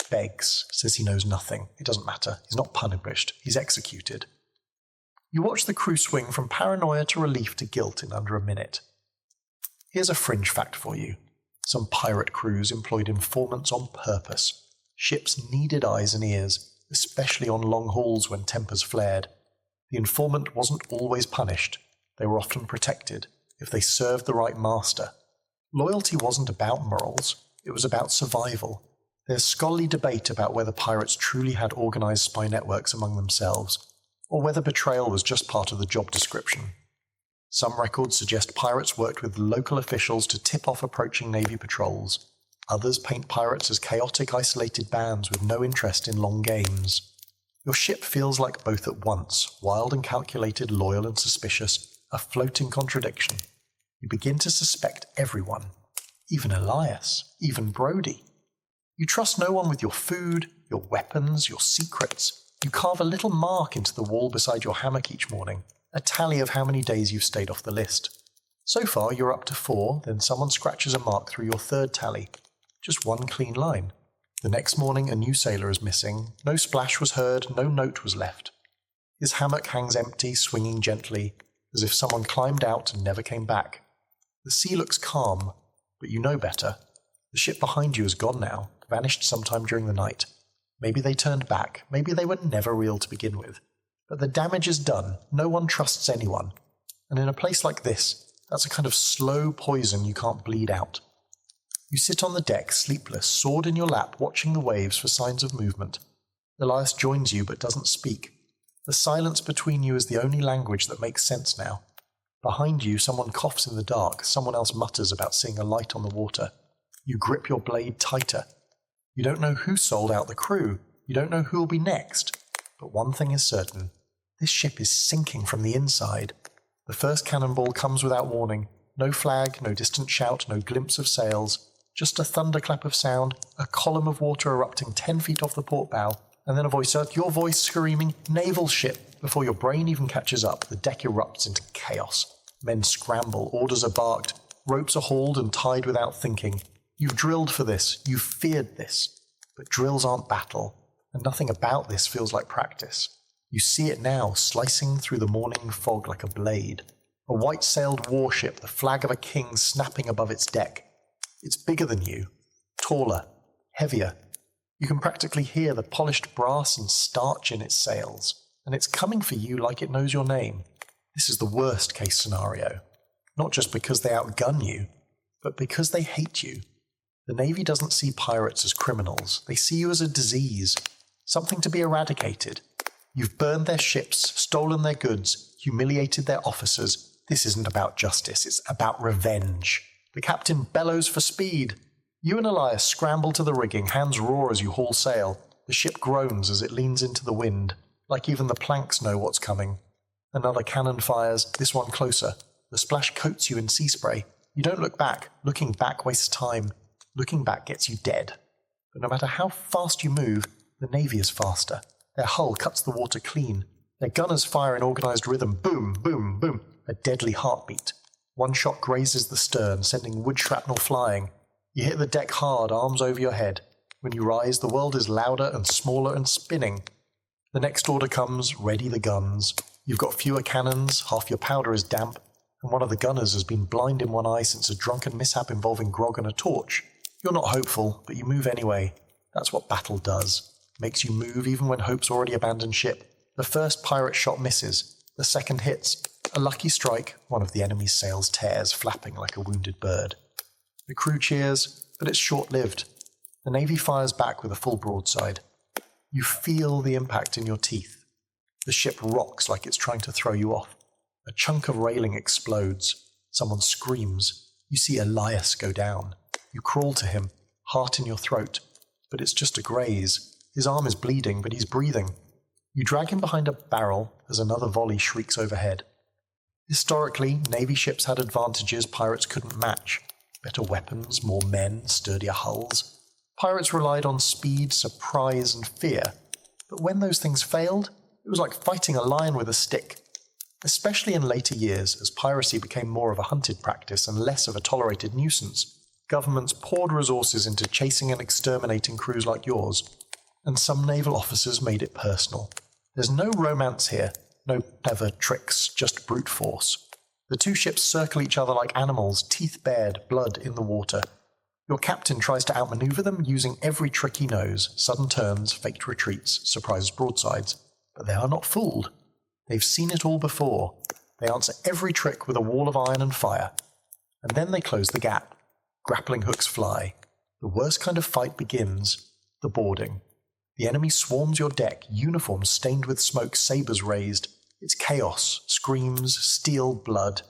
Begs. Says he knows nothing. It doesn't matter. He's not punished. He's executed. You watch the crew swing from paranoia to relief to guilt in under a minute. Here's a fringe fact for you. Some pirate crews employed informants on purpose. Ships needed eyes and ears, especially on long hauls when tempers flared. The informant wasn't always punished. They were often protected, if they served the right master. Loyalty wasn't about morals, it was about survival. There's scholarly debate about whether pirates truly had organized spy networks among themselves, or whether betrayal was just part of the job description. Some records suggest pirates worked with local officials to tip off approaching Navy patrols. Others paint pirates as chaotic, isolated bands with no interest in long games. Your ship feels like both at once, wild and calculated, loyal and suspicious, a floating contradiction. You begin to suspect everyone, even Elias, even Brody. You trust no one with your food, your weapons, your secrets. You carve a little mark into the wall beside your hammock each morning, a tally of how many days you've stayed off the list. So far you're up to 4, then someone scratches a mark through your third tally. Just one clean line. The next morning a new sailor is missing, no splash was heard, no note was left. His hammock hangs empty, swinging gently, as if someone climbed out and never came back. The sea looks calm, but you know better. The ship behind you is gone now, vanished sometime during the night. Maybe they turned back, maybe they were never real to begin with. But the damage is done, no one trusts anyone. And in a place like this, that's a kind of slow poison you can't bleed out. You sit on the deck, sleepless, sword in your lap, watching the waves for signs of movement. Elias joins you but doesn't speak. The silence between you is the only language that makes sense now. Behind you, someone coughs in the dark, someone else mutters about seeing a light on the water. You grip your blade tighter. You don't know who sold out the crew, you don't know who'll be next. But one thing is certain, this ship is sinking from the inside. The first cannonball comes without warning. No flag, no distant shout, no glimpse of sails. Just a thunderclap of sound, a column of water erupting 10 feet off the port bow, and then a voice, your voice screaming, "Naval ship!" Before your brain even catches up, the deck erupts into chaos. Men scramble, orders are barked, ropes are hauled and tied without thinking. You've drilled for this, you've feared this. But drills aren't battle, and nothing about this feels like practice. You see it now, slicing through the morning fog like a blade. A white-sailed warship, the flag of a king snapping above its deck. It's bigger than you, taller, heavier. You can practically hear the polished brass and starch in its sails, and it's coming for you like it knows your name. This is the worst-case scenario. Not just because they outgun you, but because they hate you. The Navy doesn't see pirates as criminals. They see you as a disease, something to be eradicated. You've burned their ships, stolen their goods, humiliated their officers. This isn't about justice, it's about revenge. The captain bellows for speed. You and Elias scramble to the rigging, hands roar as you haul sail. The ship groans as it leans into the wind, like even the planks know what's coming. Another cannon fires, this one closer. The splash coats you in sea spray. You don't look back. Looking back wastes time. Looking back gets you dead. But no matter how fast you move, the Navy is faster. Their hull cuts the water clean. Their gunners fire in organised rhythm. Boom, boom, boom. A deadly heartbeat. One shot grazes the stern, sending wood shrapnel flying. You hit the deck hard, arms over your head. When you rise, the world is louder and smaller and spinning. The next order comes, ready the guns. You've got fewer cannons, half your powder is damp, and one of the gunners has been blind in one eye since a drunken mishap involving grog and a torch. You're not hopeful, but you move anyway. That's what battle does. makes you move even when hope's already abandoned ship. The first pirate shot misses, the second hits. A lucky strike, one of the enemy's sails tears, flapping like a wounded bird. The crew cheers, but it's short-lived. The Navy fires back with a full broadside. You feel the impact in your teeth. The ship rocks like it's trying to throw you off. A chunk of railing explodes. Someone screams. You see Elias go down. You crawl to him, heart in your throat. But it's just a graze. His arm is bleeding, but he's breathing. You drag him behind a barrel as another volley shrieks overhead. Historically, Navy ships had advantages pirates couldn't match. Better weapons, more men, sturdier hulls. Pirates relied on speed, surprise, and fear. But when those things failed, it was like fighting a lion with a stick. Especially in later years, as piracy became more of a hunted practice and less of a tolerated nuisance, governments poured resources into chasing and exterminating crews like yours. And some naval officers made it personal. There's no romance here, no clever tricks, just brute force. The two ships circle each other like animals, teeth bared, blood in the water. Your captain tries to outmaneuver them using every trick he knows, sudden turns, faked retreats, surprise broadsides. But they are not fooled. They've seen it all before. They answer every trick with a wall of iron and fire. And then they close the gap. Grappling hooks fly. The worst kind of fight begins, the boarding. The enemy swarms your deck, uniforms stained with smoke, sabers raised. It's chaos, screams, steel, blood.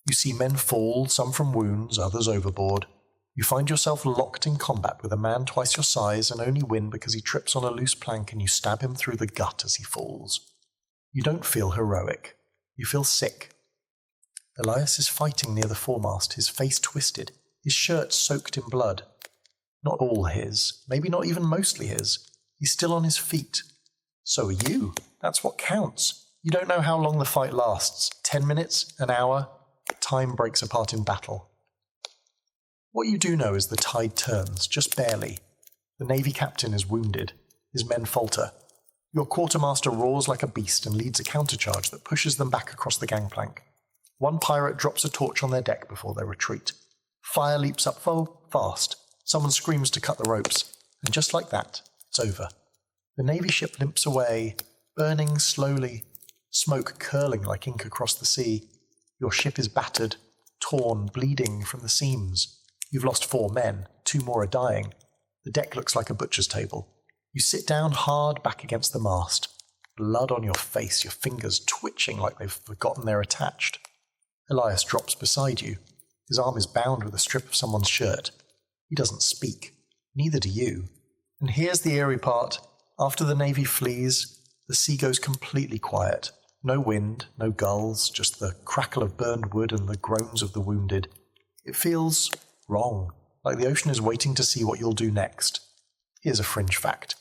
You see men fall, some from wounds, others overboard. You find yourself locked in combat with a man twice your size and only win because he trips on a loose plank and you stab him through the gut as he falls. You don't feel heroic. You feel sick. Elias is fighting near the foremast, his face twisted, his shirt soaked in blood. Not all his, maybe not even mostly his. He's still on his feet. So are you. That's what counts. You don't know how long the fight lasts. 10 minutes? An hour? Time breaks apart in battle. What you do know is the tide turns, just barely. The Navy captain is wounded. His men falter. Your quartermaster roars like a beast and leads a countercharge that pushes them back across the gangplank. One pirate drops a torch on their deck before they retreat. Fire leaps up fast. Someone screams to cut the ropes. And just like that, it's over. The Navy ship limps away, burning slowly, smoke curling like ink across the sea. Your ship is battered, torn, bleeding from the seams. You've lost 4 men, 2 more are dying. The deck looks like a butcher's table. You sit down hard back against the mast. Blood on your face, your fingers twitching like they've forgotten they're attached. Elias drops beside you. His arm is bound with a strip of someone's shirt. He doesn't speak. Neither do you. And here's the eerie part. After the Navy flees, the sea goes completely quiet. No wind, no gulls, just the crackle of burned wood and the groans of the wounded. It feels wrong, like the ocean is waiting to see what you'll do next. Here's a fringe fact.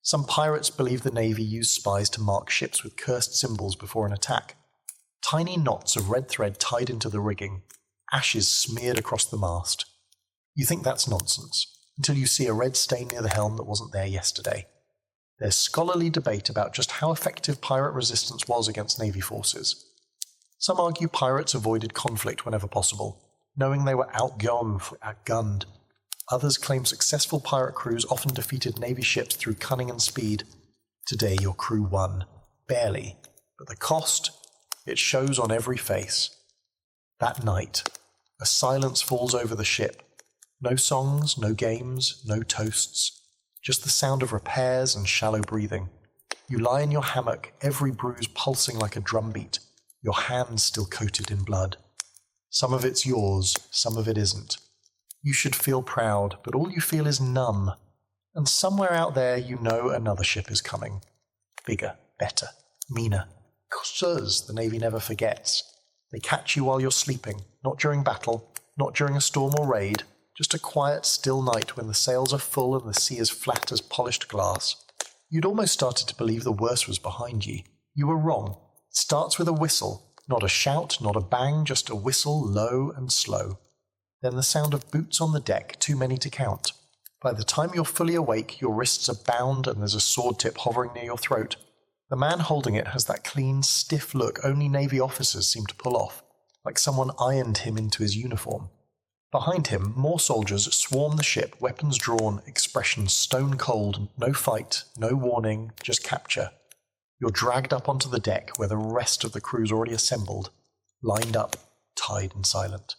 Some pirates believe the Navy used spies to mark ships with cursed symbols before an attack. Tiny knots of red thread tied into the rigging, ashes smeared across the mast. You think that's nonsense, until you see a red stain near the helm that wasn't there yesterday. There's scholarly debate about just how effective pirate resistance was against Navy forces. Some argue pirates avoided conflict whenever possible, knowing they were outgunned. Others claim successful pirate crews often defeated Navy ships through cunning and speed. Today your crew won. Barely. But the cost? It shows on every face. That night, a silence falls over the ship. No songs, no games, no toasts. Just the sound of repairs and shallow breathing. You lie in your hammock, every bruise pulsing like a drumbeat, your hands still coated in blood. Some of it's yours, some of it isn't. You should feel proud, but all you feel is numb. And somewhere out there you know another ship is coming. Bigger, better, meaner. Because the Navy never forgets. They catch you while you're sleeping, not during battle, not during a storm or raid, just a quiet, still night when the sails are full and the sea is flat as polished glass. You'd almost started to believe the worst was behind you. You were wrong. It starts with a whistle. Not a shout, not a bang, just a whistle, low and slow. Then the sound of boots on the deck, too many to count. By the time you're fully awake, your wrists are bound and there's a sword tip hovering near your throat. The man holding it has that clean, stiff look only Navy officers seem to pull off, like someone ironed him into his uniform. Behind him, more soldiers swarm the ship, weapons drawn, expressions stone cold, no fight, no warning, just capture. You're dragged up onto the deck where the rest of the crew's already assembled, lined up, tied and silent.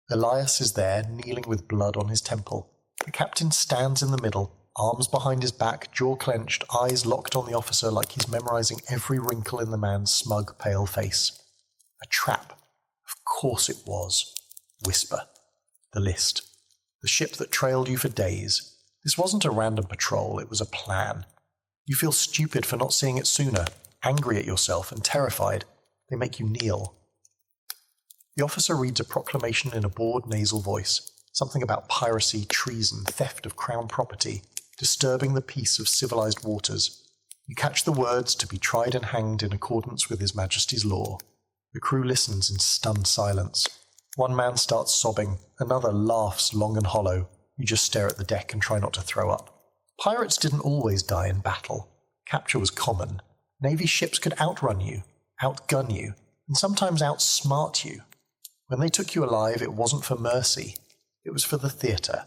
Elias is there, kneeling with blood on his temple. The captain stands in the middle, arms behind his back, jaw clenched, eyes locked on the officer like he's memorizing every wrinkle in the man's smug, pale face. A trap. Of course it was. Whisper. The list. The ship that trailed you for days. This wasn't a random patrol, it was a plan. You feel stupid for not seeing it sooner, angry at yourself and terrified. They make you kneel. The officer reads a proclamation in a bored nasal voice, something about piracy, treason, theft of crown property, disturbing the peace of civilized waters. You catch the words to be tried and hanged in accordance with His Majesty's law. The crew listens in stunned silence. One man starts sobbing, another laughs long and hollow. You just stare at the deck and try not to throw up. Pirates didn't always die in battle. Capture was common. Navy ships could outrun you, outgun you, and sometimes outsmart you. When they took you alive, it wasn't for mercy. It was for the theatre.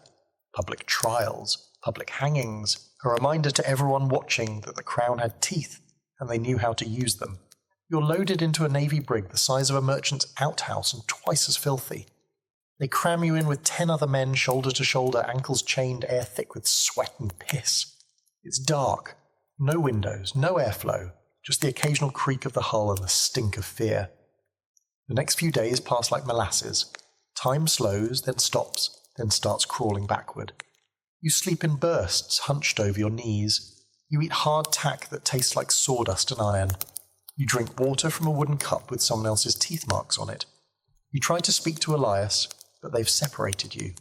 Public trials, public hangings, a reminder to everyone watching that the crown had teeth and they knew how to use them. You're loaded into a navy brig the size of a merchant's outhouse and twice as filthy. They cram you in with 10 other men, shoulder to shoulder, ankles chained, air thick with sweat and piss. It's dark. No windows, no airflow, just the occasional creak of the hull and the stink of fear. The next few days pass like molasses. Time slows, then stops, then starts crawling backward. You sleep in bursts, hunched over your knees. You eat hard tack that tastes like sawdust and iron. You drink water from a wooden cup with someone else's teeth marks on it. You try to speak to Elias, but they've separated you.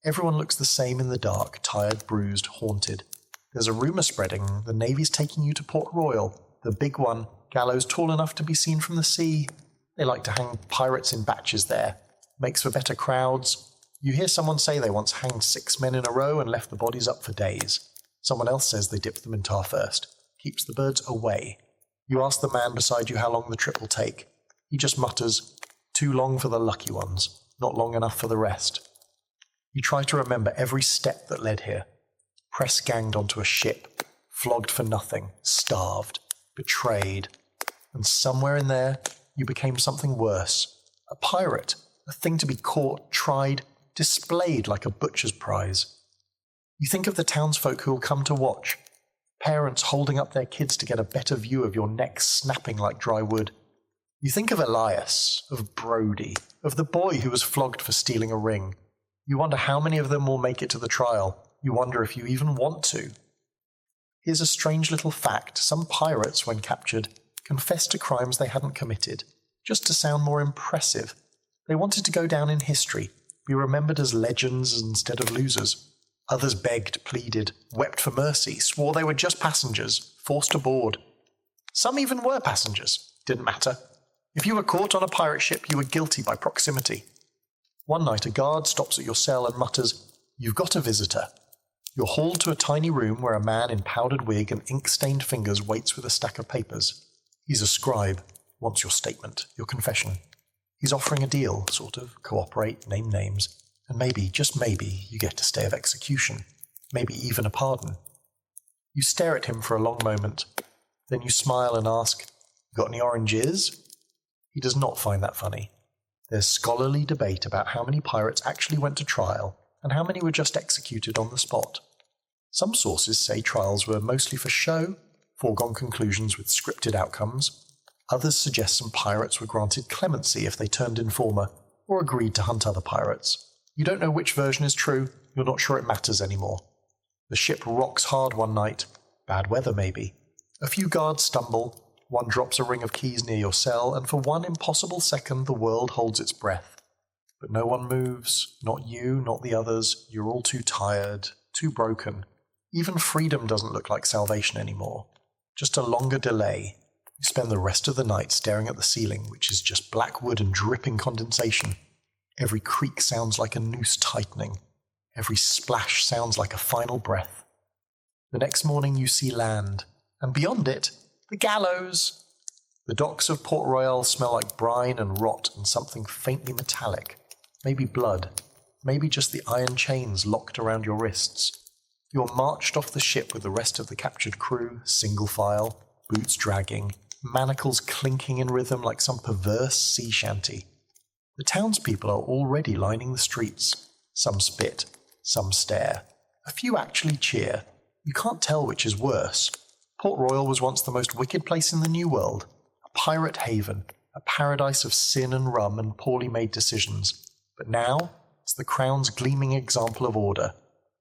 Everyone looks the same in the dark, tired, bruised, haunted. There's a rumour spreading the Navy's taking you to Port Royal, the big one, gallows tall enough to be seen from the sea. They like to hang pirates in batches there. Makes for better crowds. You hear someone say they once hanged 6 men in a row and left the bodies up for days. Someone else says they dipped them in tar first. Keeps the birds away. You ask the man beside you how long the trip will take. He just mutters, "Too long for the lucky ones, not long enough for the rest." You try to remember every step that led here. Press-ganged onto a ship, flogged for nothing, starved, betrayed. And somewhere in there, you became something worse. A pirate, a thing to be caught, tried, displayed like a butcher's prize. You think of the townsfolk who will come to watch. Parents holding up their kids to get a better view of your neck snapping like dry wood. You think of Elias, of Brody, of the boy who was flogged for stealing a ring. You wonder how many of them will make it to the trial. You wonder if you even want to. Here's a strange little fact. Some pirates, when captured, confessed to crimes they hadn't committed, just to sound more impressive. They wanted to go down in history, be remembered as legends instead of losers. Others begged, pleaded, wept for mercy, swore they were just passengers, forced aboard. Some even were passengers. Didn't matter. If you were caught on a pirate ship, you were guilty by proximity. One night a guard stops at your cell and mutters, "You've got a visitor." You're hauled to a tiny room where a man in powdered wig and ink-stained fingers waits with a stack of papers. He's a scribe, wants your statement, your confession. He's offering a deal, sort of, cooperate, name names, and maybe, just maybe, you get a stay of execution, maybe even a pardon. You stare at him for a long moment, then you smile and ask, "Got any oranges?" He does not find that funny. There's scholarly debate about how many pirates actually went to trial and how many were just executed on the spot. Some sources say trials were mostly for show, foregone conclusions with scripted outcomes. Others suggest some pirates were granted clemency if they turned informer or agreed to hunt other pirates. You don't know which version is true, you're not sure it matters anymore. The ship rocks hard one night, bad weather maybe. A few guards stumble, one drops a ring of keys near your cell, and for one impossible second the world holds its breath. But no one moves, not you, not the others. You're all too tired, too broken. Even freedom doesn't look like salvation anymore. Just a longer delay. You spend the rest of the night staring at the ceiling, which is just black wood and dripping condensation. Every creak sounds like a noose tightening. Every splash sounds like a final breath. The next morning you see land, and beyond it, the gallows. The docks of Port Royal smell like brine and rot and something faintly metallic, maybe blood. maybe just the iron chains locked around your wrists. You're marched off the ship with the rest of the captured crew, single file, boots dragging, manacles clinking in rhythm like some perverse sea shanty. The townspeople are already lining the streets. Some spit, some stare. A few actually cheer. You can't tell which is worse. Port Royal was once the most wicked place in the New World, a pirate haven, a paradise of sin and rum and poorly made decisions. But now, it's the Crown's gleaming example of order.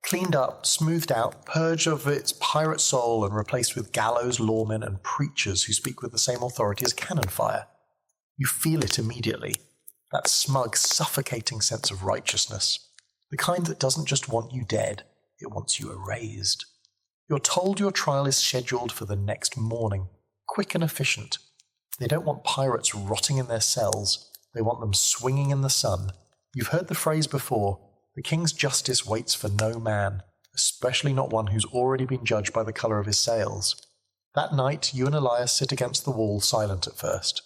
Cleaned up, smoothed out, purged of its pirate soul and replaced with gallows lawmen and preachers who speak with the same authority as cannon fire. You feel it immediately. That smug, suffocating sense of righteousness. The kind that doesn't just want you dead, it wants you erased. You're told your trial is scheduled for the next morning, quick and efficient. They don't want pirates rotting in their cells. They want them swinging in the sun. You've heard the phrase before, the king's justice waits for no man, especially not one who's already been judged by the colour of his sails. That night, you and Elias sit against the wall, silent at first.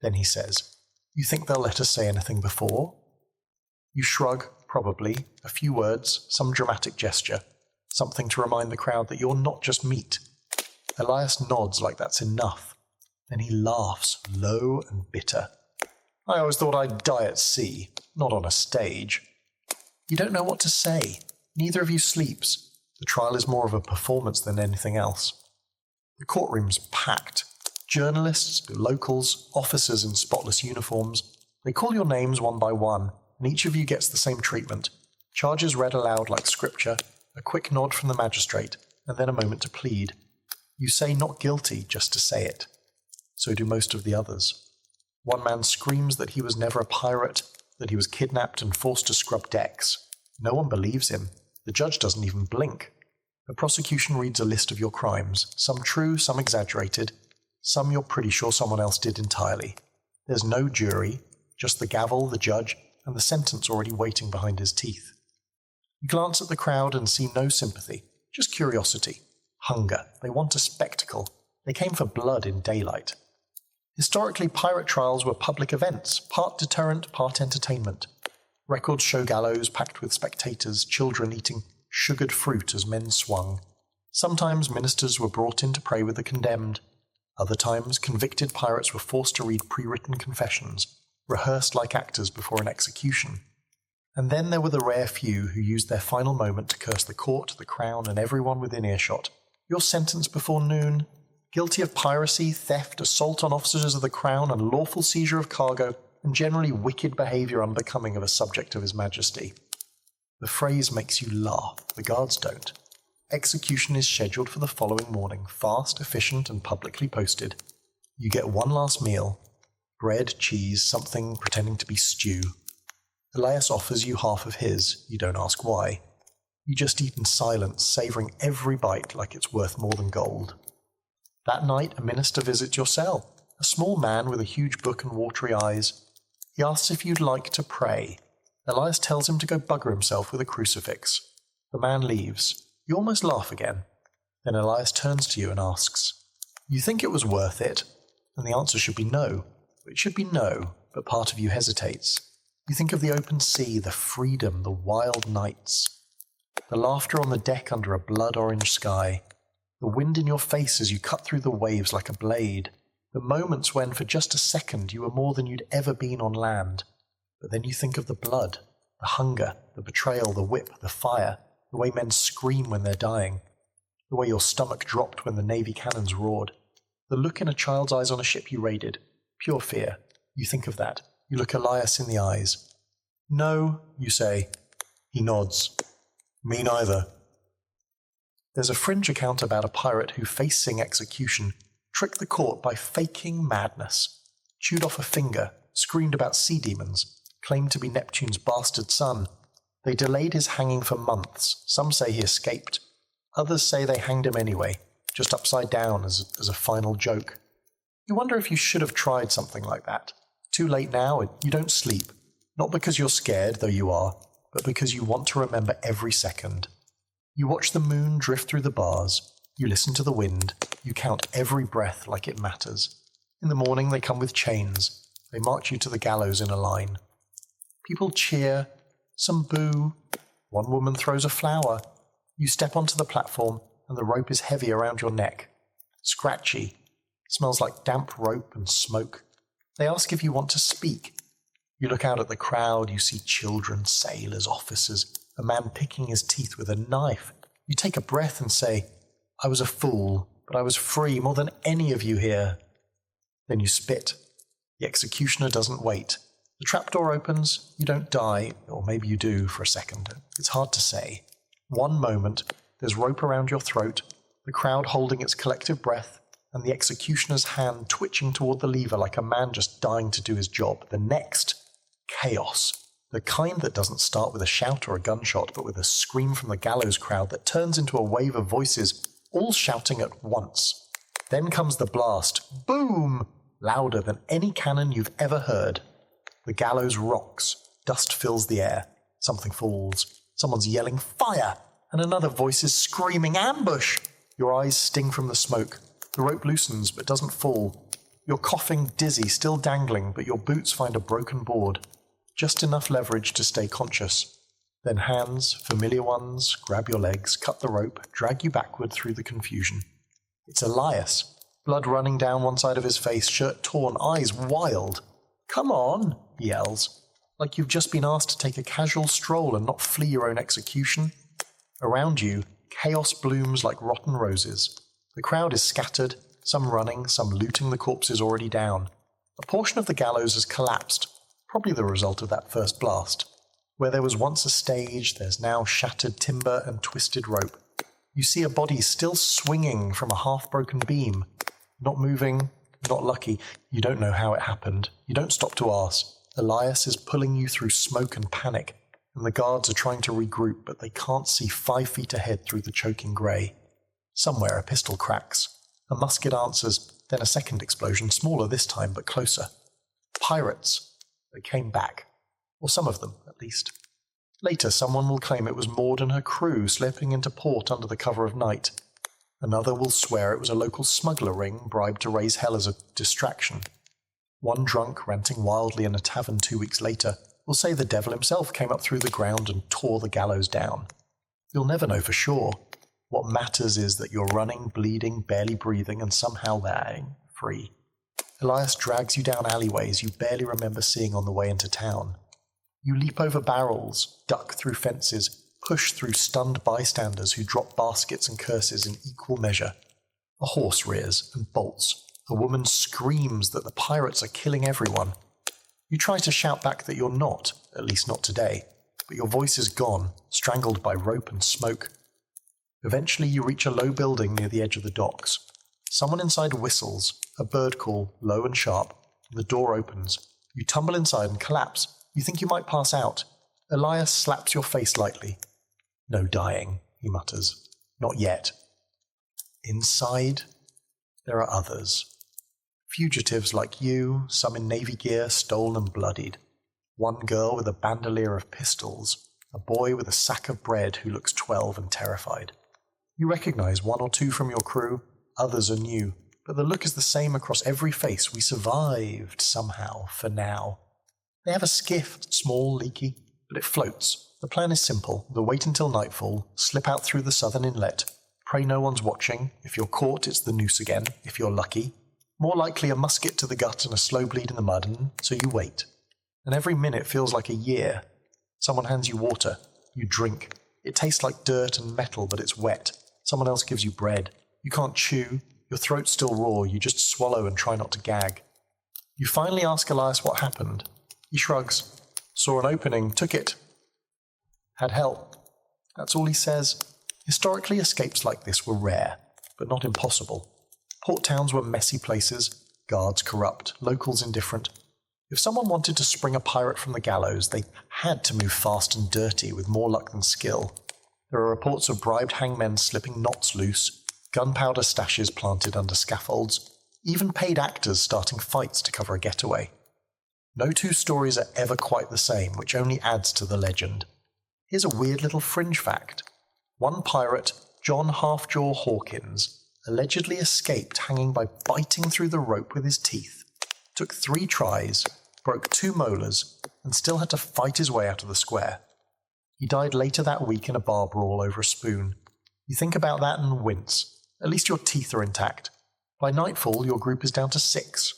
Then he says, "You think they'll let us say anything before?" You shrug, probably, a few words, some dramatic gesture, something to remind the crowd that you're not just meat. Elias nods like that's enough. Then he laughs, low and bitter. "I always thought I'd die at sea, not on a stage." You don't know what to say. Neither of you sleeps. The trial is more of a performance than anything else. The courtroom's packed. Journalists, locals, officers in spotless uniforms. They call your names one by one, and each of you gets the same treatment. Charges read aloud like scripture, a quick nod from the magistrate, and then a moment to plead. You say not guilty just to say it. So do most of the others. One man screams that he was never a pirate, that he was kidnapped and forced to scrub decks. No one believes him. The judge doesn't even blink. The prosecution reads a list of your crimes, some true, some exaggerated, some you're pretty sure someone else did entirely. There's no jury, just the gavel, the judge, and the sentence already waiting behind his teeth. You glance at the crowd and see no sympathy, just curiosity, hunger. They want a spectacle. They came for blood in daylight. Historically, pirate trials were public events, part deterrent, part entertainment. Records show gallows packed with spectators, children eating sugared fruit as men swung. Sometimes ministers were brought in to pray with the condemned. Other times, convicted pirates were forced to read pre-written confessions, rehearsed like actors before an execution. And then there were the rare few who used their final moment to curse the court, the crown, and everyone within earshot. You're sentenced before noon, guilty of piracy, theft, assault on officers of the crown, unlawful seizure of cargo, and generally wicked behaviour unbecoming of a subject of His Majesty. The phrase makes you laugh, the guards don't. Execution is scheduled for the following morning, fast, efficient, and publicly posted. You get one last meal, bread, cheese, something pretending to be stew. Elias offers you half of his, you don't ask why. You just eat in silence, savouring every bite like it's worth more than gold. That night, a minister visits your cell, a small man with a huge book and watery eyes. He asks if you'd like to pray. Elias tells him to go bugger himself with a crucifix. The man leaves. You almost laugh again. Then Elias turns to you and asks, "You think it was worth it?" And the answer should be no. It should be no, but part of you hesitates. You think of the open sea, the freedom, the wild nights. The laughter on the deck under a blood-orange sky. The wind in your face as you cut through the waves like a blade. The moments when, for just a second, you were more than you'd ever been on land. But then you think of the blood, the hunger, the betrayal, the whip, the fire, the way men scream when they're dying, the way your stomach dropped when the Navy cannons roared, the look in a child's eyes on a ship you raided, pure fear. You think of that. You look Elias in the eyes. "No," you say. He nods. "Me neither." There's a fringe account about a pirate who, facing execution, tricked the court by faking madness, chewed off a finger, screamed about sea demons, claimed to be Neptune's bastard son. They delayed his hanging for months. Some say he escaped. Others say they hanged him anyway, just upside down as a final joke. You wonder if you should have tried something like that. Too late now, you don't sleep. Not because you're scared, though you are, but because you want to remember every second. You watch the moon drift through the bars. You listen to the wind. You count every breath like it matters. In the morning they come with chains. They march you to the gallows in a line. People cheer. some boo. One woman throws a flower. You step onto the platform and the rope is heavy around your neck. Scratchy. Smells like damp rope and smoke. They ask if you want to speak. You look out at the crowd, you see children, sailors, officers, a man picking his teeth with a knife. You take a breath and say, I was a fool, but I was free more than any of you here. Then you spit. The executioner doesn't wait. The trapdoor opens, you don't die, or maybe you do for a second. It's hard to say. One moment, there's rope around your throat, the crowd holding its collective breath, and the executioner's hand twitching toward the lever like a man just dying to do his job. The next, chaos. The kind that doesn't start with a shout or a gunshot, but with a scream from the gallows crowd that turns into a wave of voices, all shouting at once. Then comes the blast. Boom! Louder than any cannon you've ever heard. The gallows rocks. Dust fills the air. Something falls. Someone's yelling, fire! And another voice is screaming, ambush! Your eyes sting from the smoke. The rope loosens but doesn't fall. You're coughing, dizzy, still dangling, but your boots find a broken board. Just enough leverage to stay conscious. Then hands, familiar ones, grab your legs, cut the rope, drag you backward through the confusion. It's Elias. Blood running down one side of his face, shirt torn, eyes wild. Come on, he yells, like you've just been asked to take a casual stroll and not flee your own execution. Around you, chaos blooms like rotten roses. The crowd is scattered, some running, some looting the corpses already down. A portion of the gallows has collapsed, probably the result of that first blast. Where there was once a stage, there's now shattered timber and twisted rope. You see a body still swinging from a half-broken beam. Not moving, not lucky. You don't know how it happened. You don't stop to ask. Elias is pulling you through smoke and panic, and the guards are trying to regroup, but they can't see 5 feet ahead through the choking grey. Somewhere a pistol cracks. A musket answers, then a second explosion, smaller this time, but closer. Pirates. They came back. Or some of them, at least. Later, someone will claim it was Maud and her crew slipping into port under the cover of night. Another will swear it was a local smuggler ring bribed to raise hell as a distraction. One drunk, ranting wildly in a tavern 2 weeks later, will say the devil himself came up through the ground and tore the gallows down. You'll never know for sure. What matters is that you're running, bleeding, barely breathing, and somehow lying free. Elias drags you down alleyways you barely remember seeing on the way into town. You leap over barrels, duck through fences, push through stunned bystanders who drop baskets and curses in equal measure. A horse rears and bolts. A woman screams that the pirates are killing everyone. You try to shout back that you're not, at least not today, but your voice is gone, strangled by rope and smoke. Eventually you reach a low building near the edge of the docks. Someone inside whistles, a bird call, low and sharp, and the door opens. You tumble inside and collapse. You think you might pass out. Elias slaps your face lightly. No dying, he mutters. Not yet. Inside, there are others. Fugitives like you, some in navy gear, stolen and bloodied. One girl with a bandolier of pistols. A boy with a sack of bread who looks 12 and terrified. You recognize 1 or 2 from your crew. Others are new, but the look is the same across every face. We survived, somehow, for now. They have a skiff, small, leaky, but it floats. The plan is simple. They'll wait until nightfall, slip out through the southern inlet, pray no one's watching. If you're caught, it's the noose again, if you're lucky. More likely a musket to the gut and a slow bleed in the mud, and so you wait. And every minute feels like a year. Someone hands you water. You drink. It tastes like dirt and metal, but it's wet. Someone else gives you bread. You can't chew. Your throat's still raw. You just swallow and try not to gag. You finally ask Elias what happened. He shrugs. Saw an opening, took it. Had help. That's all he says. Historically, escapes like this were rare, but not impossible. Port towns were messy places, guards corrupt, locals indifferent. If someone wanted to spring a pirate from the gallows, they had to move fast and dirty with more luck than skill. There are reports of bribed hangmen slipping knots loose, gunpowder stashes planted under scaffolds, even paid actors starting fights to cover a getaway. No 2 stories are ever quite the same, which only adds to the legend. Here's a weird little fringe fact. One pirate, John Halfjaw Hawkins, allegedly escaped hanging by biting through the rope with his teeth, took 3 tries, broke 2 molars, and still had to fight his way out of the square. He died later that week in a bar brawl over a spoon. You think about that and wince. At least your teeth are intact. By nightfall, your group is down to 6.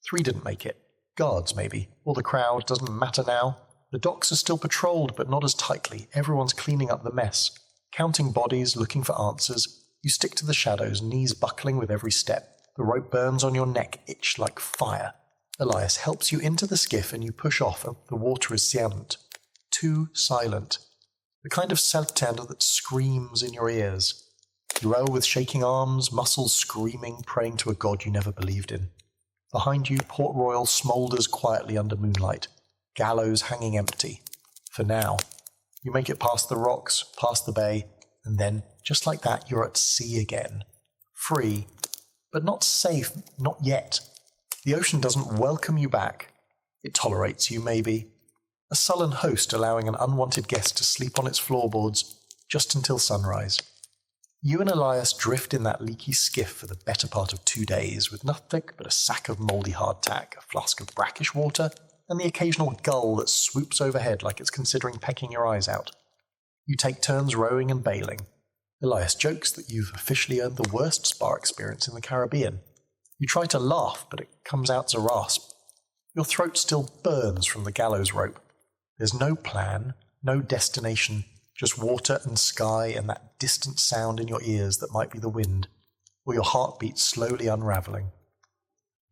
3 didn't make it. Guards, maybe. Or the crowd, doesn't matter now. The docks are still patrolled, but not as tightly. Everyone's cleaning up the mess. Counting bodies, looking for answers. You stick to the shadows, knees buckling with every step. The rope burns on your neck, itch like fire. Elias helps you into the skiff and you push off. The water is silent. Too silent. The kind of silent that screams in your ears. You row with shaking arms, muscles screaming, praying to a god you never believed in. Behind you, Port Royal smoulders quietly under moonlight. Gallows hanging empty. For now. You make it past the rocks, past the bay, and then, just like that, you're at sea again. Free. But not safe, not yet. The ocean doesn't welcome you back. It tolerates you, maybe. A sullen host allowing an unwanted guest to sleep on its floorboards just until sunrise. You and Elias drift in that leaky skiff for the better part of 2 days, with nothing but a sack of mouldy hardtack, a flask of brackish water, and the occasional gull that swoops overhead like it's considering pecking your eyes out. You take turns rowing and bailing. Elias jokes that you've officially earned the worst spa experience in the Caribbean. You try to laugh, but it comes out as a rasp. Your throat still burns from the gallows rope. There's no plan, no destination, just water and sky and that distant sound in your ears that might be the wind, or your heartbeat slowly unraveling.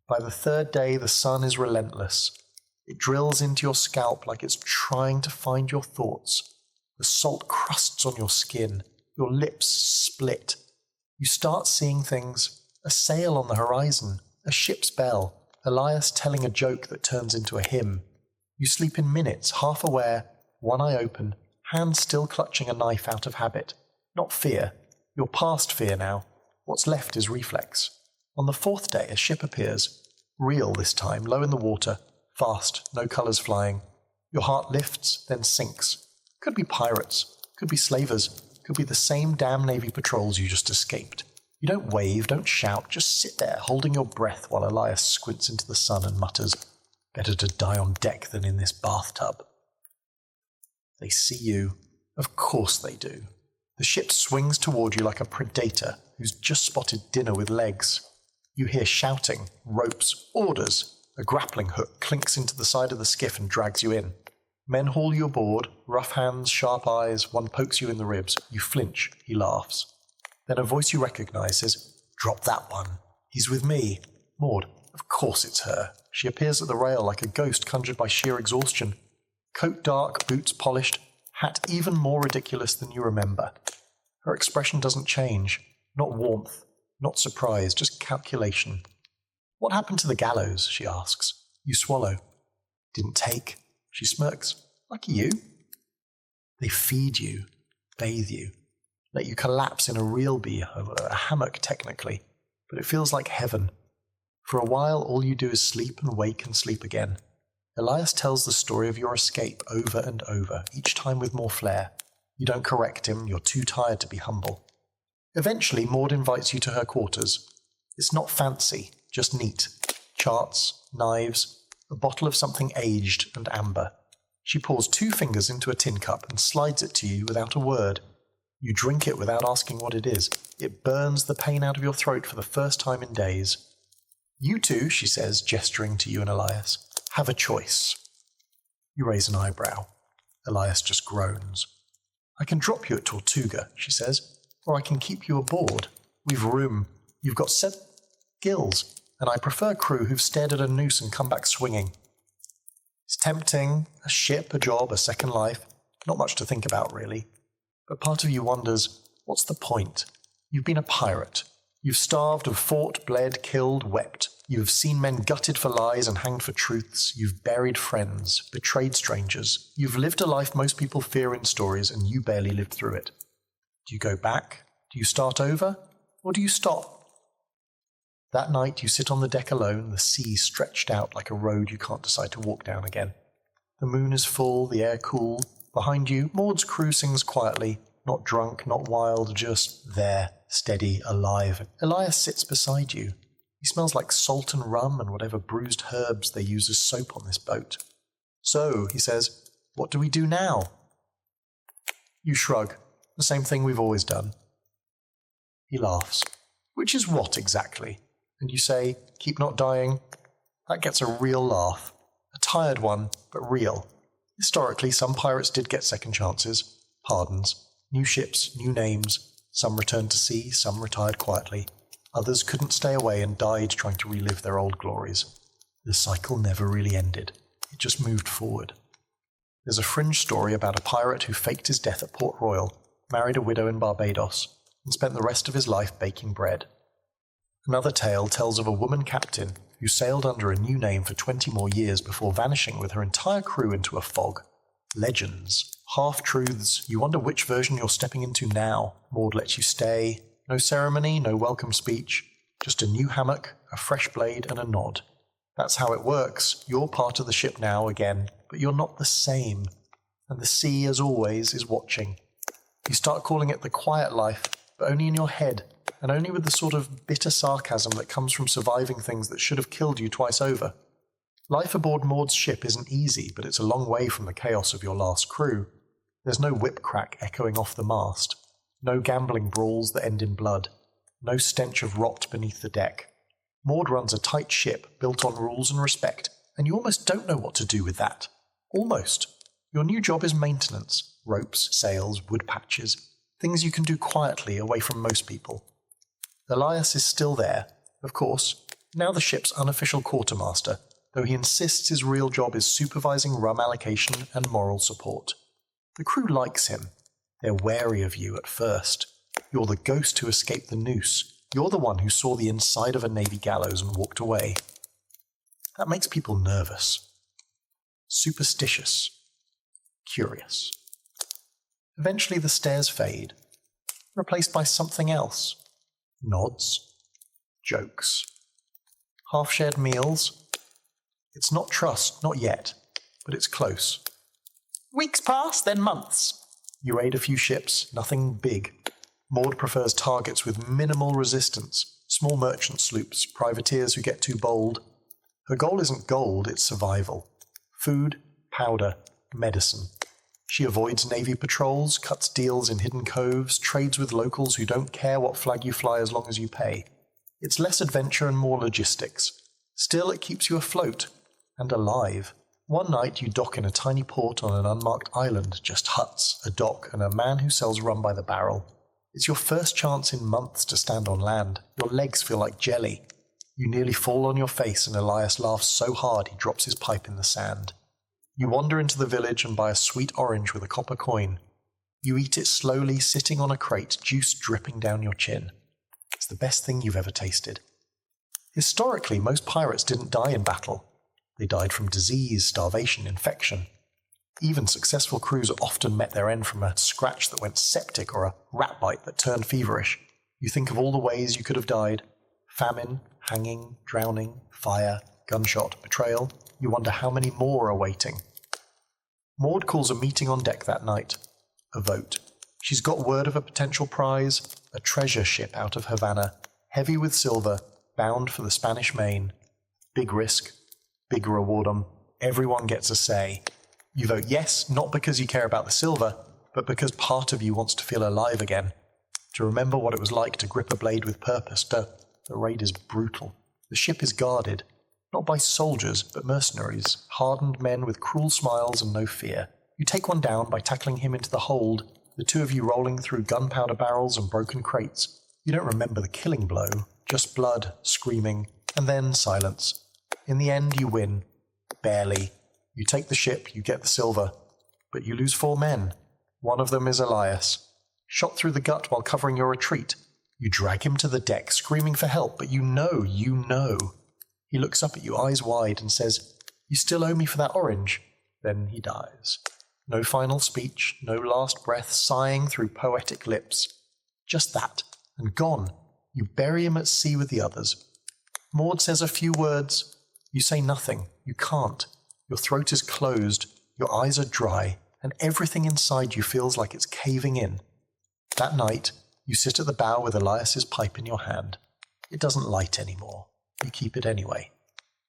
By the 3rd day, the sun is relentless. It drills into your scalp like it's trying to find your thoughts. The salt crusts on your skin. Your lips split. You start seeing things. A sail on the horizon. A ship's bell. Elias telling a joke that turns into a hymn. You sleep in minutes, half aware, one eye open, hand still clutching a knife out of habit. Not fear. You're past fear now. What's left is reflex. On the 4th day, a ship appears. Real this time, low in the water. Fast, no colours flying. Your heart lifts, then sinks. Could be pirates. Could be slavers. Could be the same damn Navy patrols you just escaped. You don't wave, don't shout, just sit there, holding your breath while Elias squints into the sun and mutters, "Better to die on deck than in this bathtub." They see you. Of course they do. The ship swings toward you like a predator who's just spotted dinner with legs. You hear shouting, ropes, orders. A grappling hook clinks into the side of the skiff and drags you in. Men haul you aboard, rough hands, sharp eyes, one pokes you in the ribs. You flinch, he laughs. Then a voice you recognize says, "Drop that one. He's with me." Maud, of course it's her. She appears at the rail like a ghost conjured by sheer exhaustion. Coat dark, boots polished, hat even more ridiculous than you remember. Her expression doesn't change. Not warmth, not surprise, just calculation. "What happened to the gallows?" she asks. You swallow. "Didn't take." She smirks. "Lucky you." They feed you, bathe you, let you collapse in a realby, a hammock technically, but it feels like heaven. For a while, all you do is sleep and wake and sleep again. Elias tells the story of your escape over and over, each time with more flair. You don't correct him, you're too tired to be humble. Eventually, Maud invites you to her quarters. It's not fancy, just neat. Charts, knives, a bottle of something aged and amber. She pours 2 fingers into a tin cup and slides it to you without a word. You drink it without asking what it is. It burns the pain out of your throat for the first time in days. "You two," she says, gesturing to you and Elias, "have a choice." You raise an eyebrow. Elias just groans. "I can drop you at Tortuga," she says, "or I can keep you aboard. We've room. You've got 7 gills, and I prefer crew who've stared at a noose and come back swinging." It's tempting. A ship, a job, a second life. Not much to think about, really. But part of you wonders, what's the point? You've been a pirate. You've starved and fought, bled, killed, wept. You've seen men gutted for lies and hanged for truths. You've buried friends, betrayed strangers. You've lived a life most people fear in stories, and you barely lived through it. Do you go back? Do you start over? Or do you stop? That night you sit on the deck alone, the sea stretched out like a road you can't decide to walk down again. The moon is full, the air cool. Behind you, Maud's crew sings quietly, not drunk, not wild, just there, steady, alive. Elias sits beside you. He smells like salt and rum and whatever bruised herbs they use as soap on this boat. "So," he says, "what do we do now?" You shrug. The same thing we've always done. He laughs. Which is what exactly? And you say, keep not dying. That gets a real laugh. A tired one, but real. Historically, some pirates did get second chances, pardons, new ships, new names. Some returned to sea, some retired quietly. Others couldn't stay away and died trying to relive their old glories. The cycle never really ended. It just moved forward. There's a fringe story about a pirate who faked his death at Port Royal, married a widow in Barbados, and spent the rest of his life baking bread. Another tale tells of a woman captain who sailed under a new name for 20 more years before vanishing with her entire crew into a fog. Legends, half-truths, you wonder which version you're stepping into now. Maud lets you stay. No ceremony, no welcome speech. Just a new hammock, a fresh blade, and a nod. That's how it works. You're part of the ship now again, but you're not the same. And the sea, as always, is watching. You start calling it the quiet life, but only in your head, and only with the sort of bitter sarcasm that comes from surviving things that should have killed you twice over. Life aboard Maud's ship isn't easy, but it's a long way from the chaos of your last crew. There's no whip crack echoing off the mast, no gambling brawls that end in blood, no stench of rot beneath the deck. Maud runs a tight ship built on rules and respect, and you almost don't know what to do with that. Almost. Your new job is maintenance, ropes, sails, wood patches, things you can do quietly away from most people. Elias is still there, of course, now the ship's unofficial quartermaster, though he insists his real job is supervising rum allocation and moral support. The crew likes him. They're wary of you at first. You're the ghost who escaped the noose. You're the one who saw the inside of a Navy gallows and walked away. That makes people nervous. Superstitious. Curious. Eventually the stares fade, replaced by something else. Nods. Jokes. Half-shared meals. It's not trust, not yet, but it's close. Weeks pass, then months. You raid a few ships, nothing big. Maud prefers targets with minimal resistance, small merchant sloops, privateers who get too bold. Her goal isn't gold, it's survival. Food, powder, medicine. She avoids Navy patrols, cuts deals in hidden coves, trades with locals who don't care what flag you fly as long as you pay. It's less adventure and more logistics. Still, it keeps you afloat. And alive. One night you dock in a tiny port on an unmarked island, just huts, a dock, and a man who sells rum by the barrel. It's your first chance in months to stand on land. Your legs feel like jelly. You nearly fall on your face and Elias laughs so hard he drops his pipe in the sand. You wander into the village and buy a sweet orange with a copper coin. You eat it slowly, sitting on a crate, juice dripping down your chin. It's the best thing you've ever tasted. Historically, most pirates didn't die in battle. They died from disease, starvation, infection. Even successful crews often met their end from a scratch that went septic or a rat bite that turned feverish. You think of all the ways you could have died. Famine, hanging, drowning, fire, gunshot, betrayal. You wonder how many more are waiting. Maud calls a meeting on deck that night. A vote. She's got word of a potential prize, a treasure ship out of Havana, heavy with silver, bound for the Spanish Main. Big risk, big reward 'em. Everyone gets a say. You vote yes, not because you care about the silver, but because part of you wants to feel alive again. To remember what it was like to grip a blade with purpose. The raid is brutal. The ship is guarded, not by soldiers, but mercenaries, hardened men with cruel smiles and no fear. You take one down by tackling him into the hold, the two of you rolling through gunpowder barrels and broken crates. You don't remember the killing blow, just blood, screaming, and then silence. In the end, you win. Barely. You take the ship, you get the silver, but you lose 4 men. One of them is Elias. Shot through the gut while covering your retreat. You drag him to the deck, screaming for help, but you know. He looks up at you, eyes wide, and says, "You still owe me for that orange." Then he dies. No final speech, no last breath sighing through poetic lips. Just that, and gone. You bury him at sea with the others. Maud says a few words. You say nothing. You can't. Your throat is closed, your eyes are dry, and everything inside you feels like it's caving in. That night, you sit at the bow with Elias's pipe in your hand. It doesn't light anymore. You keep it anyway.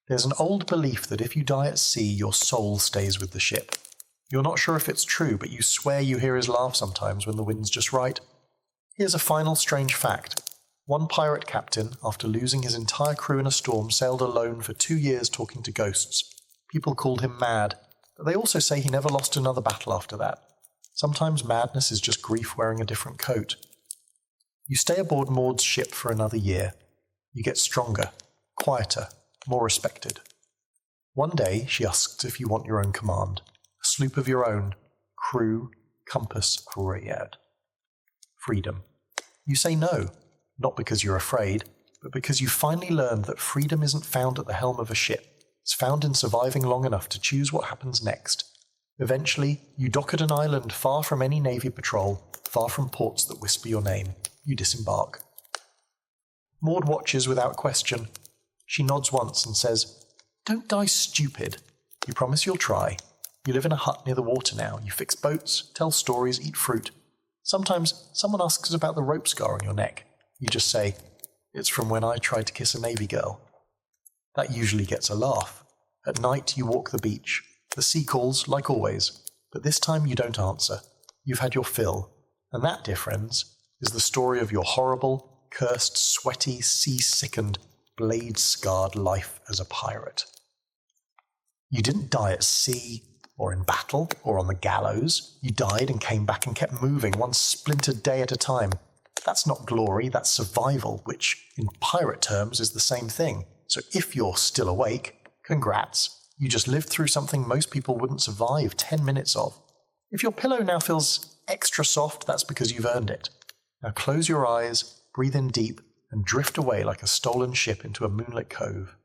There's an old belief that if you die at sea, your soul stays with the ship. You're not sure if it's true, but you swear you hear his laugh sometimes when the wind's just right. Here's a final strange fact. One pirate captain, after losing his entire crew in a storm, sailed alone for 2 years talking to ghosts. People called him mad, but they also say he never lost another battle after that. Sometimes madness is just grief wearing a different coat. You stay aboard Maud's ship for another year. You get stronger, quieter, more respected. One day, she asks if you want your own command, a sloop of your own, crew, compass, Koread. Freedom. You say no, not because you're afraid, but because you finally learned that freedom isn't found at the helm of a ship. It's found in surviving long enough to choose what happens next. Eventually, you dock at an island far from any navy patrol, far from ports that whisper your name. You disembark. Maud watches without question. She nods once and says, "Don't die stupid. You promise you'll try. You live in a hut near the water now. You fix boats, tell stories, eat fruit. Sometimes someone asks about the rope scar on your neck. You just say, 'It's from when I tried to kiss a navy girl.' That usually gets a laugh. At night you walk the beach. The sea calls, like always, but this time you don't answer. You've had your fill, and that, dear friends, is the story of your horrible, cursed, sweaty, sea-sickened, blade-scarred life as a pirate. You didn't die at sea, or in battle, or on the gallows. You died and came back and kept moving, one splintered day at a time. That's not glory, that's survival, which, in pirate terms, is the same thing. So if you're still awake, congrats. You just lived through something most people wouldn't survive 10 minutes of. If your pillow now feels extra soft, that's because you've earned it. Now close your eyes, breathe in deep, and drift away like a stolen ship into a moonlit cove.